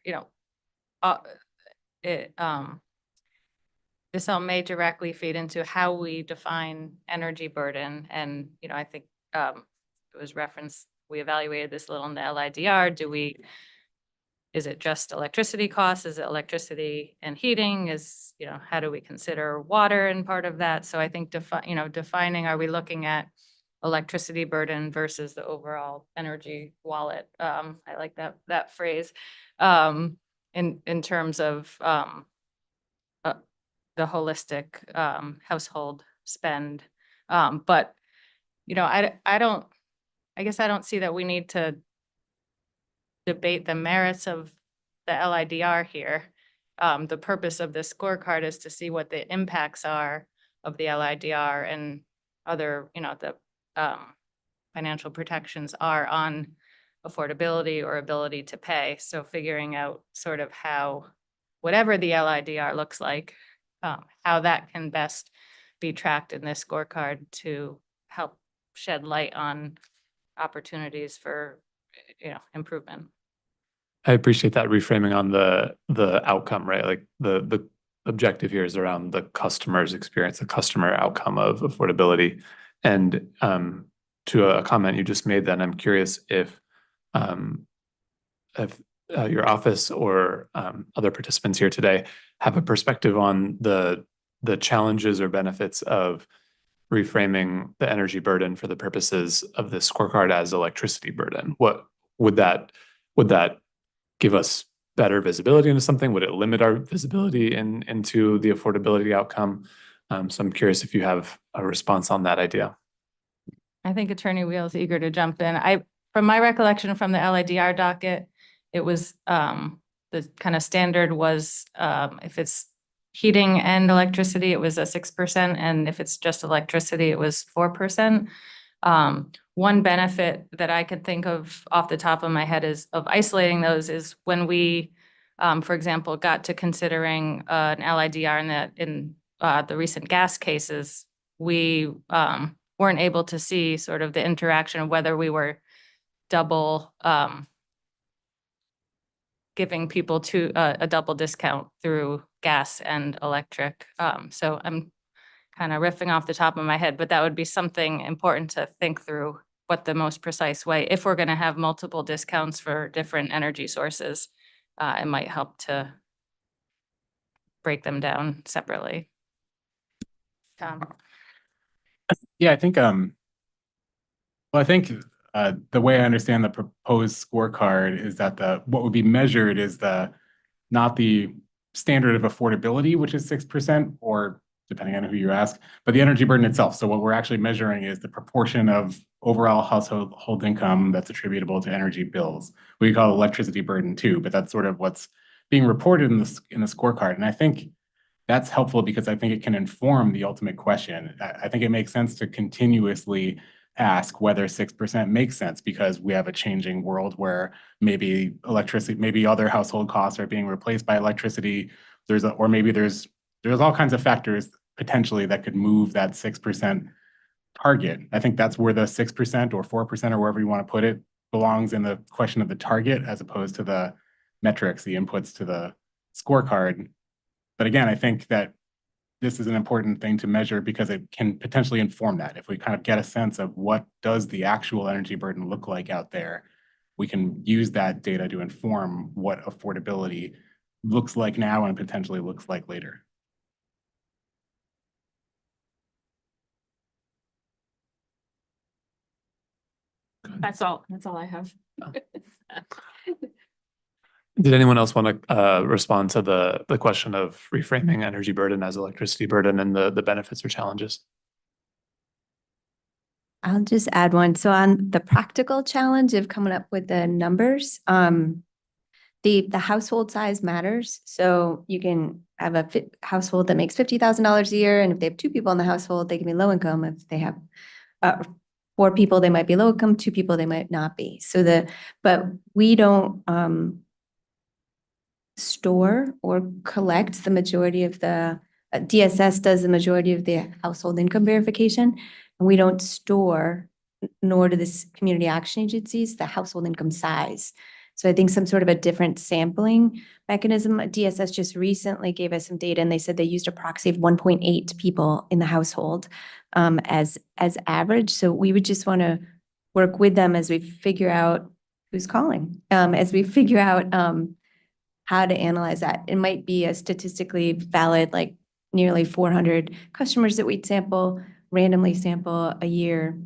this all may directly feed into how we define energy burden. And, I think it was referenced, we evaluated this a little in the LIDR. Is it just electricity costs? Is it electricity and heating? How do we consider water in part of that? So I think defining, are we looking at electricity burden versus the overall energy wallet? I like that phrase in terms of the holistic household spend. But I guess I don't see that we need to debate the merits of the LIDR here. The purpose of this scorecard is to see what the impacts are of the LIDR and other, the financial protections are on affordability or ability to pay. So figuring out sort of how, whatever the LIDR looks like, how that can best be tracked in this scorecard to help shed light on opportunities for, improvement. I appreciate that reframing on the outcome, right? Like the objective here is around the customer's experience, the customer outcome of affordability. And to a comment you just made, then I'm curious if your office or other participants here today have a perspective on the challenges or benefits of reframing the energy burden for the purposes of this scorecard as electricity burden. What would that give us better visibility into something? Would it limit our visibility into the affordability outcome? So I'm curious if you have a response on that idea. I think Attorney Wheel is eager to jump in. From my recollection from the LIDR docket, it was the kind of standard was if it's heating and electricity, it was a 6%, and if it's just electricity, it was 4%. One benefit that I could think of off the top of my head is of isolating those is when we, for example, got to considering an LIDR in the recent gas cases, we weren't able to see sort of the interaction of whether we were double giving people a double discount through gas and electric. So I'm kind of riffing off the top of my head, but that would be something important to think through, what the most precise way, if we're going to have multiple discounts for different energy sources, it might help to break them down separately. Tom? Yeah, I think, well, I think the way I understand the proposed scorecard is that what would be measured is not the standard of affordability, which is 6%, or depending on who you ask, but the energy burden itself. So what we're actually measuring is the proportion of overall household income that's attributable to energy bills. We call it electricity burden too, but that's sort of what's being reported in the scorecard. And I think that's helpful because I think it can inform the ultimate question. I think it makes sense to continuously ask whether 6% makes sense, because we have a changing world where maybe other household costs are being replaced by electricity. Or maybe there's all kinds of factors potentially that could move that 6% target. I think that's where the 6% or 4% or wherever you want to put it belongs in the question of the target, as opposed to the metrics, the inputs to the scorecard. But again, I think that this is an important thing to measure because it can potentially inform that. If we kind of get a sense of what does the actual energy burden look like out there, we can use that data to inform what affordability looks like now and potentially looks like later. That's all I have. Did anyone else want to respond to the question of reframing energy burden as electricity burden and the benefits or challenges? I'll just add one. So on the practical challenge of coming up with the numbers, the household size matters. So you can have a household that makes $50,000 a year, and if they have 2 people in the household, they can be low income. If they have 4 people, they might be low income. 2 people, they might not be. But we don't store or collect the majority of the DSS does the majority of the household income verification, and we don't store, nor do the community action agencies, the household income size. So I think some sort of a different sampling mechanism. DSS just recently gave us some data, and they said they used a proxy of 1.8 people in the household as average. So we would just want to work with them as we figure out who's calling, as we figure out how to analyze that. It might be a statistically valid, like nearly 400 customers that we'd randomly sample a year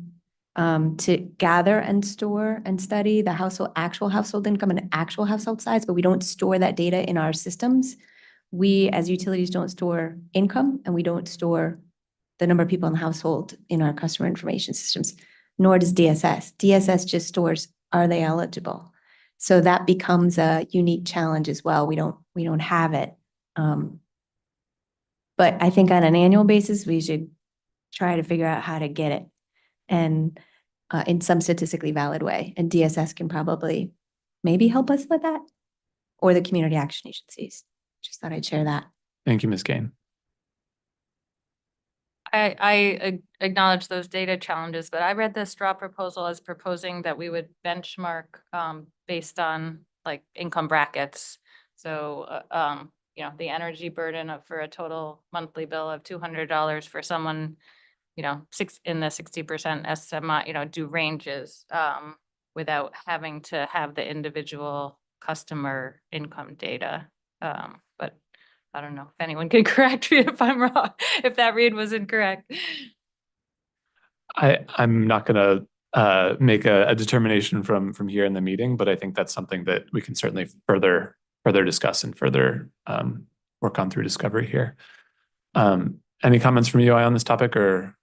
to gather and store and study the actual household income and actual household size, but we don't store that data in our systems. We, as utilities, don't store income, and we don't store the number of people in the household in our customer information systems, nor does DSS. DSS just stores, are they eligible? So that becomes a unique challenge as well. We don't have it. But I think on an annual basis, we should try to figure out how to get it, and in some statistically valid way. And DSS can probably maybe help us with that, or the community action agencies. Just thought I'd share that. Thank you, Ms. Kane. I acknowledge those data challenges, but I read the straw proposal as proposing that we would benchmark based on like income brackets. So, the energy burden for a total monthly bill of $200 for someone, in the 60% SMI, do ranges without having to have the individual customer income data. But I don't know if anyone can correct me if I'm wrong, if that read was incorrect. I'm not going to make a determination from here in the meeting, but I think that's something that we can certainly further discuss and further work on through discovery here. Any comments from UI on this topic, or?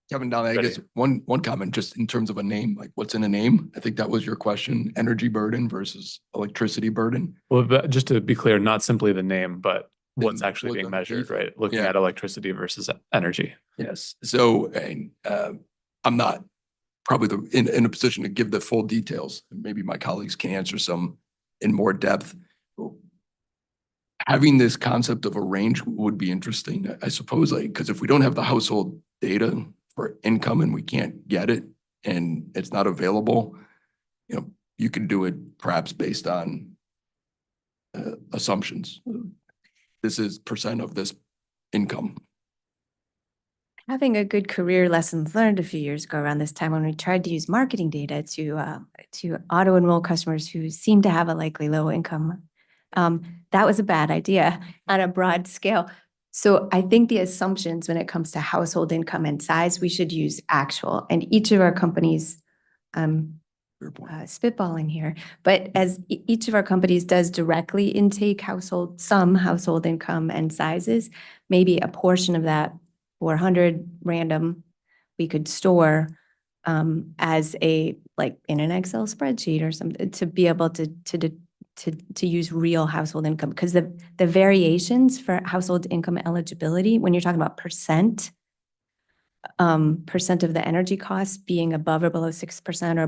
Kevin, Donnelly, I guess one comment just in terms of a name, like what's in a name? I think that was your question, energy burden versus electricity burden. Well, but just to be clear, not simply the name, but what's actually being measured, right? Looking at electricity versus energy. Yes. So, and I'm not probably in a position to give the full details. Maybe my colleagues can answer some in more depth. Having this concept of a range would be interesting, I suppose, because if we don't have the household data for income and we can't get it and it's not available, you can do it perhaps based on assumptions. This is percent of this income. Having a good career lessons learned a few years ago around this time when we tried to use marketing data to auto enroll customers who seem to have a likely low income. That was a bad idea on a broad scale. So I think the assumptions when it comes to household income and size, we should use actual, and each of our companies, spitballing here, but as each of our companies does directly intake some household income and sizes, maybe a portion of that 400 random we could store as like in an Excel spreadsheet or something to be able to use real household income, because the variations for household income eligibility, when you're talking about percent of the energy costs being above or below 6% or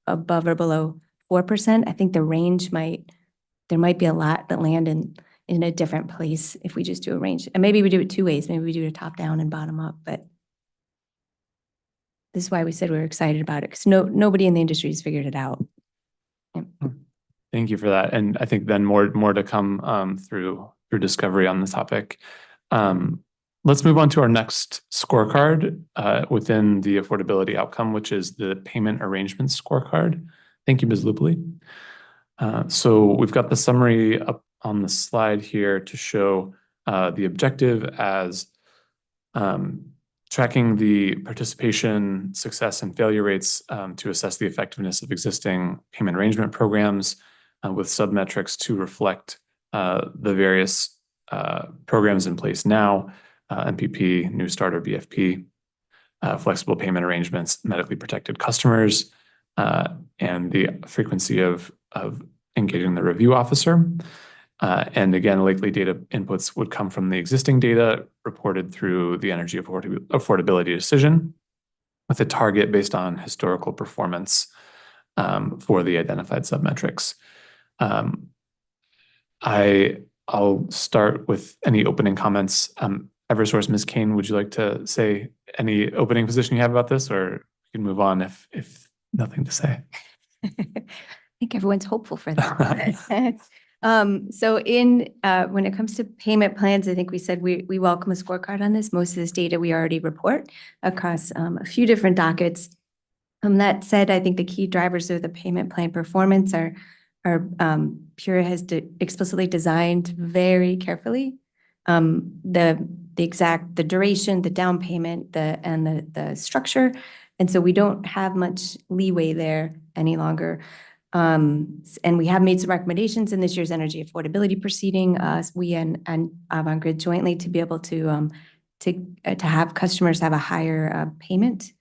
above or below 4%, I think the range there might be a lot that land in a different place if we just do a range. And maybe we do it two ways. Maybe we do it top down and bottom up, but this is why we said we were excited about it, because nobody in the industry has figured it out. Thank you for that. And I think then more to come through discovery on the topic. Let's move on to our next scorecard within the affordability outcome, which is the payment arrangement scorecard. Thank you, Ms. Lubley. So we've got the summary up on the slide here to show the objective as tracking the participation, success, and failure rates to assess the effectiveness of existing payment arrangement programs with submetrics to reflect the various programs in place now, MPP, New Start or BFP, flexible payment arrangements, medically protected customers, and the frequency of engaging the review officer. And again, likely data inputs would come from the existing data reported through the energy affordability decision with a target based on historical performance for the identified submetrics. I'll start with any opening comments. Eversource, Ms. Kane, would you like to say any opening position you have about this, or we can move on if nothing to say? I think everyone's hopeful for that. So when it comes to payment plans, I think we said we welcome a scorecard on this. Most of this data we already report across a few different dockets. That said, I think the key drivers of the payment plan performance are Pura has explicitly designed very carefully the duration, the down payment, and the structure. And so we don't have much leeway there any longer. And we have made some recommendations in this year's energy affordability proceeding, we and Avangrid jointly, to be able to have customers have a higher payment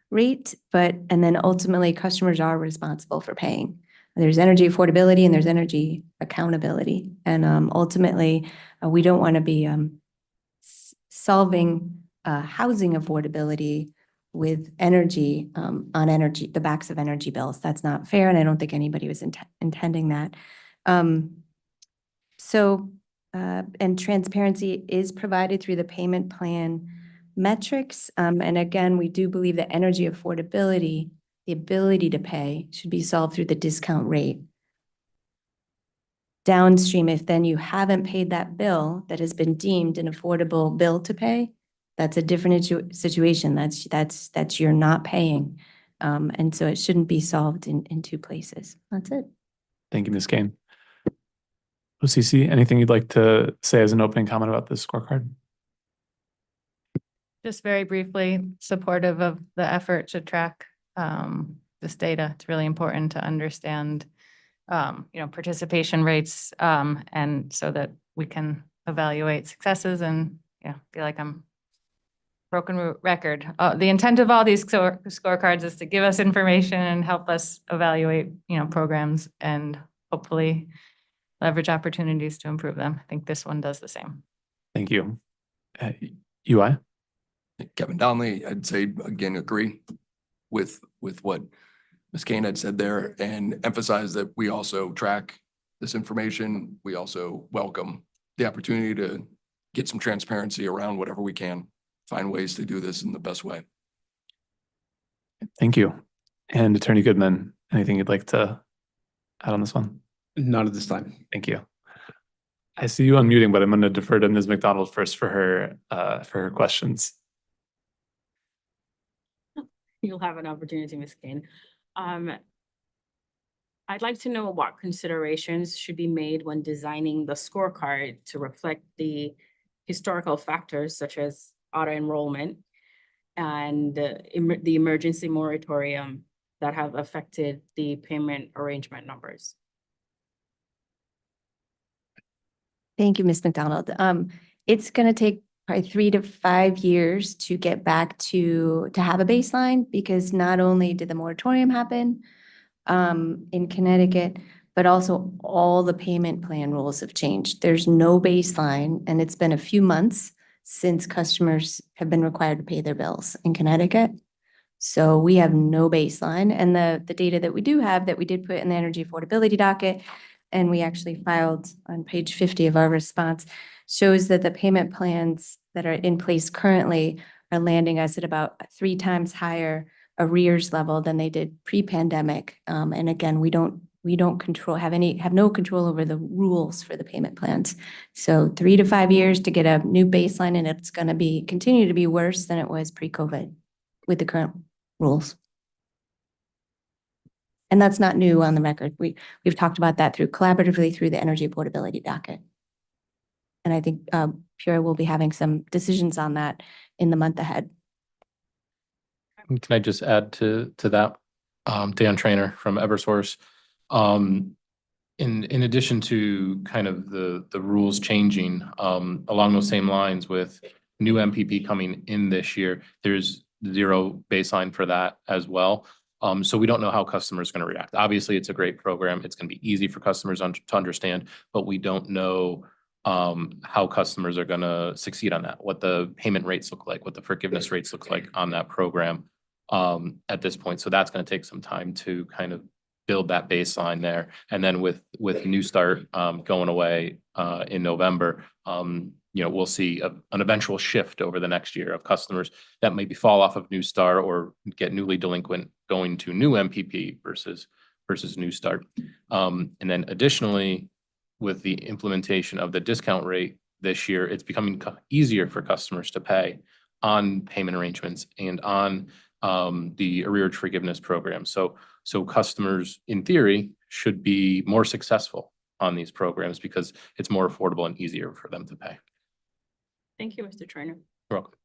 rate, and then ultimately customers are responsible for paying. There's energy affordability and there's energy accountability. And ultimately, we don't want to be solving housing affordability with energy on the backs of energy bills. That's not fair, and I don't think anybody was intending that. And transparency is provided through the payment plan metrics. And again, we do believe that energy affordability, the ability to pay, should be solved through the discount rate. Downstream, if then you haven't paid that bill that has been deemed an affordable bill to pay, that's a different situation. That's you're not paying. And so it shouldn't be solved in two places. That's it. Thank you, Ms. Kane. OCC, anything you'd like to say as an opening comment about this scorecard? Just very briefly, supportive of the effort to track this data. It's really important to understand, participation rates, and so that we can evaluate successes. And feel like I'm broken record. The intent of all these scorecards is to give us information and help us evaluate, programs and hopefully leverage opportunities to improve them. I think this one does the same. Thank you. UI? Kevin Donnelly, I'd say again, agree with what Ms. Kane had said there, and emphasize that we also track this information. We also welcome the opportunity to get some transparency around whatever we can, find ways to do this in the best way. Thank you. And Attorney Goodman, anything you'd like to add on this one? Not at this time. Thank you. I see you unmuting, but I'm going to defer to Ms. McDonald first for her questions. You'll have an opportunity, Ms. Kane. I'd like to know what considerations should be made when designing the scorecard to reflect the historical factors such as auto enrollment and the emergency moratorium that have affected the payment arrangement numbers. Thank you, Ms. McDonald. It's going to take probably 3 to 5 years to get back to have a baseline, because not only did the moratorium happen in Connecticut, but also all the payment plan rules have changed. There's no baseline, and it's been a few months since customers have been required to pay their bills in Connecticut. So we have no baseline, and the data that we do have, that we did put in the energy affordability docket, and we actually filed on page 50 of our response, shows that the payment plans that are in place currently are landing us at about 3 times higher arrears level than they did pre-pandemic. And again, we don't have no control over the rules for the payment plans. So 3 to 5 years to get a new baseline, and it's going to continue to be worse than it was pre-COVID with the current rules. And that's not new on the record. We've talked about that collaboratively through the energy affordability docket. And I think Pura will be having some decisions on that in the month ahead. Can I just add to that? Dan Trainer from Eversource. In addition to kind of the rules changing, along those same lines with new MPP coming in this year, there's zero baseline for that as well. So we don't know how customers are going to react. Obviously, it's a great program. It's going to be easy for customers to understand, but we don't know how customers are going to succeed on that, what the payment rates look like, what the forgiveness rates look like on that program at this point. So that's going to take some time to kind of build that baseline there. And then with New Start going away in November, we'll see an eventual shift over the next year of customers that maybe fall off of New Start or get newly delinquent going to new MPP versus New Start. And then additionally, with the implementation of the discount rate this year, it's becoming easier for customers to pay on payment arrangements and on the arrearage forgiveness program. So customers, in theory, should be more successful on these programs because it's more affordable and easier for them to pay. Thank you, Mr. Trainer. You're welcome.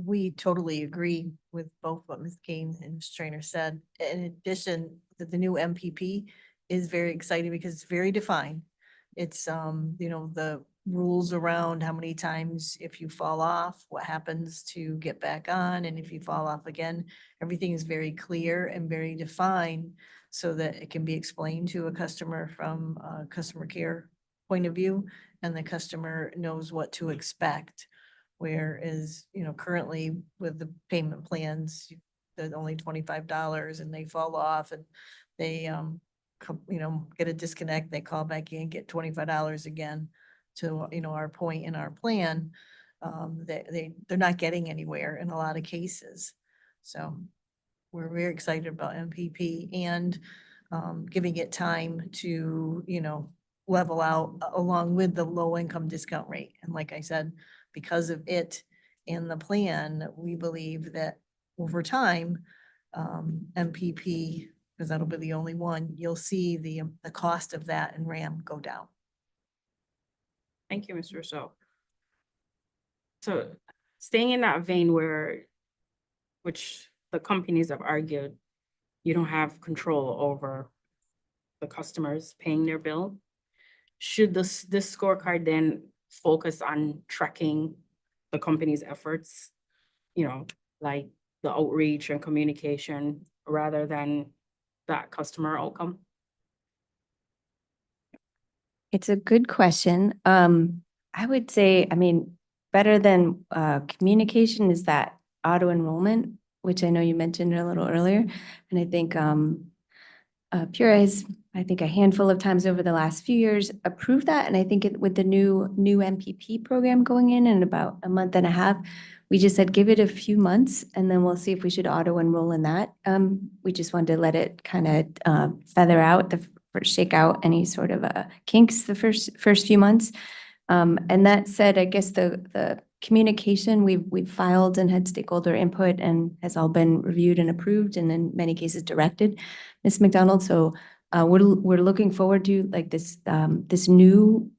We totally agree with both what Ms. Kane and Ms. Trainer said. In addition, the new MPP is very exciting because it's very defined. It's, the rules around how many times if you fall off, what happens to get back on, and if you fall off again, everything is very clear and very defined so that it can be explained to a customer from a customer care point of view, and the customer knows what to expect. Whereas, currently with the payment plans, they're only $25 and they fall off and they, get a disconnect, they call back in, get $25 again to, our point in our plan. They're not getting anywhere in a lot of cases. So we're very excited about MPP and giving it time to, level out along with the low income discount rate. And like I said, because of it in the plan, we believe that over time, MPP, because that'll be the only one, you'll see the cost of that and RAM go down. Thank you, Mr. Rousseau. So staying in that vein which the companies have argued, you don't have control over the customers paying their bill. Should this scorecard then focus on tracking the company's efforts, like the outreach and communication rather than that customer outcome? It's a good question. I would say, better than communication is that auto enrollment, which I know you mentioned a little earlier. And I think Pura has I think a handful of times over the last few years, approved that. And I think with the new MPP program going in about a month and a half, we just said, give it a few months and then we'll see if we should auto enroll in that. We just wanted to let it kind of feather out shake out any sort of kinks the first few months. And that said, I guess the communication we've filed and had stakeholder input and has all been reviewed and approved and in many cases directed, Ms. McDonald. So we're looking forward to like this new.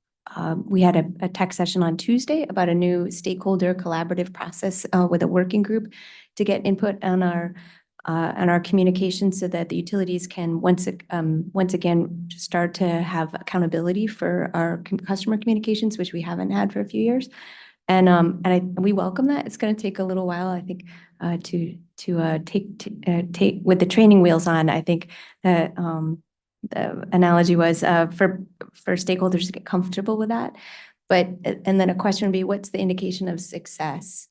We had a tech session on Tuesday about a new stakeholder collaborative process with a working group to get input on our communication so that the utilities can once again start to have accountability for our with communications, which we haven't had for a few years. And we welcome that. It's going to take a little while, I think, to take with the training wheels on. I think that the analogy was for stakeholders to get comfortable with that. But and then a question would be, what's the indication of success?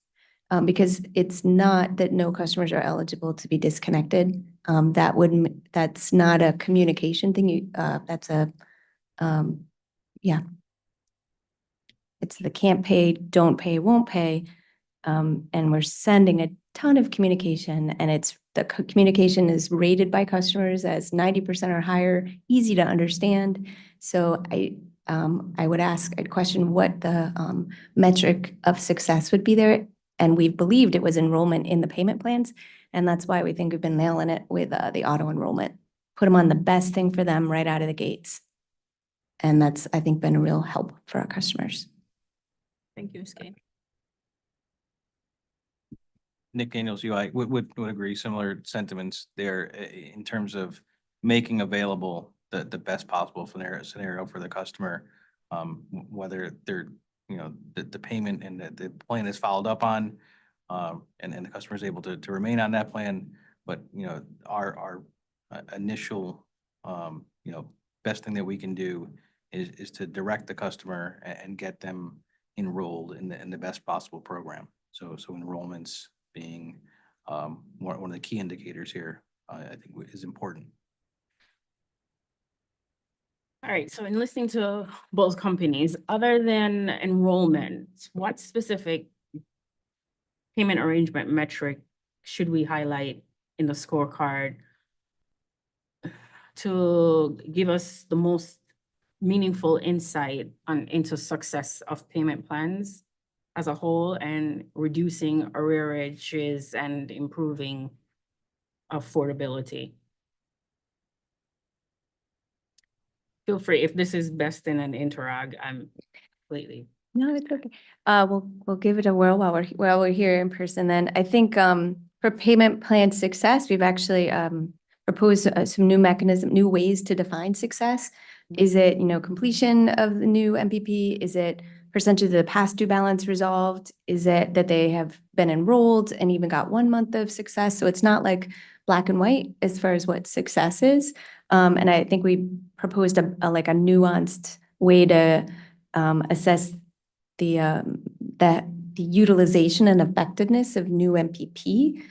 Because it's not that no customers are eligible to be disconnected. That's not a communication thing. That's a yeah. It's the can't pay, don't pay, won't pay. And we're sending a ton of communication, and the communication is rated by customers as 90% or higher, easy to understand. So I'd question what the metric of success would be there. And we've believed it was enrollment in the payment plans. And that's why we think we've been nailing it with the auto enrollment. Put them on the best thing for them right out of the gates. And that's, I think, been a real help for our customers. Thank you, Ms. Kane. Nick Daniels, UI, would agree, similar sentiments there in terms of making available the best possible scenario for the customer, whether they're, the payment and the plan is followed up on, and the customer is able to remain on that plan. But, our initial, best thing that we can do is to direct the customer and get them enrolled in the best possible program. So enrollments being one of the key indicators here, I think is important. All right, so in listening to both companies, other than enrollment, what specific payment arrangement metric should we highlight in the scorecard to give us the most meaningful insight into success of payment plans as a whole and reducing arrearages and improving affordability? Feel free, if this is best in an interrog, I'm completely. No, it's okay. We'll give it a whirl while we're here in person. Then I think for payment plan success, we've actually proposed some new ways to define success. Is it completion of the new MPP? Is it percentage of the past due balance resolved? Is it that they have been enrolled and even got 1 month of success? So it's not like black and white as far as what success is. And I think we proposed a nuanced way to assess the utilization and effectiveness of new MPP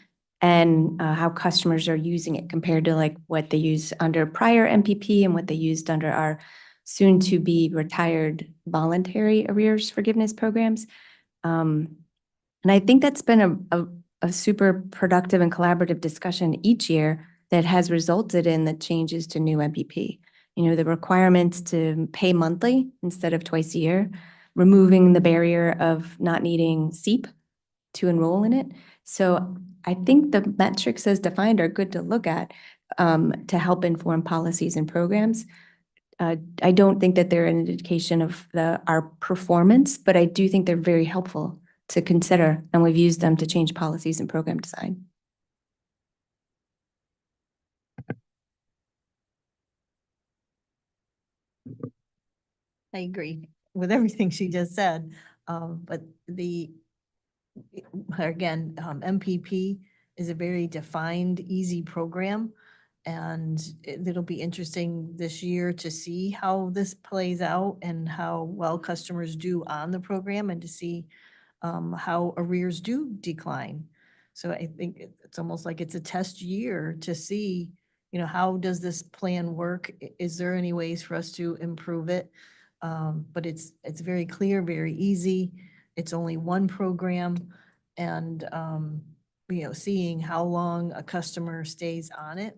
and how customers are using it compared to like what they use under prior MPP and what they used under our soon to be retired voluntary arrears forgiveness programs. And I think that's been a super productive and collaborative discussion each year that has resulted in the changes to new MPP. The requirements to pay monthly instead of twice a year, removing the barrier of not needing SEEP to enroll in it. So I think the metrics as defined are good to look at to help inform policies and programs. I don't think that they're an indication of our performance, but I do think they're very helpful to consider, and we've used them to change policies and program design. I agree with everything she just said, but again, MPP is a very defined, easy program, and it'll be interesting this year to see how this plays out and how well customers do on the program and to see how arrears do decline. So I think it's almost like it's a test year to see, how does this plan work? Is there any ways for us to improve it? But it's very clear, very easy. It's only one program and, seeing how long a customer stays on it,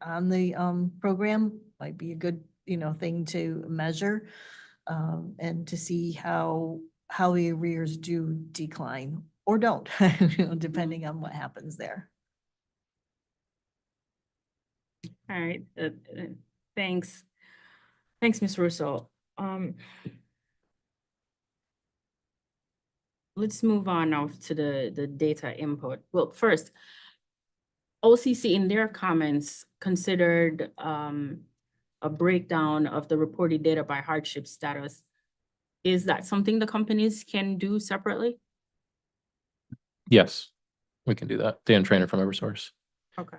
on the, program might be a good, thing to measure. And to see how the arrears do decline or don't, depending on what happens there. All right, thanks. Thanks, Ms. Russo. Let's move on now to the data input. Well, first, OCC in their comments considered a breakdown of the reported data by hardship status. Is that something the companies can do separately? Yes, we can do that. Dan Trainer from Eversource. Okay.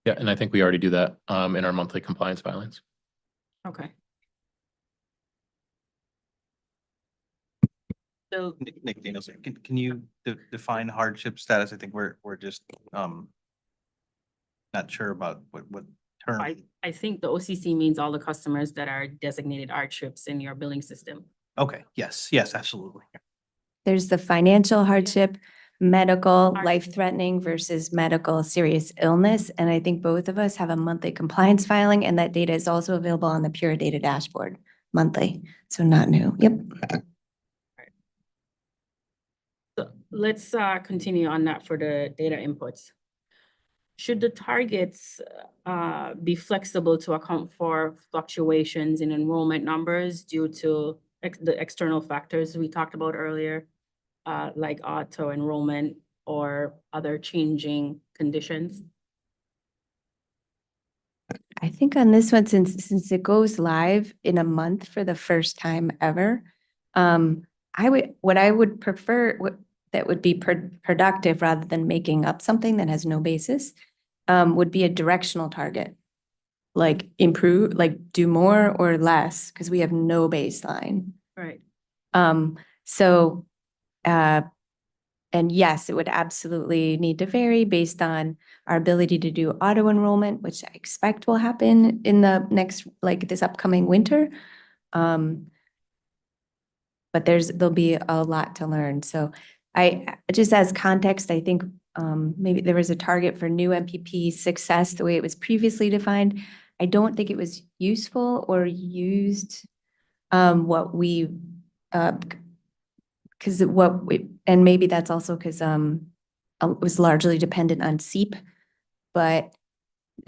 Yeah, and I think we already do that in our monthly compliance filings. Okay. So Nick Daniels, can you define hardship status? I think we're just not sure about what term. I think the OCC means all the customers that are designated hardships in your billing system. Okay, yes, absolutely. There's the financial hardship, medical, life-threatening versus medical serious illness. And I think both of us have a monthly compliance filing, and that data is also available on the Pure Data dashboard monthly. So not new. Yep. So let's continue on that for the data inputs. Should the targets be flexible to account for fluctuations in enrollment numbers due to the external factors we talked about earlier, like auto enrollment or other changing conditions? I think on this one, since it goes live in a month for the first time ever, what I would prefer, that would be productive rather than making up something that has no basis, would be a directional target. Like improve, like do more or less, because we have no baseline. Right. And yes, it would absolutely need to vary based on our ability to do auto enrollment, which I expect will happen in the next, like this upcoming winter. But there'll be a lot to learn. So just as context, I think maybe there was a target for new MPP success the way it was previously defined. I don't think it was useful or used and maybe that's also because it was largely dependent on SEEP, but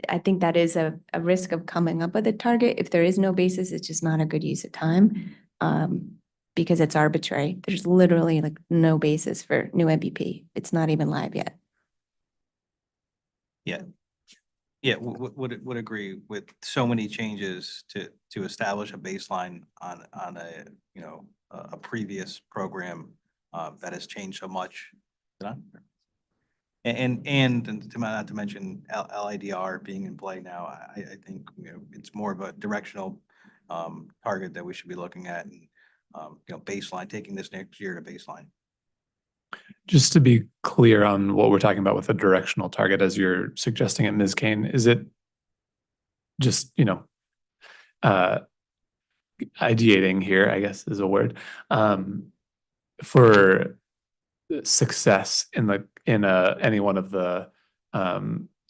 I think that is a risk of coming up with a target. If there is no basis, it's just not a good use of time because it's arbitrary. There's literally like no basis for new MPP. It's not even live yet. Yeah, would agree with so many changes to establish a baseline on a previous program that has changed so much. And not to mention LIDR being in play now, I think it's more of a directional target that we should be looking at, and baseline, taking this next year to baseline. Just to be clear on what we're talking about with a directional target, as you're suggesting it, Ms. Kane, is it just, ideating here, I guess is a word, for success in any one of the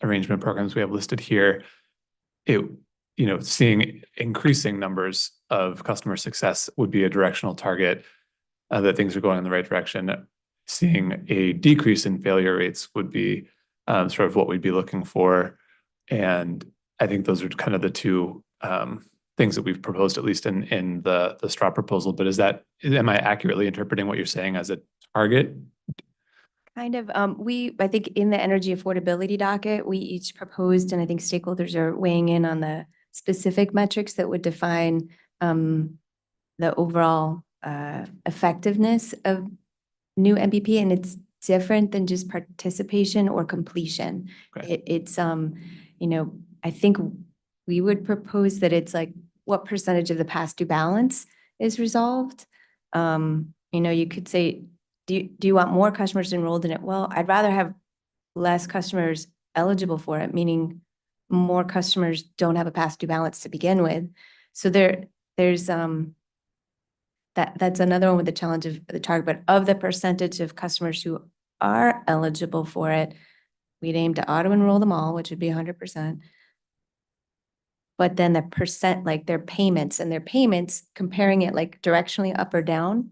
arrangement programs we have listed here, seeing increasing numbers of customer success would be a directional target, that things are going in the right direction. Seeing a decrease in failure rates would be sort of what we'd be looking for. And I think those are kind of the two things that we've proposed, at least in the straw proposal. But am I accurately interpreting what you're saying as a target? Kind of. I think in the energy affordability docket, we each proposed, and I think stakeholders are weighing in on the specific metrics that would define the overall effectiveness of new MPP, and it's different than just participation or completion. Okay. I think we would propose that it's like what percentage of the past due balance is resolved. You could say, do you want more customers enrolled in it? Well, I'd rather have less customers eligible for it, meaning more customers don't have a past due balance to begin with. So there's that's another one with the challenge of the target, but of the percentage of customers who are eligible for it, we'd aim to auto enroll them all, which would be 100%. But then the percent, like their payments, comparing it like directionally up or down,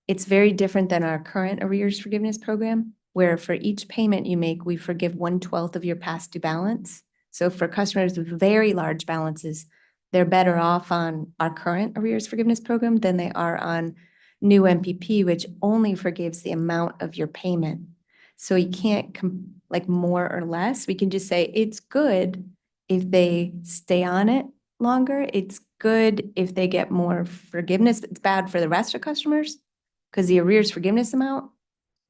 it's very different than our current arrears forgiveness program, where for each payment you make, we forgive 1/12 of your past due balance. So for customers with very large balances, they're better off on our current arrears forgiveness program than they are on new MPP, which only forgives the amount of your payment. So you can't like more or less. We can just say it's good if they stay on it longer. It's good if they get more forgiveness. It's bad for the rest of customers because the arrears forgiveness amount,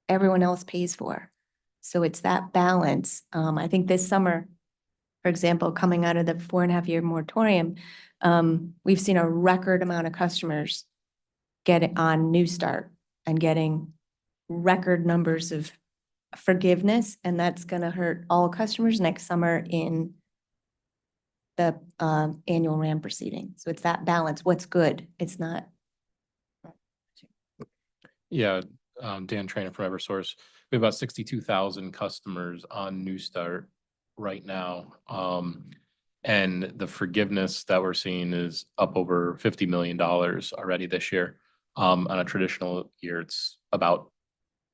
everyone else pays for. So it's that balance. I think this summer, for example, coming out of the 4.5-year moratorium, we've seen a record amount of customers get it on New Start and getting record numbers of forgiveness, and that's going to hurt all customers next summer in the annual RAM proceeding. So it's that balance. What's good? It's not. Yeah, Dan Trainer from Eversource. We have about 62,000 customers on New Start right now. And the forgiveness that we're seeing is up over $50 million already this year. On a traditional year, it's about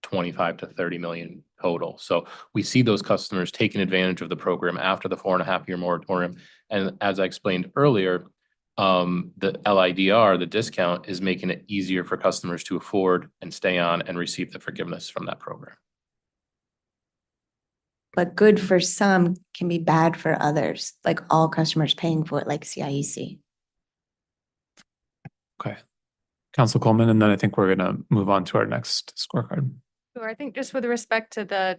25 to 30 million total. So we see those customers taking advantage of the program after the 4.5-year moratorium. And as I explained earlier, the LIDR, the discount, is making it easier for customers to afford and stay on and receive the forgiveness from that program. But good for some can be bad for others, like all customers paying for it, like CIEC. Okay. Council Coleman, and then I think we're going to move on to our next scorecard. Sure, I think just with respect to the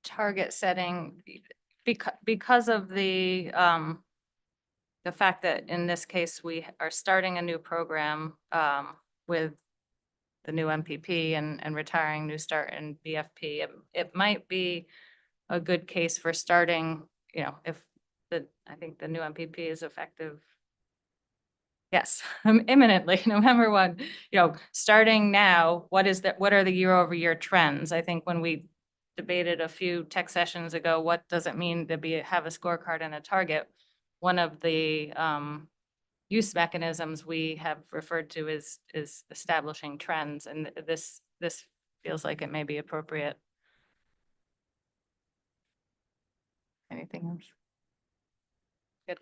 target setting, because of the fact that in this case, we are starting a new program with the new MPP and retiring New Start and BFP, it might be a good case for starting, if I think the new MPP is effective. Yes, imminently, November 1, starting now, what are the year-over-year trends? I think when we debated a few tech sessions ago, what does it mean to have a scorecard and a target? One of the use mechanisms we have referred to is establishing trends, and this feels like it may be appropriate. Anything else? Good.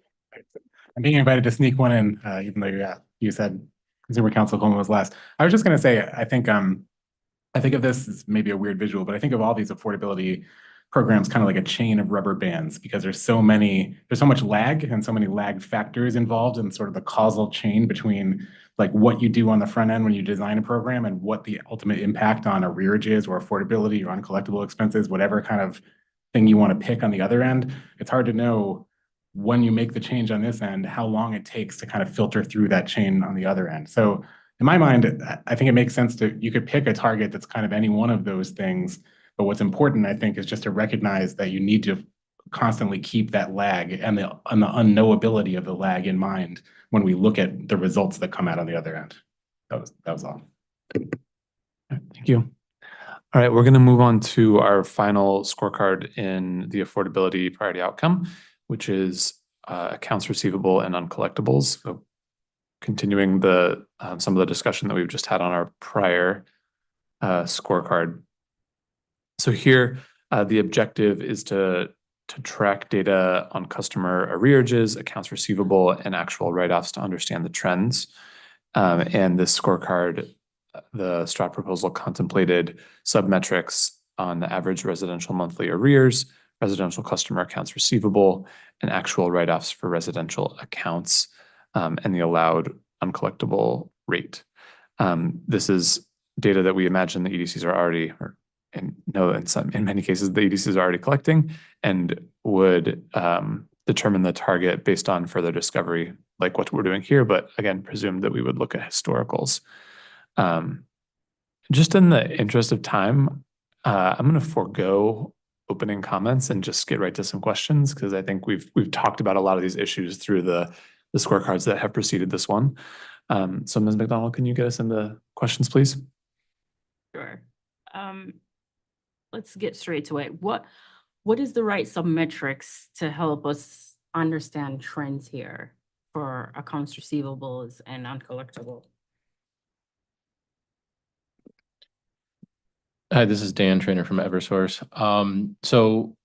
I'm being invited to sneak one in, even though you said Consumer Council Coleman was last. I was just going to say, I think of this as maybe a weird visual, but I think of all these affordability programs kind of like a chain of rubber bands, because there's so much lag and so many lag factors involved in sort of the causal chain between like what you do on the front end when you design a program and what the ultimate impact on arrearages or affordability or uncollectible expenses, whatever kind of thing you want to pick on the other end. It's hard to know when you make the change on this end, how long it takes to kind of filter through that chain on the other end. So in my mind, I think it makes sense you could pick a target that's kind of any one of those things. But what's important, I think, is just to recognize that you need to constantly keep that lag and the unknowability of the lag in mind when we look at the results that come out on the other end. That was all. Thank you. All right, we're going to move on to our final scorecard in the affordability priority outcome, which is accounts receivable and uncollectibles. So continuing some of the discussion that we've just had on our prior scorecard. So here, the objective is to track data on customer arrearages, accounts receivable, and actual write-offs to understand the trends. And this scorecard, the STRAT proposal contemplated submetrics on the average residential monthly arrears, residential customer accounts receivable, and actual write-offs for residential accounts, and the allowed uncollectible rate. This is data that we imagine the EDCs are already, in many cases, the EDCs are already collecting, and would determine the target based on further discovery, like what we're doing here, but again, presume that we would look at historicals. Just in the interest of time, I'm going to forego opening comments and just get right to some questions, because I think we've talked about a lot of these issues through the scorecards that have preceded this one. So Ms. McDonald, can you get us into questions, please? Sure. Let's get straight to it. What is the right submetrics to help us understand trends here for accounts receivables and uncollectible? Hi, this is Dan Trainer from Eversource. So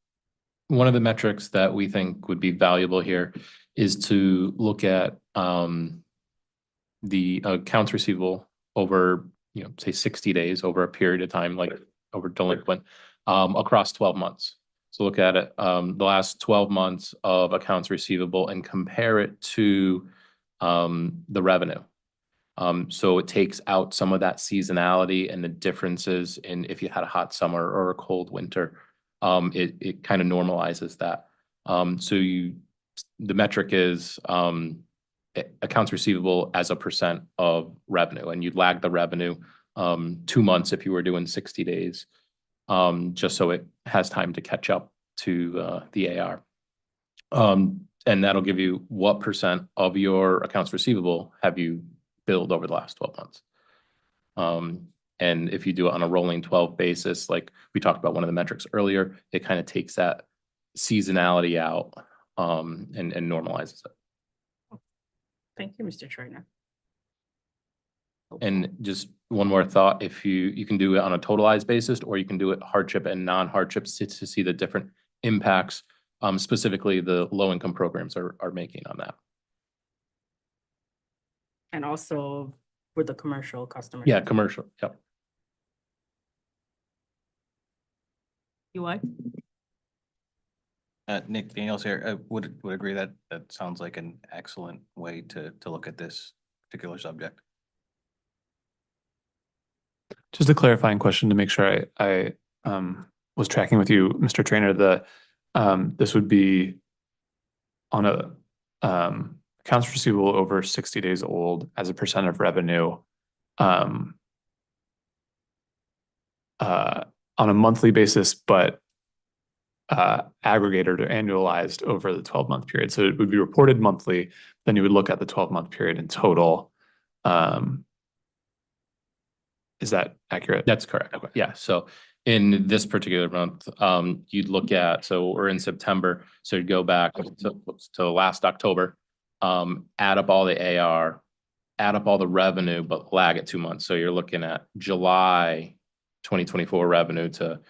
one of the metrics that we think would be valuable here is to look at the accounts receivable over, say 60 days over a period of time, like over delinquent, across 12 months. So look at it, the last 12 months of accounts receivable and compare it to the revenue. So it takes out some of that seasonality and the differences in if you had a hot summer or a cold winter. It kind of normalizes that. So the metric is accounts receivable as a % of revenue, and you'd lag the revenue 2 months if you were doing 60 days, just so it has time to catch up to the AR. And that'll give you what % of your accounts receivable have you billed over the last 12 months. And if you do it on a rolling 12 basis, like we talked about one of the metrics earlier, it kind of takes that seasonality out and normalizes it. Thank you, Mr. Trainer. And just one more thought, if you can do it on a totalized basis, or you can do it hardship and non-hardships to see the different impacts, specifically the low-income programs are making on that. And also with the commercial customers. Yeah, commercial, yep. UI? Nick Daniels here. I would agree that sounds like an excellent way to look at this particular subject. Just a clarifying question to make sure I was tracking with you, Mr. Trainer. This would be on a accounts receivable over 60 days old as a % of revenue on a monthly basis, but aggregated or annualized over the 12-month period. So it would be reported monthly, then you would look at the 12-month period in total. Is that accurate? That's correct. Okay. Yeah. So in this particular month, you'd look at, so we're in September, so you'd go back to last October, add up all the AR, add up all the revenue, but lag it 2 months. So you're looking at July 2024 revenue to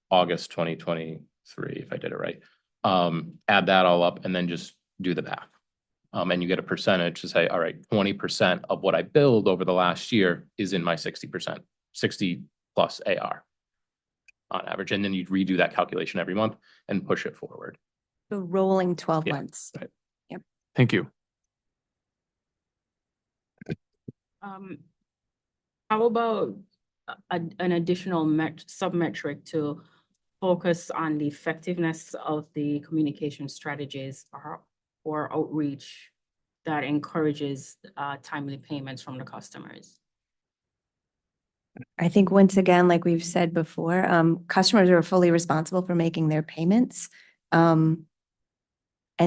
August 2023, if I did it right. Add that all up and then just do the math. And you get a percentage to say, all right, 20% of what I billed over the last year is in my 60%, 60 plus AR on average. And then you'd redo that calculation every month and push it forward. So rolling 12 Yeah, months. right. Yep. Thank you. How about an additional submetric to focus on the effectiveness of the communication strategies or outreach that encourages timely payments from the customers? I think once again, like we've said before, customers are fully responsible for making their payments. And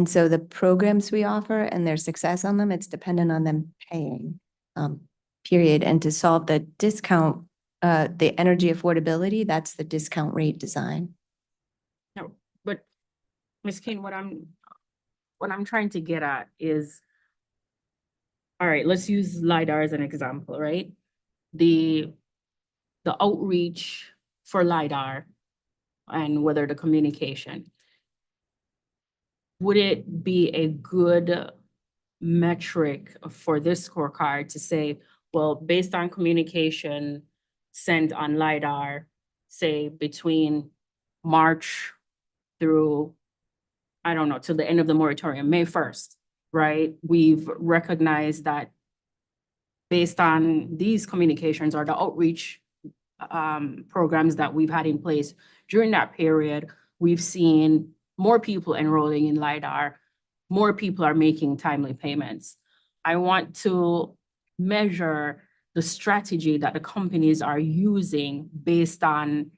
so the programs we offer and their success on them, it's dependent on them paying, period. And to solve the discount, the energy affordability, that's the discount rate design. No, but Ms. King, what I'm trying to get at is, all right, let's use LiDAR as an example, right? The outreach for LiDAR and whether the communication, would it be a good metric for this scorecard to say, well, based on communication sent on LiDAR, say between March through, I don't know, to the end of the moratorium, May 1st, right? We've recognized that based on these communications or the outreach programs that we've had in place during that period, we've seen more people enrolling in LiDAR, more people are making timely payments. I want to measure the strategy that the companies are using based on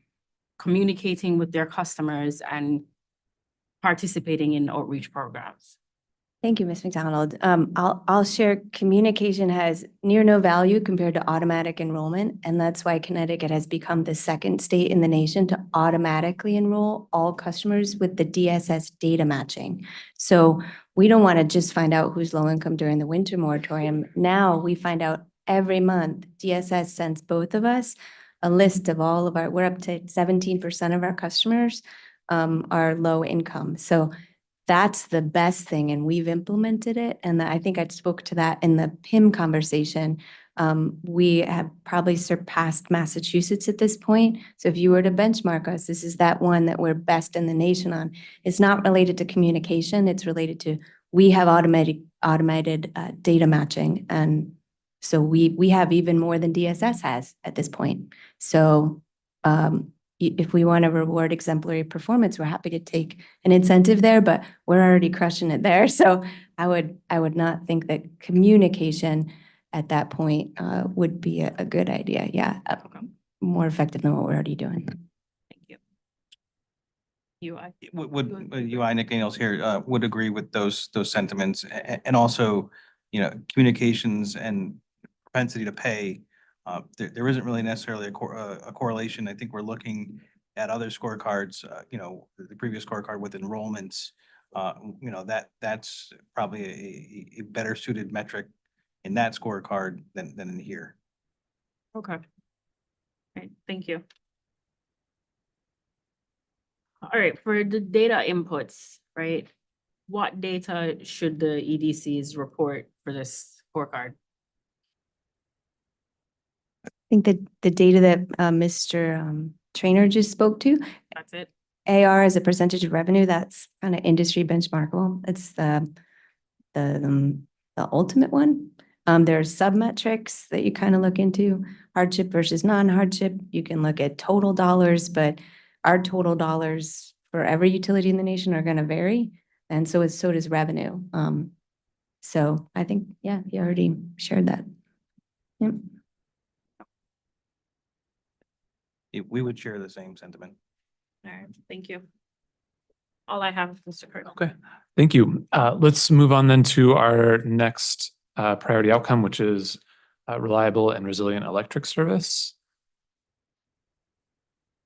communicating with their customers and participating in outreach programs? Thank you, Ms. McDonald. I'll share, communication has near no value compared to automatic enrollment. And that's why Connecticut has become the second state in the nation to automatically enroll all customers with the DSS data matching. So we don't want to just find out who's low income during the winter moratorium. Now we find out every month. DSS sends both of us a list of all of our, we're up to 17% of our customers are low income. So that's the best thing, and we've implemented it. And I think I spoke to that in the PIM conversation. We have probably surpassed Massachusetts at this point. So if you were to benchmark us, this is that one that we're best in the nation on. It's not related to communication. It's related to, we have automated data matching. And so we have even more than DSS has at this point. So if we want to reward exemplary performance, we're happy to take an incentive there, but we're already crushing it there. So I would not think that communication at that point would be a good idea. Yeah, more effective than what we're already doing. Thank you. UI. Would UI, Nick Daniels here, would agree with those sentiments. And also, you know, communications and propensity to pay. There isn't really necessarily a correlation. I think we're looking at other scorecards, you know, the previous scorecard with enrollments, you know, that's probably a better suited metric in that scorecard than in here. Okay. Right, thank you. All right, for the data inputs, right? What data should the EDCs report for this scorecard? I think that the data that Mr. Trainer just spoke to, That's it. AR as a percentage of revenue, that's kind of industry benchmarkable. It's the ultimate one. There are sub-metrics that you kind of look into, hardship versus non-hardship. You can look at total dollars, but our total dollars for every utility in the nation are going to vary. And so does revenue. So I think, yeah, you already shared that. Yep. We would share the same sentiment. All right, thank you. All I have, Mr. Kirk. Okay, thank you. Let's move on then to our next priority outcome, which is reliable and resilient electric service.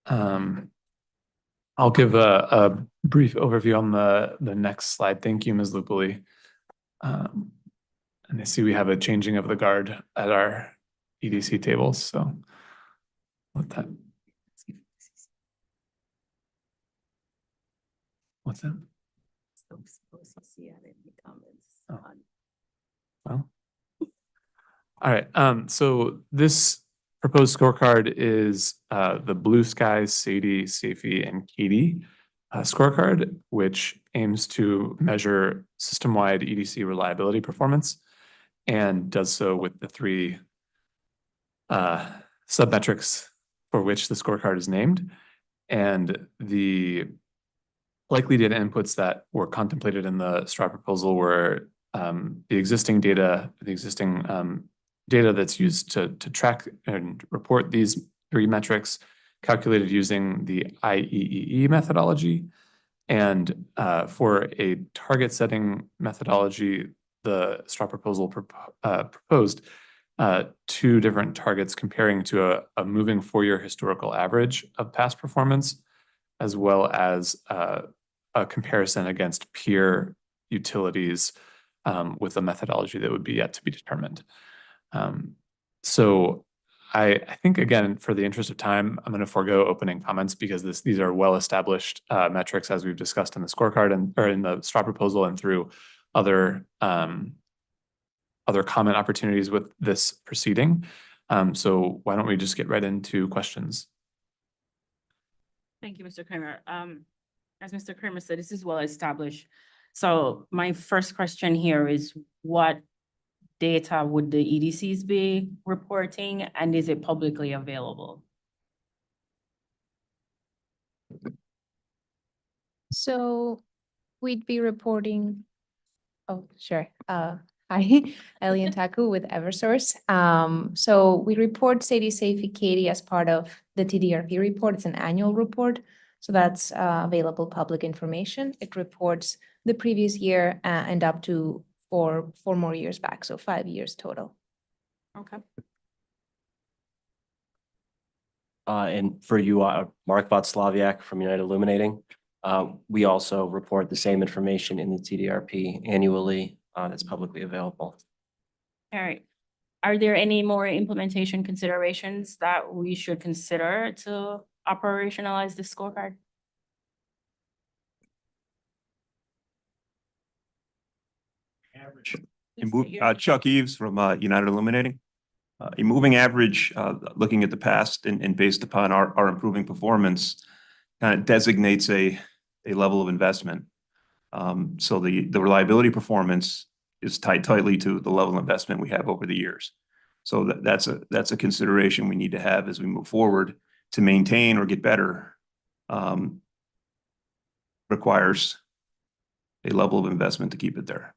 I'll give a brief overview on the next slide. Thank you, Ms. Lupoli. And I see we have a changing of the guard at our EDC tables, so let that. What's that? Oh. Well. All right, so this proposed scorecard is the Blue Skies, Sadie, Safi, and Katie scorecard, which aims to measure system-wide EDC reliability performance and does so with the three sub-metrics for which the scorecard is named. And the likely data inputs that were contemplated in the STRAW proposal were the existing data, data that's used to track and report these three metrics, calculated using the IEEE methodology. And for a target setting methodology, the STRAW proposal proposed two different targets comparing to a moving 4-year historical average of past performance, as well as a comparison against peer utilities with a methodology that would be yet to be determined. So I think, again, for the interest of time, I'm going to forego opening comments because these are well-established metrics as we've discussed in the scorecard or in the STRAW proposal and through other comment opportunities with this proceeding. So why don't we just get right into questions? Thank you, Mr. Kramer. As Mr. Kramer said, this is well established. So my first question here is, what data would the EDCs be reporting, and is it publicly available? So we'd be reporting, oh, sure. Hi, Elian Taku with Eversource. So we report Sadie, Safi, Katie as part of the TDRP report. It's an annual report. So that's available public information. It reports the previous year and up to four more years back, so 5 years total. Okay. And for you, Mark Vatslaviak from United Illuminating. We also report the same information in the TDRP annually that's publicly available. All right. Are there any more implementation considerations that we should consider to operationalize the scorecard? Chuck Eves from United Illuminating. A moving average, looking at the past and based upon our improving performance, kind of designates a level of investment. So the reliability performance is tied tightly to the level of investment we have over the years. So that's a consideration we need to have as we move forward. To maintain or get better requires a level of investment to keep it there.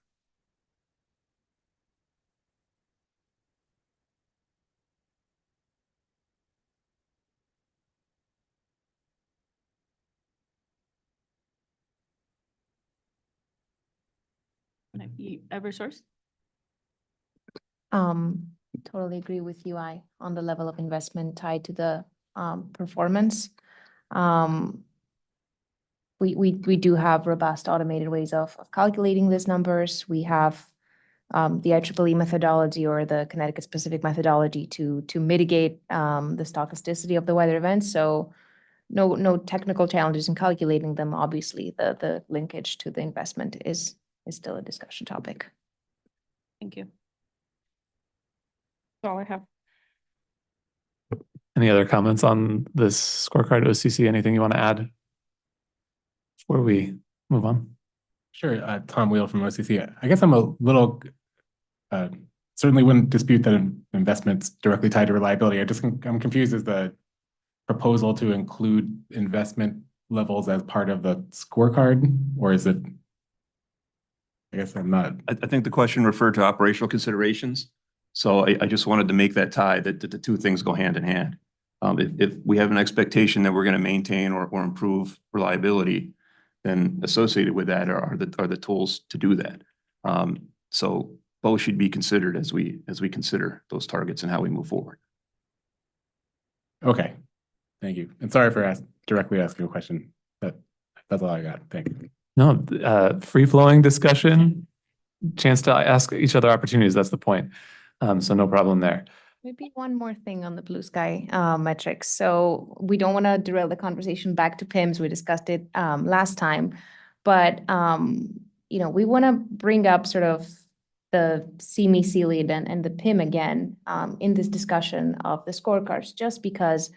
Eversource? Totally agree with UI on the level of investment tied to the performance. We do have robust automated ways of calculating these numbers. We have the IEEE methodology or the Connecticut specific methodology to mitigate the stochasticity of the weather events. So no technical challenges in calculating them. Obviously, the linkage to the investment is still a discussion topic. Thank you. That's all I have. Any other comments on this scorecard OCC? Anything you want to add before we move on? Sure. Tom Wheel from OCC. I guess I'm a little, certainly wouldn't dispute that investment's directly tied to reliability. I'm confused as the proposal to include investment levels as part of the scorecard, or is it? I guess I'm not. I think the question referred to operational considerations. So I just wanted to make that tie that the two things go hand in hand. If we have an expectation that we're going to maintain or improve reliability, then associated with that are the tools to do that. So both should be considered as we consider those targets and how we move forward. Okay, thank you. And sorry for directly asking a question. That's all I got. Thank you. No, free-flowing discussion, chance to ask each other opportunities. That's the point. So no problem there. Maybe one more thing on the blue sky metrics. So we don't want to derail the conversation back to PIMS. We discussed it last time, but we want to bring up sort of the CME, CLEAD and the PIM again in this discussion of the scorecards, just because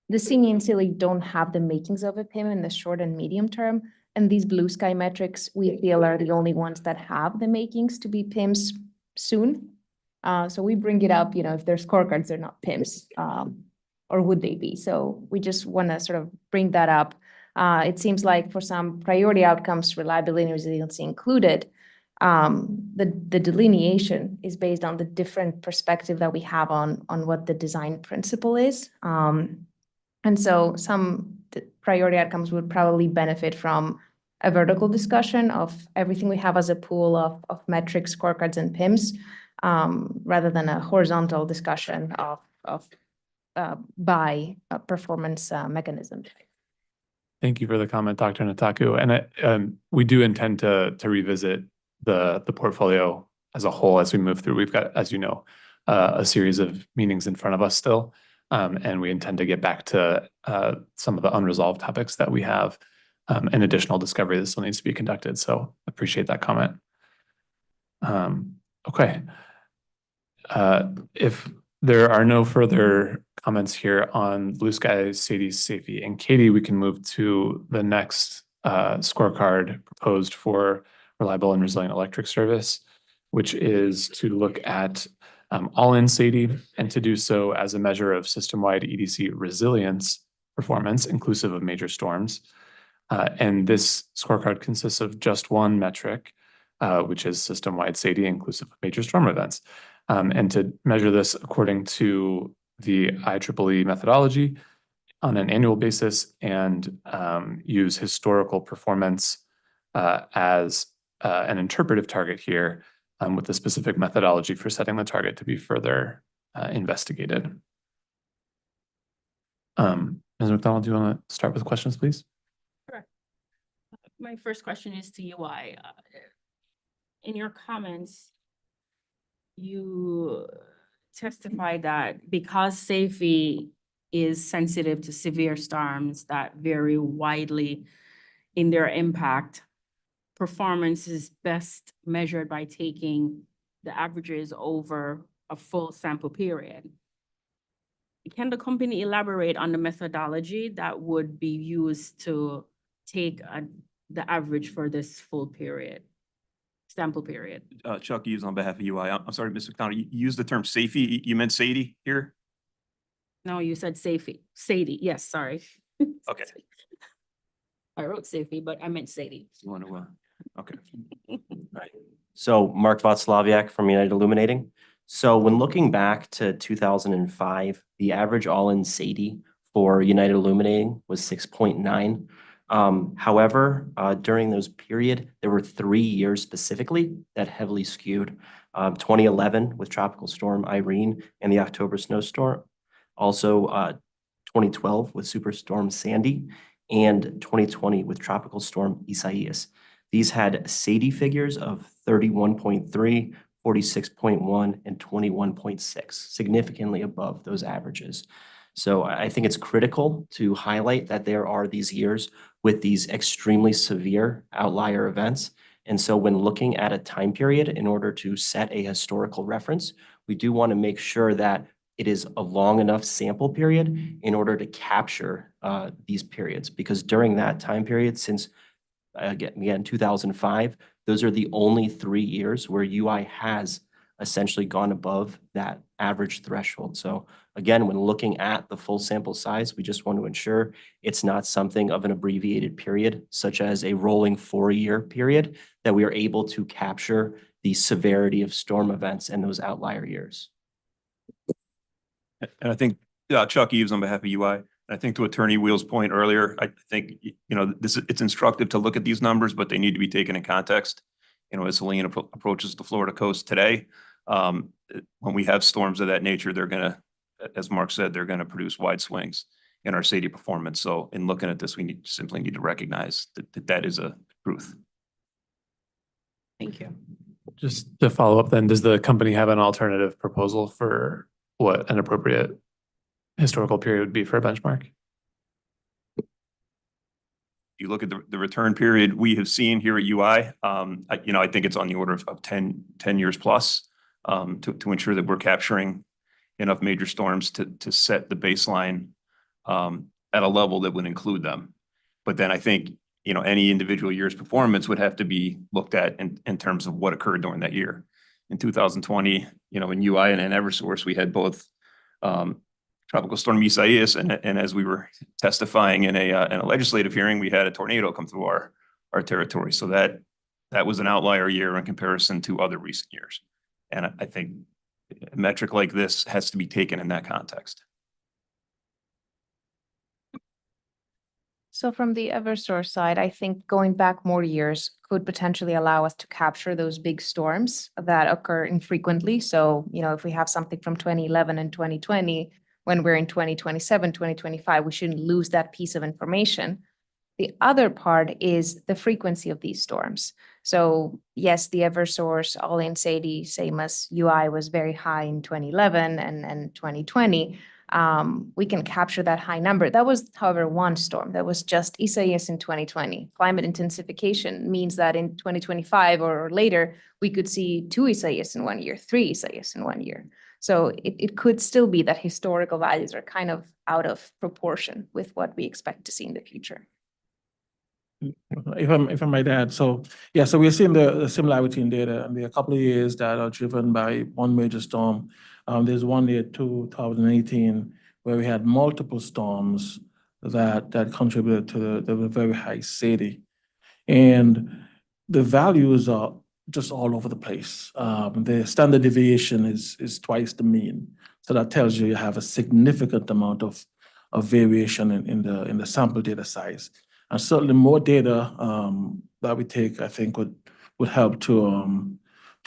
the CME and CLEAD don't have the makings of a PIM in the short and medium term. And these blue sky metrics, we feel, are the only ones that have the makings to be PIMS soon. So we bring it up, if they're scorecards, they're not PIMS, or would they be? So we just want to sort of bring that up. It seems like for some priority outcomes, reliability and resiliency included, the delineation is based on the different perspective that we have on what the design principle is. And so some priority outcomes would probably benefit from a vertical discussion of everything we have as a pool of metrics, scorecards, and PIMS, rather than a horizontal discussion of by performance mechanism. Thank you for the comment, Dr. Nataku. And we do intend to revisit the portfolio as a whole as we move through. We've got, as you know, a series of meetings in front of us still, and we intend to get back to some of the unresolved topics that we have, and additional discovery that still needs to be conducted. So appreciate that comment. Okay. If there are no further comments here on Blue Sky, Sadie, Safi, and Katie, we can move to the next scorecard proposed for reliable and resilient electric service, which is to look at all-in Sadie, and to do so as a measure of system-wide EDC resilience performance, inclusive of major storms. And this scorecard consists of just one metric, which is system-wide Sadie, inclusive of major storm events. And to measure this according to the IEEE methodology, on an annual basis and use historical performance as an interpretive target here with the specific methodology for setting the target to be further investigated. Ms. McDonald, do you want to start with questions, please? Sure. My first question is to UI. In your comments, you testified that because SAFE is sensitive to severe storms that vary widely in their impact, performance is best measured by taking the averages over a full sample period. Can the company elaborate on the methodology that would be used to take the average for this full period, sample period? Chuck Eves on behalf of UI. I'm sorry, Mr. McDonald, you used the term SAFE. You meant SADE here? No, you said SAFE. SADE, yes, sorry. Okay. I wrote SAFE, but I meant SADE. You want to, okay. Right. So Mark Václaviak from United Illuminating. So when looking back to 2005, the average all-in SAIDI for United Illuminating was 6.9. However, during those period, there were 3 years specifically that heavily skewed. 2011 with Tropical Storm Irene and the October snowstorm. Also 2012 with Superstorm Sandy and 2020 with Tropical Storm Isaias. These had SAIDI figures of 31.3, 46.1, and 21.6, significantly above those averages. So I think it's critical to highlight that there are these years with these extremely severe outlier events. And so when looking at a time period in order to set a historical reference, we do want to make sure that it is a long enough sample period in order to capture these periods. Because during that time period, since again 2005, those are the only 3 years where UI has essentially gone above that average threshold. So again, when looking at the full sample size, we just want to ensure it's not something of an abbreviated period, such as a rolling 4-year period, that we are able to capture the severity of storm events in those outlier years. And I think Chuck Eves on behalf of UI. I think to Attorney Wheel's point earlier, I think, it's instructive to look at these numbers, but they need to be taken in context. As Helene approaches the Florida coast today, when we have storms of that nature, they're gonna, as Mark said, they're gonna produce wide swings in our SAIDI performance. So in looking at this, we simply need to recognize that is a truth. Thank you. Just to follow up then, does the company have an alternative proposal for what an appropriate historical period would be for a benchmark? You look at the return period we have seen here at UI, I think it's on the order of 10 years plus to ensure that we're capturing enough major storms to set the baseline at a level that would include them. But then I think, any individual year's performance would have to be looked at in terms of what occurred during that year. In 2020, in UI and Eversource, we had both Tropical Storm Isaias, and as we were testifying in a legislative hearing, we had a tornado come through our territory. So that was an outlier year in comparison to other recent years. And I think a metric like this has to be taken in that context. So from the Eversource side, I think going back more years could potentially allow us to capture those big storms that occur infrequently. So, if we have something from 2011 and 2020, when we're in 2027, 2025, we shouldn't lose that piece of information. The other part is the frequency of these storms. So yes, the Eversource all-in SAIDI, same as UI, was very high in 2011 and 2020. We can capture that high number. That was, however, one storm. That was just Isaias in 2020. Climate intensification means that in 2025 or later, we could see 2 Isaias in 1 year, 3 Isaias in 1 year. So it could still be that historical values are kind of out of proportion with what we expect to see in the future. If I might add, so we're seeing the similarity in data, and there are a couple of years that are driven by one major storm. There's one year, 2018, where we had multiple storms that contributed to the very high SAIDI. And the values are just all over the place. The standard deviation is twice the mean. So that tells you have a significant amount of of variation in the sample data size. And certainly more data that we take, I think would help to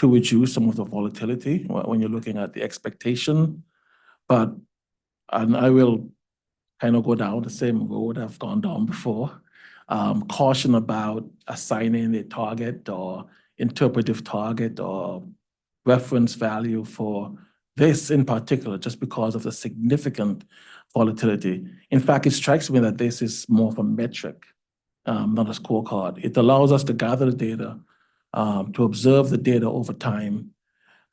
reduce some of the volatility when you're looking at the expectation. And I will kind of go down the same road I've gone down before. Caution about assigning a target or interpretive target or reference value for this in particular, just because of the significant volatility. In fact, it strikes me that this is more of a metric, not a scorecard. It allows us to gather the data, to observe the data over time,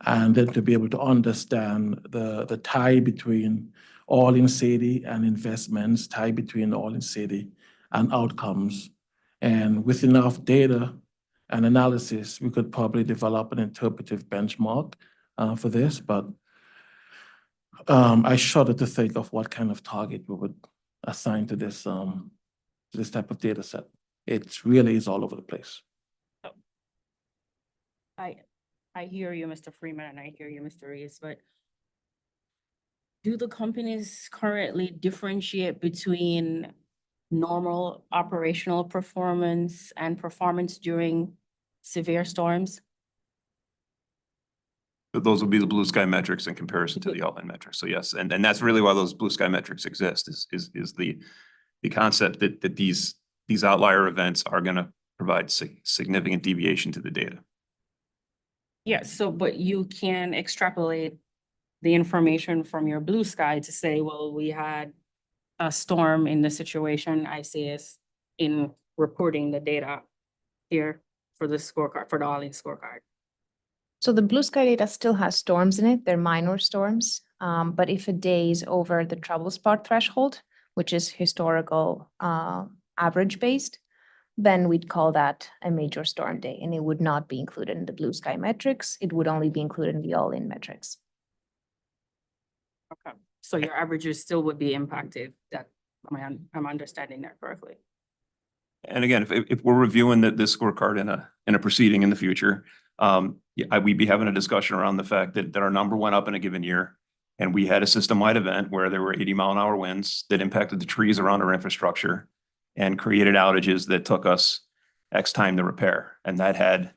and then to be able to understand the tie between all-in SAIDI and investments, tie between all-in SAIDI and outcomes. And with enough data and analysis, we could probably develop an interpretive benchmark for this, but I shudder to think of what kind of target we would assign to this type of data set. It really is all over the place. I hear you, Mr. Freeman, and I hear you, Mr. Reeves, but do the companies currently differentiate between normal operational performance and performance during severe storms? Those will be the blue sky metrics in comparison to the outline metrics. So yes, and that's really why those blue sky metrics exist is the concept that these outlier events are going to provide significant deviation to the data. Yeah, so, but you can extrapolate the information from your blue sky to say, well, we had a storm in the situation I see as in reporting the data here for the scorecard, for the all-in scorecard. So the blue sky data still has storms in it. They're minor storms. But if a day is over the trouble spot threshold, which is historical average based, then we'd call that a major storm day, and it would not be included in the blue sky metrics. It would only be included in the all-in metrics. Okay, so your averages still would be impacted. That I'm understanding that correctly. And again, if we're reviewing this scorecard in a proceeding in the future, we'd be having a discussion around the fact that our number went up in a given year, and we had a system-wide event where there were 80-mile-an-hour winds that impacted the trees around our infrastructure and created outages that took us X time to repair. And that had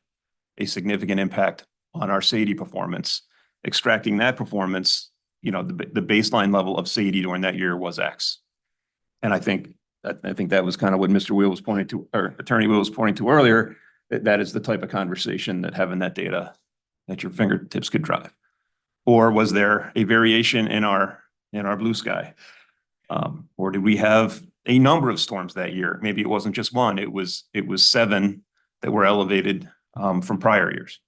a significant impact on our SAIDI performance. Extracting that performance, the baseline level of SAIDI during that year was X. And I think that was kind of what Mr. Wheel was pointing to, or Attorney Wheel was pointing to earlier. That is the type of conversation that having that data at your fingertips could drive. Or was there a variation in our blue sky? Or did we have a number of storms that year? Maybe it wasn't just one, it was 7 that were elevated from prior years.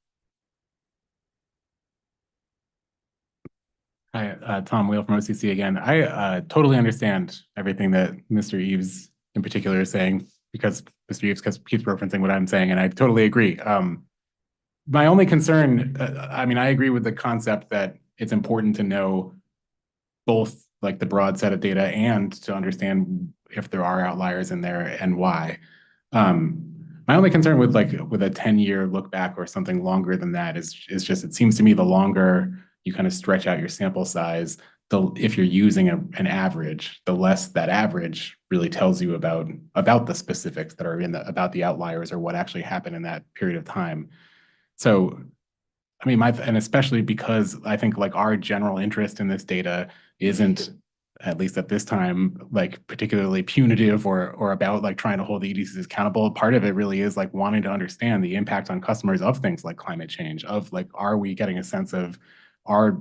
Hi, Tom Wheel from OCC again. I totally understand everything that Mr. Eves in particular is saying, because Mr. Eves keeps referencing what I'm saying, and I totally agree. My only concern, I agree with the concept that it's important to know both like the broad set of data and to understand if there are outliers in there and why. My only concern with a 10-year look back or something longer than that is just, it seems to me the longer you kind of stretch out your sample size, if you're using an average, the less that average really tells you about the specifics that are about the outliers or what actually happened in that period of time. So, and especially because I think our general interest in this data isn't, at least at this time, particularly punitive or about trying to hold the EDCs accountable. Part of it really is wanting to understand the impact on customers of things like climate change, of are we getting a sense of, are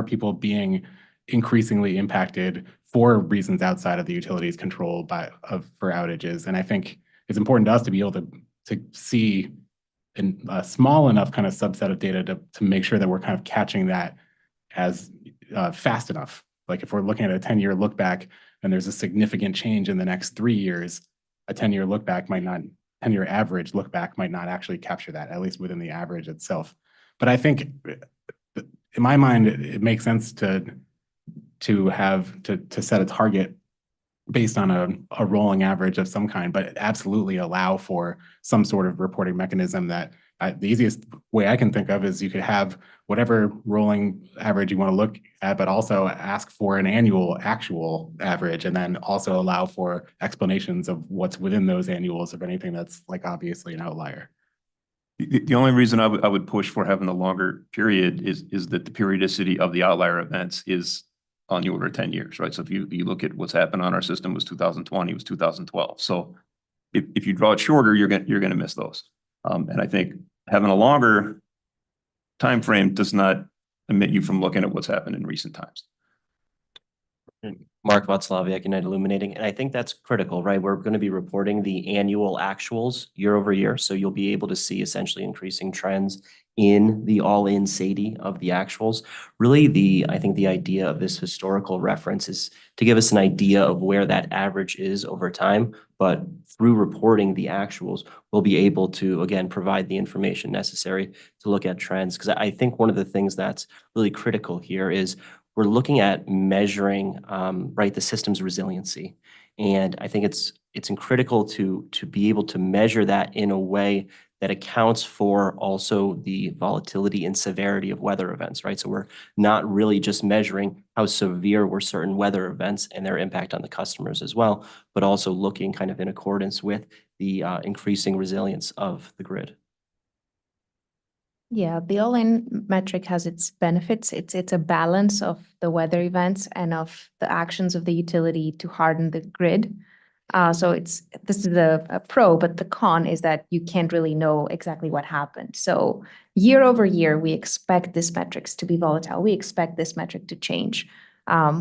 people being increasingly impacted for reasons outside of the utilities control for outages. And I think it's important to us to be able to see in a small enough kind of subset of data to make sure that we're kind of catching that as fast enough. If we're looking at a 10-year look back and there's a significant change in the next 3 years, a 10-year look back 10-year average look back might not actually capture that, at least within the average itself. But I think in my mind, it makes sense to set a target based on a rolling average of some kind, but absolutely allow for some sort of reporting mechanism that the easiest way I can think of is you could have whatever rolling average you want to look at, but also ask for an annual actual average, and then also allow for explanations of what's within those annuals, if anything that's like obviously an outlier. The only reason I would push for having a longer period is that the periodicity of the outlier events is on the order of 10 years, right? So if you look at what's happened on our system was 2020, was 2012. So if you draw it shorter, you're gonna miss those. And I think having a longer time frame does not omit you from looking at what's happened in recent times. Mark Václaviak, United Illuminating, and I think that's critical, right? We're going to be reporting the annual actuals year over year, so you'll be able to see essentially increasing trends in the all-in SAIDI of the actuals. Really, I think the idea of this historical reference is to give us an idea of where that average is over time, but through reporting the actuals, we'll be able to, again, provide the information necessary to look at trends. Because I think one of the things that's really critical here is we're looking at measuring, right, the system's resiliency. And I think it's critical to be able to measure that in a way that accounts for also the volatility and severity of weather events, right? So we're not really just measuring how severe were certain weather events and their impact on the customers as well, but also looking kind of in accordance with the increasing resilience of the grid. Yeah, the all-in metric has its benefits. It's a balance of the weather events and of the actions of the utility to harden the grid. So this is a pro, but the con is that you can't really know exactly what happened. So year over year, we expect these metrics to be volatile. We expect this metric to change.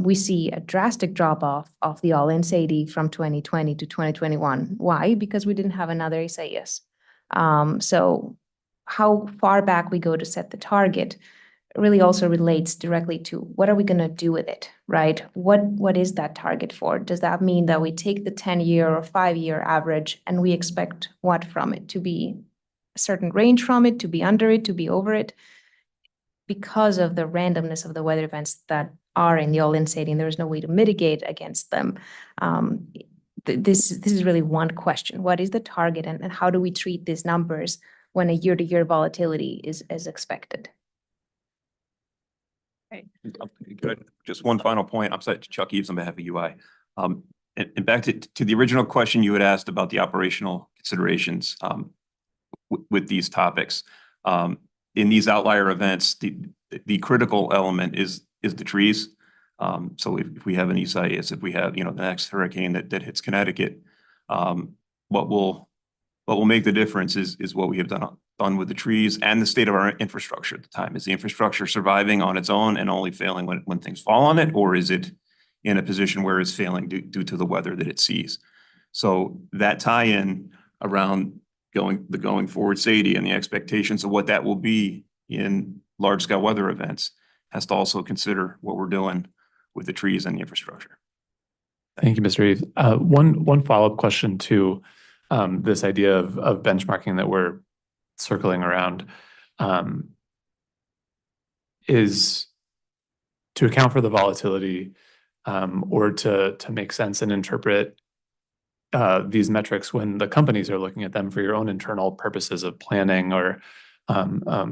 We see a drastic drop off of the all-in SAIDI from 2020 to 2021. Why? Because we didn't have another Isaias. So how far back we go to set the target really also relates directly to what are we going to do with it, right? What is that target for? Does that mean that we take the 10-year or 5-year average and we expect what from it? To be a certain range from it, to be under it, to be over it? Because of the randomness of the weather events that are in the all-in SAIDI, and there is no way to mitigate against them. This is really one question. What is the target, and how do we treat these numbers when a year-to-year volatility is expected? Good. Just one final point. I'm sorry, Chuck Eves on behalf of UI. And back to the original question you had asked about the operational considerations with these topics. In these outlier events, the critical element is the trees. So if we have an Isaias, if we have, the next hurricane that hits Connecticut, what will make the difference is what we have done with the trees and the state of our infrastructure at the time. Is the infrastructure surviving on its own and only failing when things fall on it, or is it in a position where it's failing due to the weather that it sees? So that tie-in around going forward SAIDI and the expectations of what that will be in large-scale weather events has to also consider what we're doing with the trees and the infrastructure. Thank you, Mr. Eves. One follow-up question to this idea of benchmarking that we're circling around is to account for the volatility or to make sense and interpret these metrics when the companies are looking at them for your own internal purposes of planning or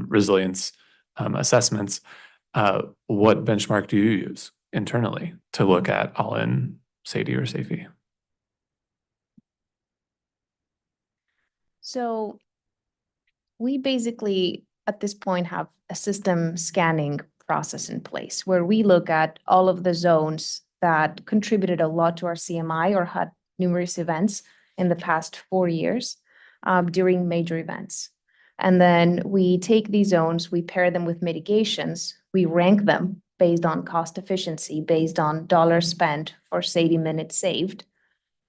resilience assessments. What benchmark do you use internally to look at all-in SAIDI or SAIFI? So we basically, at this point, have a system scanning process in place where we look at all of the zones that contributed a lot to our CMI or had numerous events in the past 4 years during major events. And then we take these zones, we pair them with mitigations, we rank them based on cost efficiency, based on dollars spent for SAIDI minutes saved.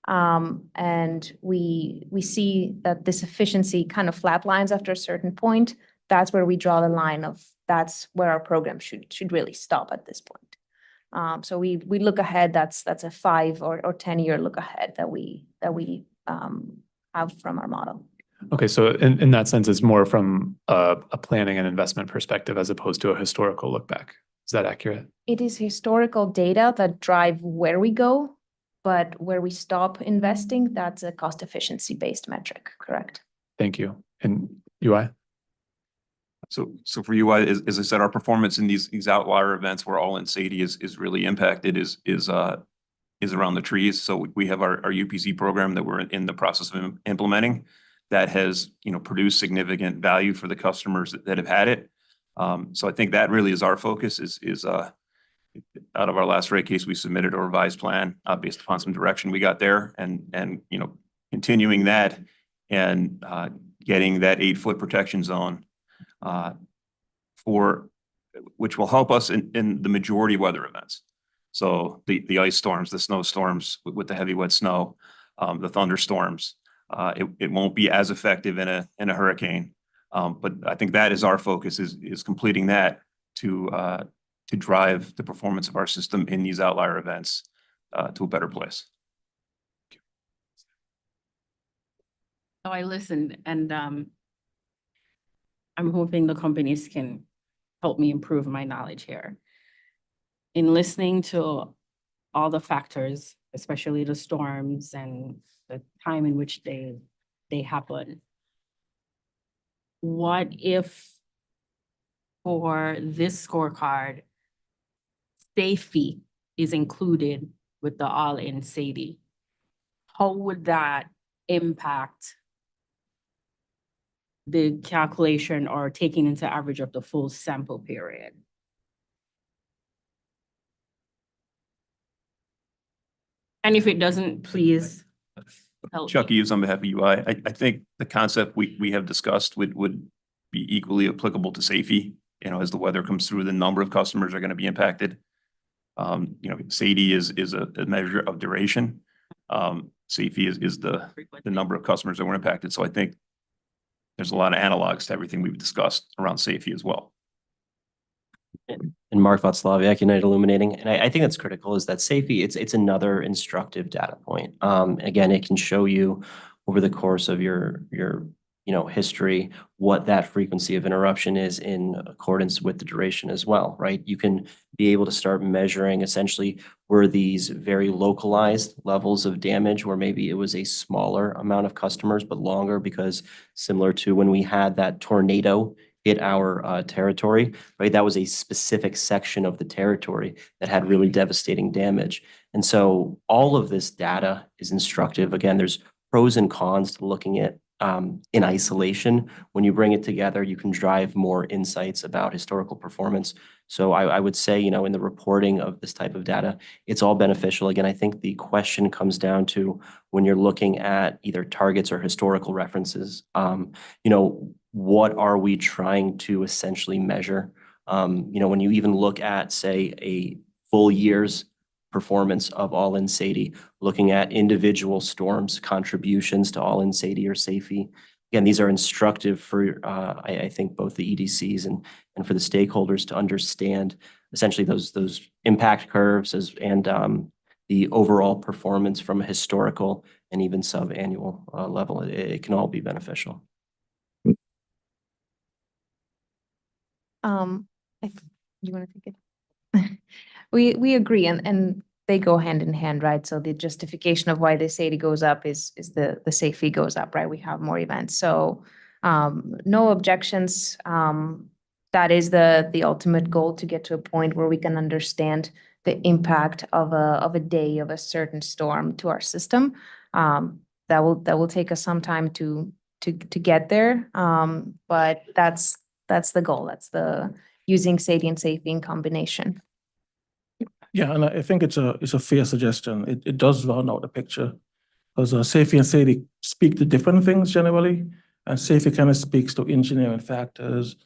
And we see that this efficiency kind of flatlines after a certain point. That's where we draw the line of that's where our program should really stop at this point. So we look ahead. That's a 5 or 10-year look ahead that we have from our model. Okay, so in that sense, it's more from a planning and investment perspective as opposed to a historical look back. Is that accurate? It is historical data that drive where we go, but where we stop investing, that's a cost efficiency based metric, correct? Thank you. And UI? So for UI, as I said, our performance in these outlier events where all in Sadie is really impacted is around the trees. So we have our UPZ program that we're in the process of implementing that has, produced significant value for the customers that have had it. So I think that really is our focus is out of our last rate case, we submitted a revised plan based upon some direction we got there and continuing that and getting that 8-foot protection zone which will help us in the majority of weather events. So the ice storms, the snowstorms with the heavy wet snow, the thunderstorms, it won't be as effective in a hurricane. But I think that is our focus is completing that to drive the performance of our system in these outlier events to a better place. So I listened and I'm hoping the companies can help me improve my knowledge here. In listening to all the factors, especially the storms and the time in which they happen, what if for this scorecard, safety is included with the all-in Sadie? How would that impact the calculation or taking into average of the full sample period? And if it doesn't, please help Chuck me. Eves on behalf of UI. I think the concept we have discussed would be equally applicable to Safety. As the weather comes through, the number of customers are going to be impacted. Sadie is a measure of duration. Safety is the number of customers that were impacted. So I think there's a lot of analogs to everything we've discussed around safety as well. And Mark Václaviak, United Illuminating. And I think that's critical is that safety, it's another instructive data point. Again, it can show you over the course of your history, what that frequency of interruption is in accordance with the duration as well, right? You can be able to start measuring essentially were these very localized levels of damage where maybe it was a smaller amount of customers, but longer because similar to when we had that tornado hit our territory, right? That was a specific section of the territory that had really devastating damage. And so all of this data is instructive. Again, there's pros and cons to looking at in isolation. When you bring it together, you can drive more insights about historical performance. So I would say, in the reporting of this type of data, it's all beneficial. Again, I think the question comes down to when you're looking at either targets or historical references, what are we trying to essentially measure? When you even look at, say, a full year's performance of all-in Sadie, looking at individual storms, contributions to all-in Sadie or Safety. Again, these are instructive for, I think, both the EDCs and for the stakeholders to understand essentially those impact curves and the overall performance from a historical and even sub-annual level. It can all be beneficial. You want to take it? We agree, and they go hand in hand, right? So the justification of why the Sadie goes up is the safety goes up, right? We have more events. So no objections. That is the ultimate goal, to get to a point where we can understand the impact of a day of a certain storm to our system. That will take us some time to get there. But that's the goal. That's the using Sadie and safety in combination. Yeah, and I think it's a fair suggestion. It does round out the picture, because safety and Sadie speak to different things generally, and safety kind of speaks to engineering factors,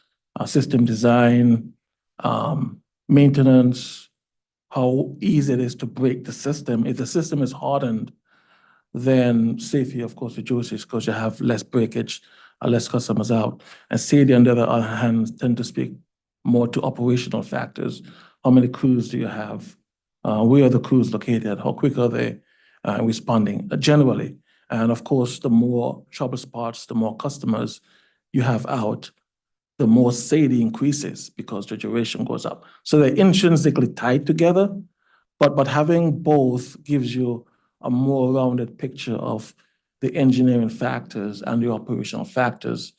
system design, maintenance, how easy it is to break the system. If the system is hardened, then safety, of course, reduces because you have less breakage, less customers out. And Sadie, on the other hand, tend to speak more to operational factors. How many crews do you have? Where are the crews located? How quick are they responding generally? And of course, the more trouble spots, the more customers you have out, the more Sadie increases because the duration goes up. So they're intrinsically tied together, but having both gives you a more rounded picture of the engineering factors and the operational factors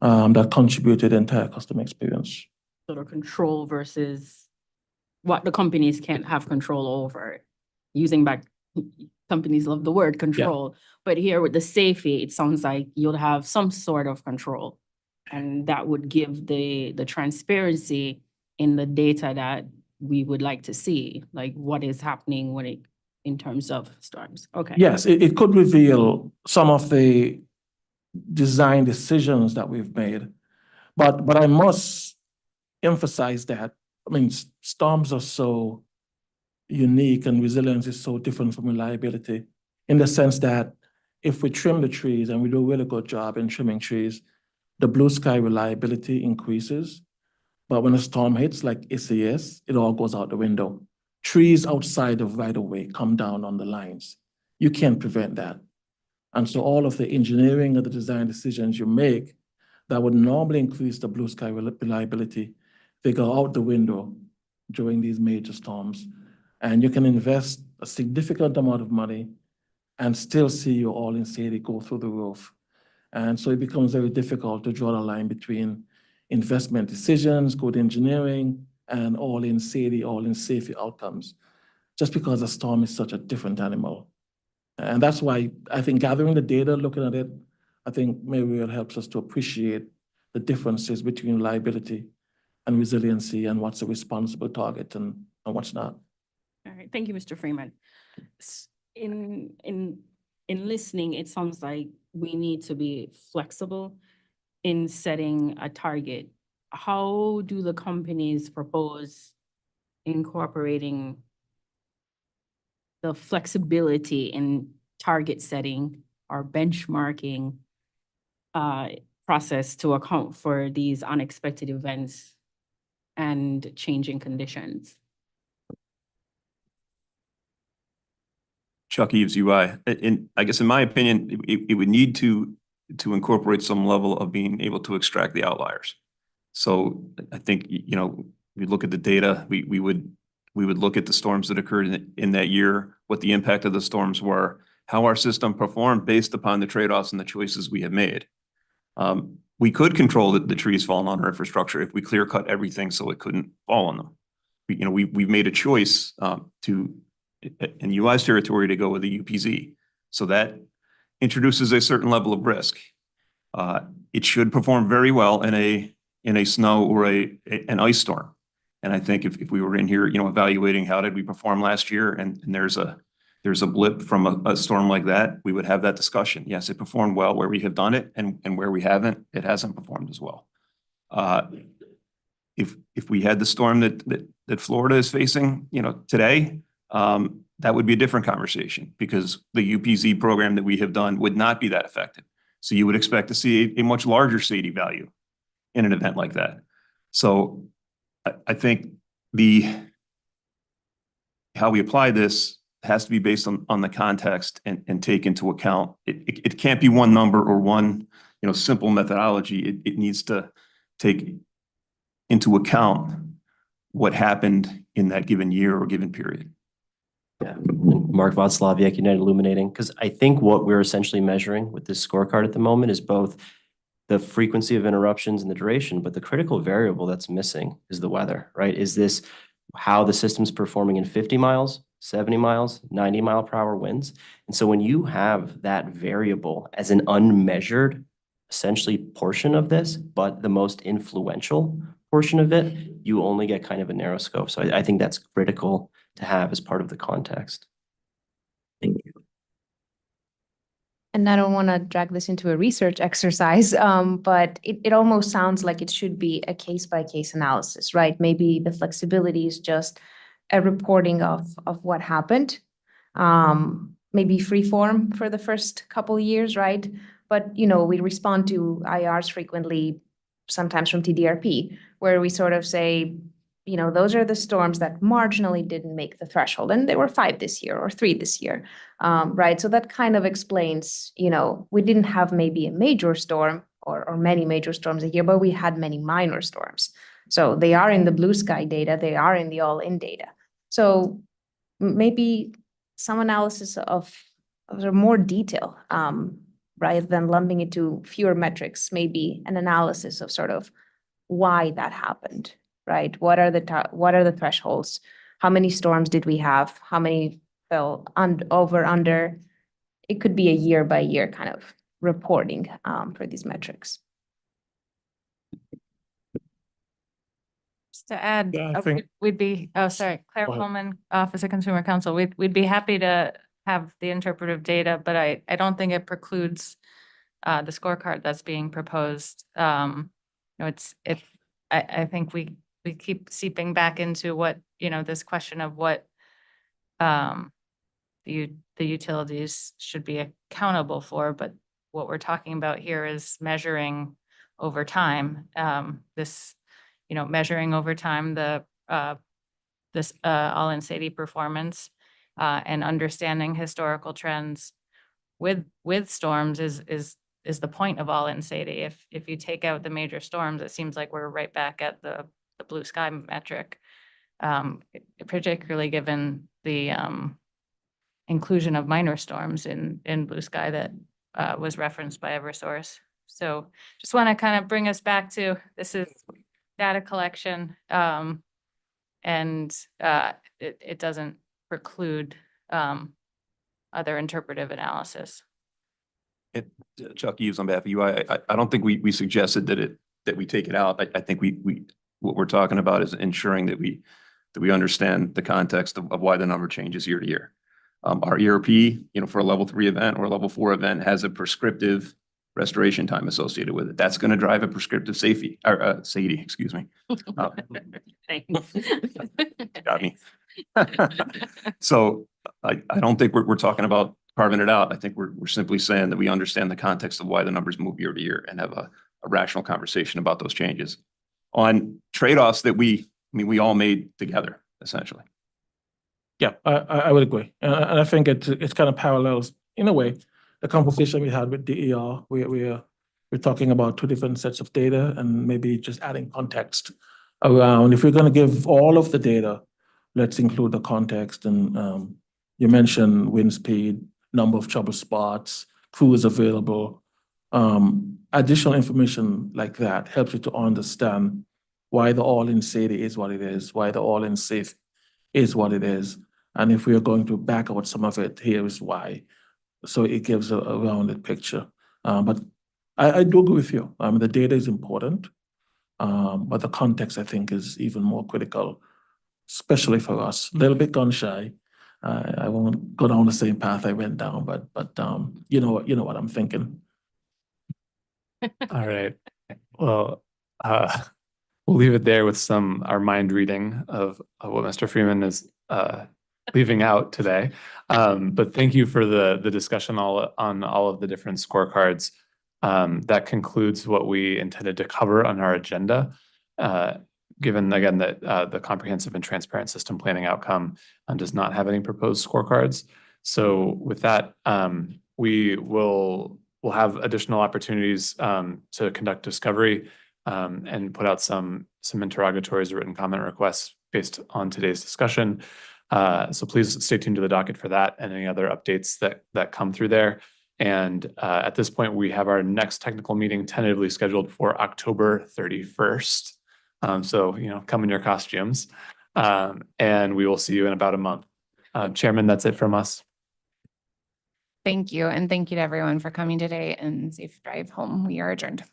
that contribute to the entire customer experience. Sort of control versus what the companies can't have control over. Using back, companies love the word control, but here with the safety, it sounds like you'll have some sort of control. And that would give the transparency in the data that we would like to see, like what is happening in terms of storms. Okay. Yes, it could reveal some of the design decisions that we've made. But I must emphasize that, I mean, storms are so unique and resilience is so different from reliability in the sense that if we trim the trees and we do a really good job in trimming trees, the blue sky reliability increases. But when a storm hits like Isaias, it all goes out the window. Trees outside of right of way come down on the lines. You can't prevent that. And so all of the engineering and the design decisions you make that would normally increase the blue sky reliability, they go out the window during these major storms. And you can invest a significant amount of money and still see your all-in SAIDI go through the roof. And so it becomes very difficult to draw the line between investment decisions, good engineering, and all-in SAIDI, all-in safety outcomes, just because a storm is such a different animal. And that's why I think gathering the data, looking at it, I think maybe it helps us to appreciate the differences between reliability and resiliency and what's a responsible target and what's not. All right, thank you, Mr. Freeman. In listening, it sounds like we need to be flexible in setting a target. How do the companies propose incorporating the flexibility in target setting or benchmarking process to account for these unexpected events and changing conditions? Chuck Eves, UI. I guess in my opinion, it would need to incorporate some level of being able to extract the outliers. So I think, you know, we look at the data, we would look at the storms that occurred in that year, what the impact of the storms were, how our system performed based upon the trade-offs and the choices we have made. We could control the trees falling on our infrastructure if we clear cut everything so it couldn't fall on them. We've made a choice in UI's territory to go with the UPZ. So that introduces a certain level of risk. It should perform very well in a snow or an ice storm. And I think if we were in here, you know, evaluating how did we perform last year and there's a blip from a storm like that, we would have that discussion. Yes, it performed well where we have done it and where we haven't, it hasn't performed as well. If we had the storm that Florida is facing, you know, today, that would be a different conversation because the UPZ program that we have done would not be that effective. So you would expect to see a much larger SAIDI value in an event like that. So I think how we apply this has to be based on the context and take into account. It can't be one number or one, you know, simple methodology. It needs to take into account what happened in that given year or given period. Yeah, Mark Václaviak, United Illuminating, because I think what we're essentially measuring with this scorecard at the moment is both the frequency of interruptions and the duration, but the critical variable that's missing is the weather, right? Is this how the system's performing in 50 miles, 70 miles, 90 mile per hour winds? And so when you have that variable as an unmeasured, essentially portion of this, but the most influential portion of it, you only get kind of a narrow scope. So I think that's critical to have as part of the context. Thank you. And I don't want to drag this into a research exercise, but it almost sounds like it should be a case-by-case analysis, right? Maybe the flexibility is just a reporting of what happened. Maybe free form for the first couple of years, right? But, you know, we respond to IRs frequently, sometimes from TDRP, where we sort of say, you know, those are the storms that marginally didn't make the threshold. And there were 5 this year or 3 this year, right? So that kind of explains, you know, we didn't have maybe a major storm or many major storms a year, but we had many minor storms. So they are in the blue sky data, they are in the all-in data. So maybe some analysis of more detail rather than lumping it to fewer metrics, maybe an analysis of sort of why that happened, right? What are the thresholds? How many storms did we have? How many fell over, under? It could be a year by year kind of reporting for these metrics. Just to add, Yeah, I think- we'd be, oh, sorry, Claire Go ahead. Coleman, Office of Consumer Counsel. We'd be happy to have the interpretive data, but I don't think it precludes the scorecard that's being proposed. I think we keep seeping back into what, this question of what the utilities should be accountable for, but what we're talking about here is measuring over time. Measuring over time this all-in SAIDI performance and understanding historical trends with storms is the point of all-in SAIDI. If you take out the major storms, it seems like we're right back at the blue sky metric, particularly given the inclusion of minor storms in blue sky that was referenced by Eversource. So just want to kind of bring us back to, this is data collection, and it doesn't preclude other interpretive analysis. Chuck Eves on behalf of UI. I don't think we suggested that we take it out. I think what we're talking about is ensuring that we understand the context of why the number changes year to year. Our ERP, for a level 3 event or a level 4 event has a prescriptive restoration time associated with it. That's going to drive a prescriptive SAIDI, excuse me. Thanks. Got me. So I don't think we're talking about carving it out. I think we're simply saying that we understand the context of why the numbers move year to year and have a rational conversation about those changes on trade-offs that we all made together, essentially. Yeah, I would agree. And I think it's kind of parallels, in a way, the conversation we had with DER. We're talking about two different sets of data and maybe just adding context around. If we're going to give all of the data, let's include the context. And you mentioned wind speed, number of trouble spots, crews available. Additional information like that helps you to understand why the all-in SAIDI is what it is, why the all-in safe is what it is. And if we are going to back out some of it, here is why. So it gives a rounded picture. But I do agree with you. The data is important, but the context, I think, is even more critical, especially for us. A little bit gun shy. I won't go down the same path I went down, but you know what I'm thinking. All right. Well, we'll leave it there with our mind reading of what Mr. Freeman is leaving out today. But thank you for the discussion on all of the different scorecards. That concludes what we intended to cover on our agenda. Given again that the comprehensive and transparent system planning outcome does not have any proposed scorecards. So with that, we'll have additional opportunities to conduct discovery and put out some interrogatories or written comment requests based on today's discussion. So please stay tuned to the docket for that and any other updates that come through there. And at this point, we have our next technical meeting tentatively scheduled for October 31st. So, come in your costumes, and we will see you in about a month. Chairman, that's it from us. Thank you. And thank you to everyone for coming today, and safe drive home. We are adjourned.